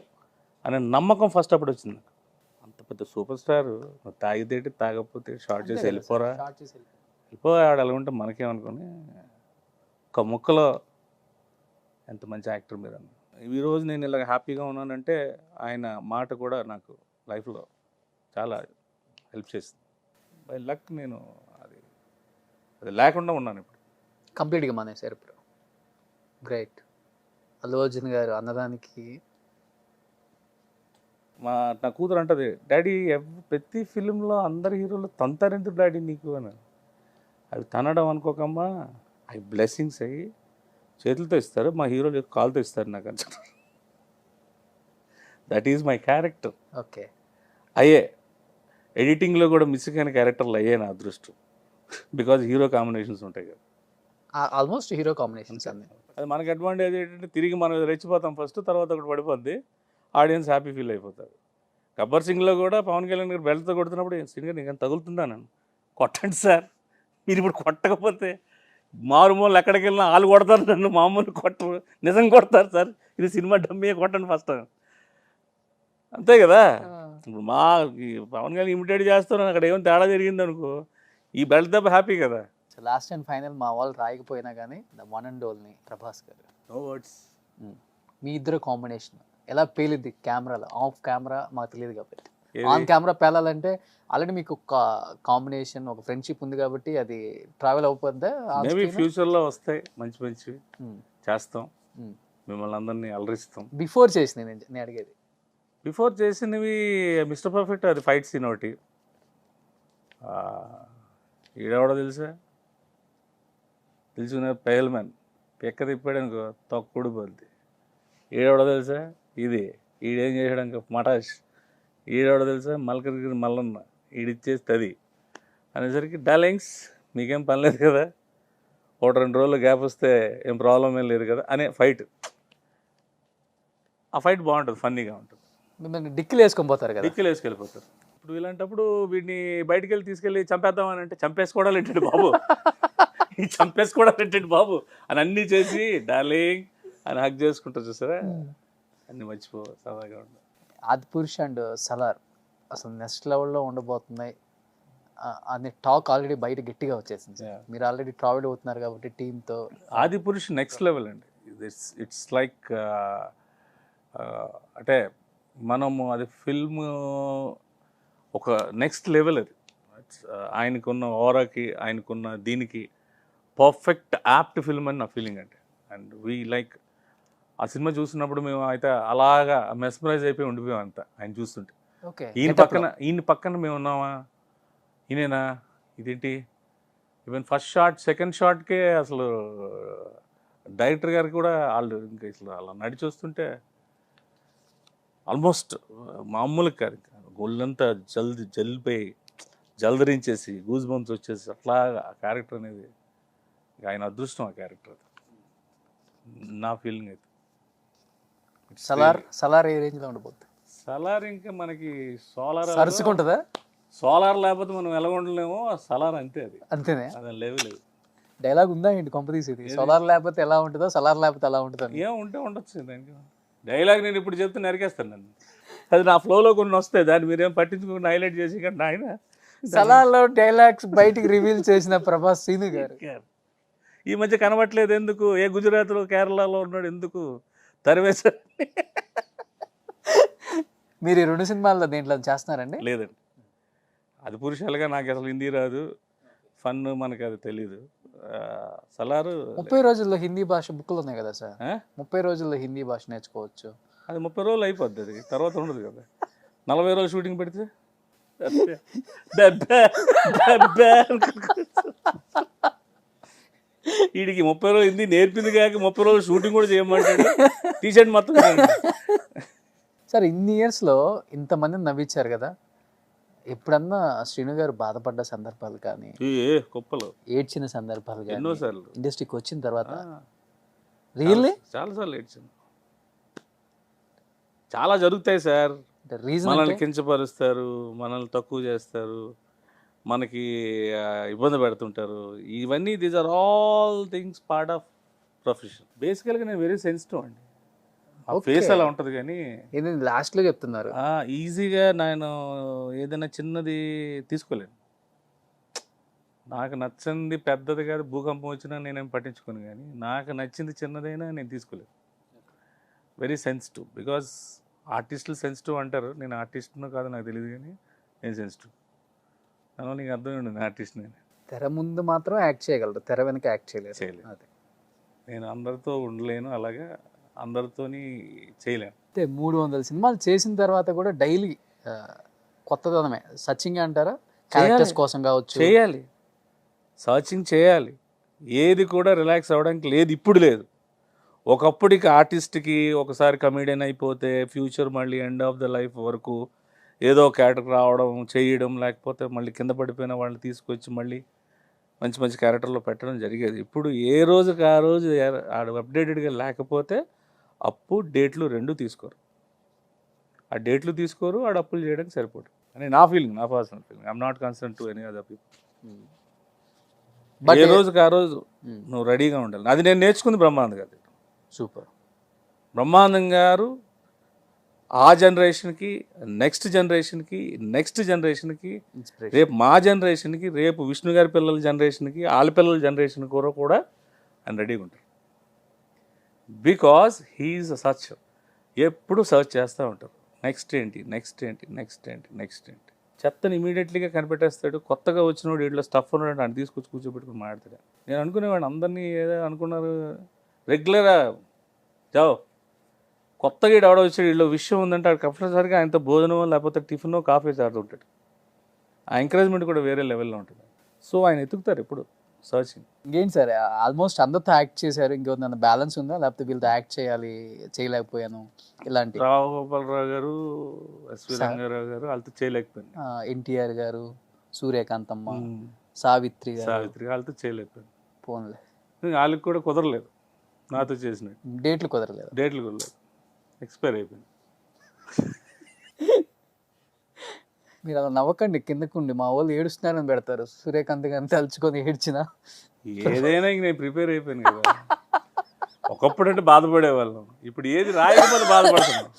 అనే నమ్మకం ఫస్ట్ అప్పుడు వచ్చింది నాకు. అంత పెద్ద సూపర్ స్టార్, నువ్వు తాగితేటి తాగకపోతే షార్ట్ చేసి వెళ్ళిపోరా, షార్ట్ చేసి వెళ్ళిపో. వెళ్ళిపోయాడు. అలా ఉంటే మనకేమనుకుని ఒక ముక్కలో ఎంత మంచి యాక్టర్ మీరు అన్న. ఈరోజు నేను ఇలా హ్యాపీగా ఉన్నానంటే ఆయన మాట కూడా నాకు లైఫ్లో చాలా హెల్ప్ చేసింది. బై లక్ నేను అది అది లేకుండా ఉన్నాను ఇప్పుడు. కంప్లీట్గా మానేశారు ఇప్పుడు. గ్రేట్. అల్లు అర్జున్ గారు అన్నదానికి నా కూతురు అంటది, డాడీ ప్రతి ఫిలింలో అందరు హీరోలు తంతారెందుకు డాడీ నీకు అని. అవి తనడం అనుకోకమ్మా, అవి బ్లెస్సింగ్స్ అయ్యి చేతులతో ఇస్తారు, మా హీరోలు కాలుతో ఇస్తారు నాకు అని. That is my character. Okay. అయ్యే ఎడిటింగ్లో కూడా మిస్ అయిన క్యారెక్టర్లు అయ్యే నా అదృష్టం. బికాజ్ హీరో కాంబినేషన్స్ ఉంటాయి కదా, ఆల్మోస్ట్ హీరో కాంబినేషన్స్ అన్ని. అది మనకి అడ్వాంటేజ్ ఏంటంటే తిరిగి మనం రెచ్చిపోతాం ఫస్ట్, తర్వాత ఒకటి పడిపోద్ది, ఆడియన్స్ హ్యాపీ ఫీల్ అయిపోతారు. గబ్బర్ సింగ్లో కూడా పవన్ కళ్యాణ్ గారు బెల్ట్తో కొడుతున్నప్పుడు సింగ్ గారు నీకు తగులుతుందా నన్ను, కొట్టండి సార్, మీరు ఇప్పుడు కొట్టకపోతే మారుమూలు ఎక్కడికి వెళ్ళినా వాళ్ళు కొడతారు నన్ను, మామూలు కొట్టరు, నిజం కొడతారు సార్, ఇది సినిమా డమ్మీ కొట్టండి ఫస్ట్, అంతే కదా. ఇప్పుడు మా పవన్ కళ్యాణ్ ఇమిటేట్ చేస్తున్నాను, అక్కడ ఏమైనా తేడా జరిగింది అనుకో, ఈ బెల్ట్ దెబ్బ హ్యాపీ కదా. లాస్ట్ అండ్ ఫైనల్ మా వాళ్ళు రాయకపోయినా కానీ the one and only Prabhas గారు. No words. మీ ఇద్దరు కాంబినేషన్ ఎలా పేలిద్ది కెమెరాలో? ఆఫ్ కెమెరా మాకు తెలియదు కాబట్టి, ఆన్ కెమెరా పేలాలంటే ఆల్రెడీ మీకు ఒక కాంబినేషన్, ఒక ఫ్రెండ్షిప్ ఉంది కాబట్టి అది ట్రావెల్ అయిపోద్దా? మేబీ ఫ్యూచర్లో వస్తాయి మంచి మంచి చేస్తాం, మిమ్మల్ని అందరినీ అలరిస్తాం. బిఫోర్ చేసి నేను అడిగేది, బిఫోర్ చేసినవి మిస్టర్ పర్ఫెక్ట్, అది ఫైట్ సీన్ ఒకటి. ఈడెవడో తెలుసా, తెలుసుకున్నారు పెహల్ మ్యాన్, పెక్క తిప్పాడు అనుకో తొక్కుడు పోద్ది. ఈడెవడో తెలుసా, ఇది ఈడేం చేసాడు అనుకో మటాష్. ఈడెవడో తెలుసా, మల్కరిగిరి మల్లన్న, ఈడిచ్చేస్తే అది అనేసరికి డార్లింగ్స్ మీకేం పని లేదు కదా, 1-2 రోజులు గ్యాప్ వస్తే ఏం ప్రాబ్లం ఏం లేదు కదా అనే ఫైట్. ఆ ఫైట్ బాగుంటుంది, ఫన్నీగా ఉంటుంది. మిమ్మల్ని డిక్కిలు వేసుకొని పోతారు కదా, డిక్కీలు వేసుకెళ్ళిపోతారు. ఇప్పుడు ఇలాంటప్పుడు వీడిని బయటికి వెళ్ళి తీసుకెళ్ళి చంపేద్దామని అంటే చంపేసుకోవడాలు ఏంటండి బాబు, ఈ చంపేసుకోవడాలు ఏంటండి బాబు అని అన్నీ చేసి డార్లింగ్ అని హక్ చేసుకుంటారు చూసారా, అన్నీ మర్చిపో సరదాగా ఉంటుంది. ఆదిపురుష్ అండ్ సలార్ అసలు నెక్స్ట్ లెవెల్లో ఉండబోతున్నాయి అనే టాక్ ఆల్రెడీ బయట గట్టిగా వచ్చేసింది. మీరు ఆల్రెడీ ట్రావెల్ అవుతున్నారు కాబట్టి టీంతో. ఆదిపురుష్ నెక్స్ట్ లెవెల్ అండి. ఇట్స్ లైక్ అంటే మనము అది ఫిల్మ్ ఒక నెక్స్ట్ లెవెల్ అది. ఆయనకున్న ఓరాకి, ఆయనకున్న దీనికి పర్ఫెక్ట్ యాప్ట్ ఫిల్మ్ అని నా ఫీలింగ్ అంటే. అండ్ వీ లైక్ ఆ సినిమా చూసినప్పుడు మేము అయితే అలాగా మెస్మరైజ్ అయిపోయి ఉండిపోయాం అంతా ఆయన చూస్తుంటే. ఓకే. ఈయన పక్కన మేము ఉన్నామా, ఈయనేనా ఇదేంటి, ఈవెన్ ఫస్ట్ షాట్ సెకండ్ షాట్కే అసలు డైరెక్టర్ గారికి కూడా వాళ్ళు ఇంకా అసలు అలా నడిచి వస్తుంటే ఆల్మోస్ట్ మామూలు కాదు, గొల్లంతా జల్లిపోయి జల్దరించేసి గూజ్ బంప్స్ వచ్చేసి అట్లా ఆ క్యారెక్టర్ అనేది ఆయన అదృష్టం. ఆ క్యారెక్టర్ నా ఫీలింగ్ అయితే. సలార్ ఏ రేంజ్లో ఉండబోతుంది? సలార్ ఇంకా మనకి సోలార్ సరుచుకుంటుందా? సోలార్ లేకపోతే మనం ఎలా ఉండలేమో, సలార్ అంతే, అది అంతేనే. అదే లేదు. డైలాగ్ ఉందా ఏంటి కొంపదీసేది? సోలార్ లేకపోతే ఎలా ఉంటుందో, సలార్ లేకపోతే ఎలా ఉంటుందో? ఏం ఉంటే ఉండొచ్చు దానికి డైలాగ్. నేను ఇప్పుడు చెప్తే నరికేస్తాను నన్ను, అది నా ఫ్లోలో కొన్ని వస్తాయి, దాన్ని మీరేం పట్టించుకుని హైలైట్ చేసి కానీ ఆయన సలార్లో డైలాగ్స్ బయటికి రివీల్ చేసిన ప్రభాస్ శ్రీను గారు ఈ మధ్య కనబట్లేదు ఎందుకు, ఏ గుజరాత్లో కేరళలో ఉన్నాడు ఎందుకు తరివేశారు. మీరు ఈ 2 సినిమాల్లో దేంట్లో చేస్తున్నారండి? లేదండి, అది పురుషాలుగా నాకు అసలు హిందీ రాదు, ఫన్ మనకు అది తెలీదు. సలారు 30 రోజుల్లో హిందీ భాష బుక్లు ఉన్నాయి కదా సార్, 30 రోజుల్లో హిందీ భాష నేర్చుకోవచ్చు. అది 30 రోజులు అయిపోద్ది, అది తర్వాత ఉండదు కదా. 40 రోజులు షూటింగ్ పెడితే వీడికి 30 రోజులు హిందీ నేర్పింది కాక 30 రోజులు షూటింగ్ కూడా చేయమంటాడు. టీషర్ట్ మొత్తం సార్ ఇన్ని ఇయర్స్లో ఇంతమందిని నవ్వించారు కదా, ఎప్పుడన్నా శ్రీను గారు బాధపడ్డ సందర్భాలు కానీ, కుప్పలు ఏడ్చిన సందర్భాలు కానీ ఎన్నోసార్లు ఇండస్ట్రీకి వచ్చిన తర్వాత? రియల్లీ చాలాసార్లు ఏడ్చాను. చాలా జరుగుతాయి సార్, మనల్ని కించపరుస్తారు, మనల్ని తక్కువ చేస్తారు, మనకి ఇబ్బంది పెడుతుంటారు. ఇవన్నీ these are all things part of profession. బేసికల్గా నేను వెరీ సెన్సిటివ్ అండి. ఫేస్ అలా ఉంటుంది కానీ ఇది లాస్ట్ లో చెప్తున్నారు. ఈజీగా నేను ఏదైనా చిన్నది తీసుకోలేను. నాకు నచ్చింది పెద్దది కాదు, భూకంపం వచ్చినా నేనేం పట్టించుకోను, కానీ నాకు నచ్చింది చిన్నదైనా నేను తీసుకోలేను. Very sensitive. బికాస్ ఆర్టిస్టులు సెన్సిటివ్ అంటారు. నేను ఆర్టిస్ట్ను కాదు నాకు తెలియదు, కానీ నేను సెన్సిటివ్. దానివల్ల నీకు అర్థం ఉండదు ఆర్టిస్ట్. నేను తెర ముందు మాత్రం యాక్ట్ చేయగలరు, తెర వెనక యాక్ట్ చేయలేదు. చేయలేదు. నేను అందరితో ఉండలేను, అలాగే అందరితోని చేయలేను. అయితే 300 సినిమాలు చేసిన తర్వాత కూడా డైలీ కొత్తదనమే సర్చింగ్ అంటారా? క్యారెక్టర్స్ కోసం కావచ్చు, చేయాలి, సర్చింగ్ చేయాలి. ఏది కూడా రిలాక్స్ అవ్వడానికి లేదు, ఇప్పుడు లేదు. ఒకప్పటికి ఆర్టిస్ట్కి ఒకసారి కమెడియన్ అయిపోతే ఫ్యూచర్ మళ్ళీ ఎండ్ ఆఫ్ ద లైఫ్ వరకు ఏదో క్యారెక్టర్ రావడం చేయడం, లేకపోతే మళ్ళీ కింద పడిపోయిన వాళ్ళని తీసుకొచ్చి మళ్ళీ మంచి మంచి క్యారెక్టర్లో పెట్టడం జరిగేది. ఇప్పుడు ఏ రోజుకి ఆ రోజు ఆడు అప్డేటెడ్గా లేకపోతే అప్పు డేట్లు రెండు తీసుకోరు. ఆ డేట్లు తీసుకోరు, ఆడు అప్పులు చేయడానికి సరిపోదు అని నా ఫీలింగ్, నా personal feeling. I'm not concern to any other people. ఏ రోజుకి ఆ రోజు నువ్వు రెడీగా ఉండాలి. అది నేను నేర్చుకుంది బ్రహ్మానంద్ గారు. సూపర్. బ్రహ్మానందం గారు ఆ జనరేషన్కి, నెక్స్ట్ జనరేషన్కి, నెక్స్ట్ జనరేషన్కి, రేపు మా జనరేషన్కి, రేపు విష్ణు గారి పిల్లల జనరేషన్కి, వాళ్ళ పిల్లల జనరేషన్ కూడా ఆయన రెడీగా ఉంటారు. బికాస్ హీఈస్ సచ్, ఎప్పుడు సర్చ్ చేస్తూ ఉంటారు. నెక్స్ట్ ఏంటి, నెక్స్ట్ ఏంటి, నెక్స్ట్ ఏంటి, నెక్స్ట్ ఏంటి. చెత్తని ఇమీడియట్లీగా కనిపెట్టేస్తాడు. కొత్తగా వచ్చినోడు వీటిలో స్టఫ్ ఉన్నాడు, ఆయన తీసుకొచ్చి కూర్చోబెట్టుకుని మాట్లాడతాడు. నేను అనుకునేవాడిని అందరినీ ఏదో అనుకున్నారు, రెగ్యులర్గా జావ్ కొత్తగా ఈడు ఆడ వచ్చాడు, వీళ్ళు విషయం ఉందంటే ఆడు కంపల్సరిగా ఆయనతో భోజనం లేకపోతే టిఫిన్ కాఫీ ఆడుతుంటాడు. ఆ ఎంకరేజ్మెంట్ కూడా వేరే లెవెల్లో ఉంటుంది. సో ఆయన ఎత్తుకుతారు ఎప్పుడు సర్చింగ్. ఇంకేంటి సార్, ఆల్మోస్ట్ అందరితో యాక్ట్ చేశారు, ఇంకేమన్నా బ్యాలెన్స్ ఉందా, లేకపోతే వీళ్ళతో యాక్ట్ చేయాలి చేయలేకపోయాను ఇలాంటి? రావు గోపాలరావు గారు, ఎస్వి రంగారావు గారు వాళ్ళతో చేయలేకపోయాను. ఎన్టీఆర్ గారు, సూర్యకాంతమ్మ, సావిత్రి వాళ్ళతో చేయలేకపోయాను. ఫోన్లే వాళ్ళకి కూడా కుదరలేదు నాతో చేసినట్టు. డేట్లు కుదరలేదు. ఎక్స్పైర్ అయిపోయింది. మీరు అలా నవ్వకండి, కిందకుండి మా వాళ్ళు ఏడుస్తున్నారని పెడతారు. సూర్యకాంత్ గారిని తలుచుకొని ఏడ్చినా ఏదైనా ఇంక నేను ప్రిపేర్ అయిపోయాను కదా. ఒకప్పుడు అంటే బాధపడేవాళ్ళం, ఇప్పుడు ఏది రాయకపోతే బాధపడుతున్నాం.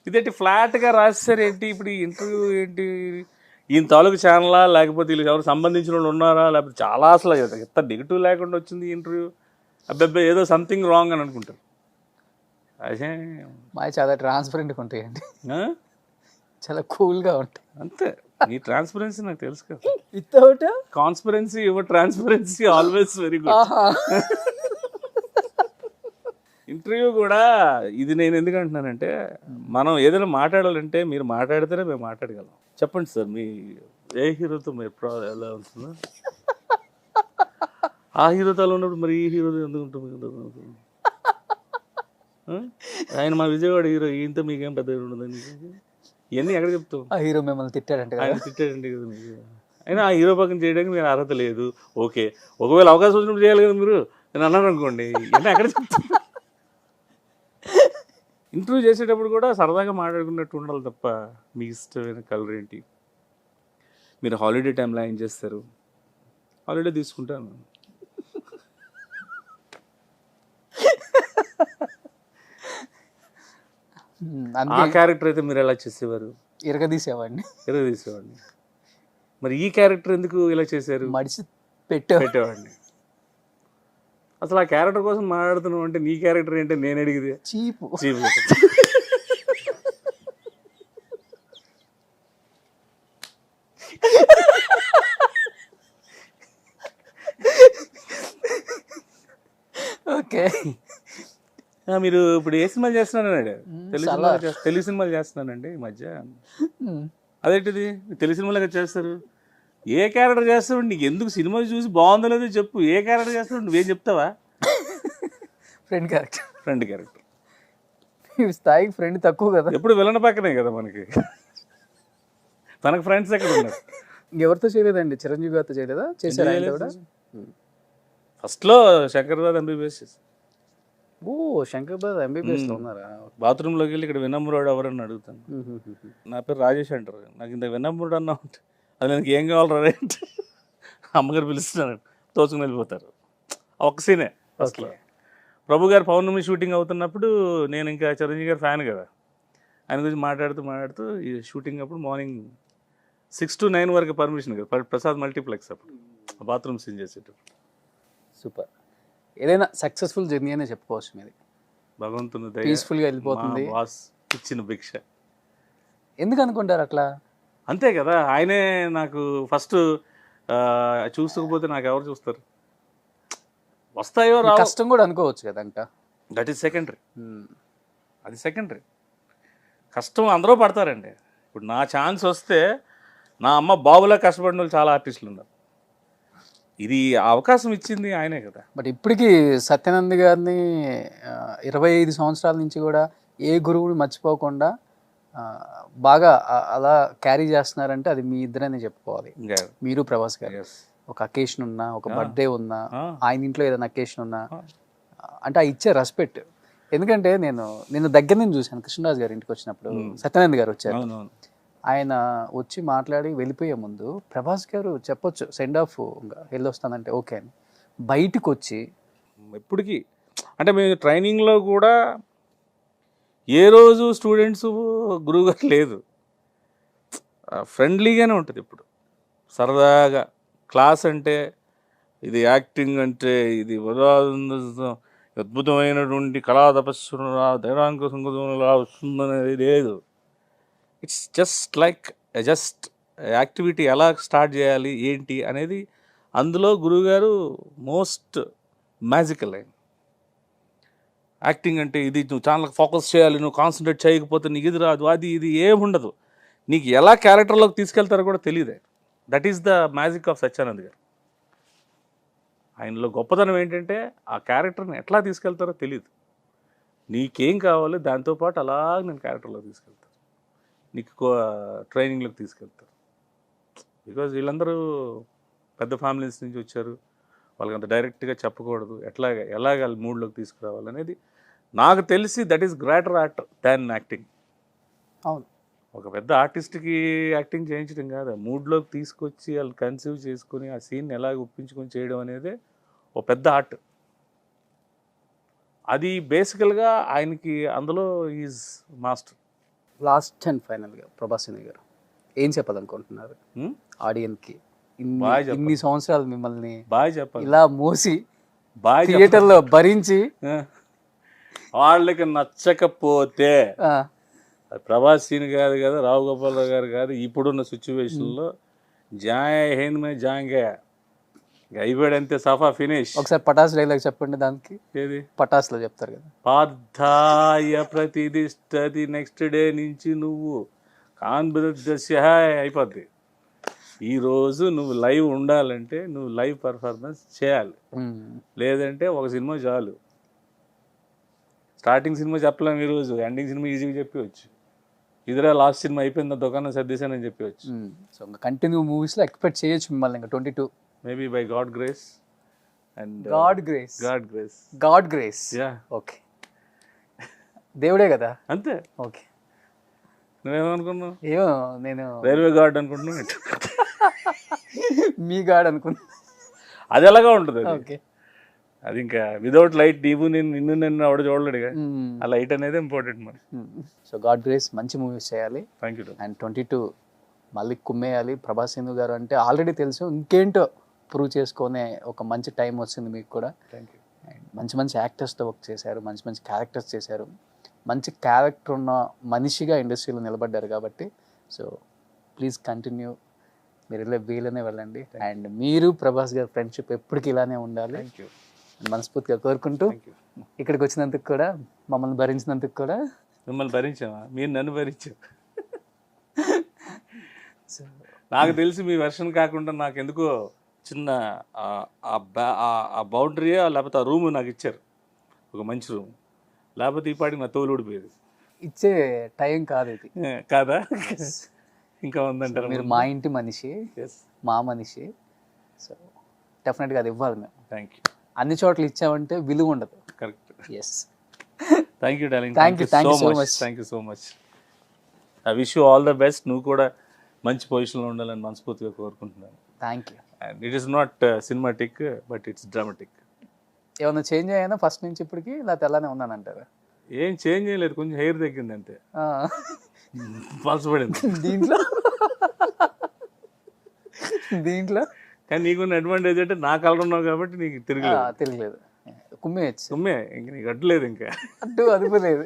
ఇదేంటి ఫ్లాట్గా రాస్తారు ఏంటి, ఇప్పుడు ఈ ఇంటర్వ్యూ ఏంటి, ఈయన తాలూకు ఛానలా లేకపోతే వీళ్ళకి ఎవరు సంబంధించిన వాళ్ళు ఉన్నారా, లేకపోతే చాలా అసలు ఎంత నెగిటివ్ లేకుండా వచ్చింది ఇంటర్వ్యూ, అబ్బాయి ఏదో సంథింగ్ రాంగ్ అని అనుకుంటారు. అదే మా చాలా ట్రాన్స్పరెంట్గా ఉంటాయండి, చాలా కూల్గా ఉంటాయి. అంతే. నీ ట్రాన్స్పరెన్సీ నాకు తెలుసు కదా. Without conspiracy your transparency always very good. Interview కూడా ఇది నేను ఎందుకు అంటున్నానంటే, మనం ఏదైనా మాట్లాడాలంటే మీరు మాట్లాడితేనే మేము మాట్లాడగలం. చెప్పండి సార్, మీ ఏ హీరోతో మీరు ఎలా ఉంటుందో ఆ హీరోతో అలా ఉన్నప్పుడు మరి ఈ హీరోతో ఎందుకు ఉంటుంది? ఆయన మా విజయవాడ హీరో, ఈయంతో మీకేం పెద్ద ఉండదండి. ఇవన్నీ ఎక్కడ చెప్తావు? ఆ హీరో మిమ్మల్ని తిట్టాడంటే ఆయన తిట్టాడండి కదా మీకు. అయినా ఆ హీరో పక్కన చేయడానికి మీరు అర్హత లేదు. ఓకే, ఒకవేళ అవకాశం వచ్చినప్పుడు చేయాలి కదా మీరు. నేను అన్నాను అనుకోండి, ఇవన్నీ ఎక్కడ చెప్తాను? ఇంటర్వ్యూ చేసేటప్పుడు కూడా సరదాగా మాట్లాడుకున్నట్టు ఉండాలి తప్ప, మీ ఇష్టమైన కలర్ ఏంటి, మీరు హాలిడే టైంలో ఏం చేస్తారు, హాలిడే తీసుకుంటాను. ఆ క్యారెక్టర్ అయితే మీరు ఎలా చేసేవారు? ఇరగదీసేవాడిని. మరి ఈ క్యారెక్టర్ ఎందుకు ఇలా చేశారు? మడిసి పెట్టేవాడిని. అసలు ఆ క్యారెక్టర్ కోసం మాట్లాడుతున్నావు అంటే నీ క్యారెక్టర్ ఏంటో నేను అడిగితే చీపు. ఓకే, మీరు ఇప్పుడు ఏ సినిమాలు చేస్తున్నానండి? తెలుగు సినిమాలు చేస్తున్నానండి ఈ మధ్య. అదేంటిది తెలుగు సినిమాలుగా చేస్తారు? ఏ క్యారెక్టర్ చేస్తావు? నీకు ఎందుకు సినిమా చూసి బాగుందో లేదో చెప్పు. ఏ క్యారెక్టర్ చేస్తావు? నువ్వేం చెప్తావా? Friend character. స్థాయికి ఫ్రెండ్ తక్కువ కదా, ఎప్పుడు విలన్ పక్కనే కదా మనకి. తనకు ఫ్రెండ్స్ ఎక్కడ ఉన్నారు? ఎవరితో చేయలేదండి? చిరంజీవి గారితో చేయలేదా? చేశారు ఫస్ట్లో శంకర్ దాదా ఎంబీబీఎస్ చేశారు. ఓ, శంకర్ దాదా ఎంబీబీఎస్ లో ఉన్నారా? బాత్రూంలోకి వెళ్ళి ఇక్కడ వినమ్రుడు ఎవరని అడుగుతాను. నా పేరు రాజేష్ అంటారు. నాకు ఇంత వినమ్రుడు అన్నా ఉంటే అది నాకు ఏం కావాలి అంటే అమ్మగారు పిలుస్తున్నారు, తోచుకుని వెళ్ళిపోతారు. ఒక్క సీనే ఫస్ట్లో. ప్రభు గారు పౌర్ణమి షూటింగ్ అవుతున్నప్పుడు నేను ఇంకా చిరంజీవి గారు ఫ్యాన్ కదా, ఆయన గురించి మాట్లాడుతూ ఈ షూటింగ్ అప్పుడు మార్నింగ్ 6 to 9 వరకు పర్మిషన్ కదా, ప్రసాద్ మల్టీప్లెక్స్ అప్పుడు బాత్రూమ్ సీన్ చేసేటప్పుడు. సూపర్. ఏదైనా సక్సెస్ఫుల్ జర్నీ అనే చెప్పుకోవచ్చు మీది. భగవంతుని పీస్ఫుల్గా వెళ్ళిపోతుంది. బాస్ ఇచ్చిన భిక్ష. ఎందుకు అనుకుంటారు అట్లా? అంతే కదా, ఆయనే నాకు ఫస్ట్. చూసుకోకపోతే నాకు ఎవరు చూస్తారు? వస్తాయో రావో కష్టం కూడా అనుకోవచ్చు కదా ఇంకా. That is secondary. అది సెకండరీ. కష్టం అందరూ పడతారండి. ఇప్పుడు నా ఛాన్స్ వస్తే నా అమ్మ బాబులా కష్టపడిన వాళ్ళు చాలా ఆర్టిస్టులు ఉన్నారు. ఇది అవకాశం ఇచ్చింది ఆయనే కదా. బట్ ఇప్పటికీ సత్యానంద్ గారిని 25 సంవత్సరాల నుంచి కూడా ఏ గురువుని మర్చిపోకుండా బాగా అలా క్యారీ చేస్తున్నారంటే అది మీ ఇద్దరనే చెప్పుకోవాలి. మీరు ప్రభాస్ గారు. ఒక అకేషన్ ఉన్నా, ఒక బర్త్డే ఉన్నా, ఆయన ఇంట్లో ఏదైనా అకేషన్ ఉన్నా, అంటే ఆ ఇచ్చే రెస్పెక్ట్. ఎందుకంటే నేను దగ్గర నుంచి చూశాను. కృష్ణరాజు గారి ఇంటికి వచ్చినప్పుడు సత్యానంద్ గారు వచ్చారు. ఆయన వచ్చి మాట్లాడి వెళ్ళిపోయే ముందు ప్రభాస్ గారు చెప్పొచ్చు సెండ్ ఆఫ్ వెళ్ళొస్తానంటే ఓకే అని, బయటికి వచ్చి ఎప్పటికీ అంటే మేము ట్రైనింగ్లో కూడా ఏ రోజు స్టూడెంట్స్ గురువుగారు లేదు, ఫ్రెండ్లీగానే ఉంటుంది. ఇప్పుడు సరదాగా క్లాస్ అంటే ఇది, యాక్టింగ్ అంటే ఇది అద్భుతమైనటువంటి కళా తపస్సు దైవాంక సంగతంలా వస్తుందనేది లేదు. ఇట్స్ జస్ట్ యాక్టివిటీ ఎలా స్టార్ట్ చేయాలి ఏంటి అనేది అందులో గురువుగారు మోస్ట్ మ్యాజికల్ ఆయన. యాక్టింగ్ అంటే ఇది నువ్వు చాలా ఫోకస్ చేయాలి, నువ్వు కాన్సన్ట్రేట్ చేయకపోతే నీకు ఇది రాదు, అది ఇది ఏముండదు. నీకు ఎలా క్యారెక్టర్లోకి తీసుకెళ్తారో కూడా తెలియదు. That is the magic of Satyanand గారు. ఆయనలో గొప్పతనం ఏంటంటే ఆ క్యారెక్టర్ని ఎట్లా తీసుకెళ్తారో తెలియదు. నీకేం కావాలి దాంతోపాటు అలా నేను క్యారెక్టర్లో తీసుకెళ్తాను, నీకు ట్రైనింగ్లోకి తీసుకెళ్తారు. బికాజ్ వీళ్ళందరూ పెద్ద ఫ్యామిలీస్ నుంచి వచ్చారు, వాళ్ళకి అంత డైరెక్ట్గా చెప్పకూడదు, ఎలాగ మూడ్లోకి తీసుకురావాలనేది నాకు తెలిసి that is greater art than acting. అవును, ఒక పెద్ద ఆర్టిస్ట్కి యాక్టింగ్ చేయించడం కాదు, మూడ్లోకి తీసుకొచ్చి వాళ్ళు కన్సీవ్ చేసుకుని ఆ సీన్ ఎలాగ ఒప్పించుకొని చేయడం అనేది ఒక పెద్ద ఆర్ట్. అది బేసికల్గా ఆయనకి అందులో ఈజ్ మాస్టర్. లాస్ట్ అండ్ ఫైనల్గా ప్రభాస్ గారు ఏం చెప్పాలనుకుంటున్నారు ఆడియన్స్కి? ఇన్ని సంవత్సరాలు మిమ్మల్ని బాగా చెప్పాలి, ఇలా మోసి బాగా థియేటర్లో భరించి, వాళ్ళకి నచ్చకపోతే ప్రభాస్ సీన్ కాదు కదా, రావు గోపాలరావు గారు కాదు, ఇప్పుడున్న సిచ్యువేషన్లో జాయ్ హింద్ మే జాంగే అయిపోయాడు అంతే, సఫా ఫినిష్. ఒకసారి పటాస్ డైలాగ్ చెప్పండి దానికి. ఏది? పటాస్లో చెప్తారు కదా, పార్థాయ ప్రతిదిష్టది, నెక్స్ట్ డే నుంచి నువ్వు కాన్బిదస్య అయిపోద్ది. ఈరోజు నువ్వు లైవ్ ఉండాలంటే నువ్వు లైవ్ పర్ఫార్మెన్స్ చేయాలి, లేదంటే ఒక సినిమా చాలు. స్టార్టింగ్ సినిమా చెప్పలేము ఈరోజు, ఎండింగ్ సినిమా ఈజీగా చెప్పవచ్చు. ఇదిరా లాస్ట్ సినిమా అయిపోయింది, దుకాణం సర్దేశానని చెప్పవచ్చు. సో ఇంకా కంటిన్యూ మూవీస్లో ఎక్స్పెక్ట్ చేయొచ్చు మిమ్మల్ని ఇంకా 22. Maybe by God grace and God grace. Yeah, okay, దేవుడే కదా అంతే. ఓకే, నువ్వేమనుకున్నావు? ఏమో నేను రైల్వే గార్డ్ అనుకుంటున్నావు. మీ గాడ్ అనుకున్నా. అది ఎలాగా ఉంటుంది అది. ఓకే, అది ఇంకా వితౌట్ లైట్ నిన్ను ఆవిడ చూడలేడుగా, ఆ లైట్ అనేది ఇంపార్టెంట్ మరి. సో గాడ్ గ్రేస్, మంచి మూవీస్ చేయాలి. Thank you. అండ్ 22 మళ్ళీ కుమ్మేయాలి. ప్రభాస్ గారు అంటే ఆల్రెడీ తెలుసు, ఇంకేంటో ప్రూవ్ చేసుకునే ఒక మంచి టైం వచ్చింది మీకు కూడా. Thank you. అండ్ మంచి మంచి యాక్టర్స్తో వర్క్ చేశారు, మంచి మంచి క్యారెక్టర్స్ చేశారు, మంచి క్యారెక్టర్ ఉన్న మనిషిగా ఇండస్ట్రీలో నిలబడ్డారు కాబట్టి సో ప్లీజ్ కంటిన్యూ, మీరు వీళ్ళనే వెళ్ళండి. అండ్ మీరు ప్రభాస్ గారి ఫ్రెండ్షిప్ ఎప్పటికీ ఇలానే ఉండాలి మనస్ఫూర్తిగా కోరుకుంటూ, ఇక్కడికి వచ్చినందుకు కూడా, మమ్మల్ని భరించినందుకు కూడా. మిమ్మల్ని భరించామా? మీరు నన్ను భరించారు. నాకు తెలిసి మీ వెర్షన్ కాకుండా నాకు ఎందుకో చిన్న ఆ బౌండరీ లేకపోతే ఆ రూమ్ నాకు ఇచ్చారు, ఒక మంచి రూమ్. లేకపోతే ఈ పాటికి నా తోలు ఊడిపోయేది. ఇచ్చే టైం కాదు ఇది, కాదా? ఇంకా ఉందంటారు. మీరు మా ఇంటి మనిషి, మా మనిషి, సో డెఫినెట్గా అది ఇవ్వాలి మేము. Thank you. అన్ని చోట్ల ఇచ్చామంటే విలువ ఉండదు. Correct. Yes, thank you darling. Thank you so much. Thank you so much. I wish you all the best. నువ్వు కూడా మంచి పొజిషన్లో ఉండాలని మనస్ఫూర్తిగా కోరుకుంటున్నాను. Thank you. And it is not cinematic but it's dramatic. ఏమన్నా చేంజ్ అయ్యానా ఫస్ట్ నుంచి ఇప్పటికి, లేకపోతే అలానే ఉన్నానంటారా? ఏం చేంజ్ చేయలేదు, కొంచెం హెయిర్ తగ్గింది అంతే, పలసపడింది. దీంట్లో దీంట్లో కానీ నీకున్న అడ్వాంటేజ్ అంటే నా కలర్ ఉన్నావు కాబట్టి నీకు తిరగలేదు. తిరగలేదు, కుమ్మేయచ్చు. సుమ్మే ఇంక నీకు అడ్డులేదు, ఇంకా అడ్డు అదుపు లేదు.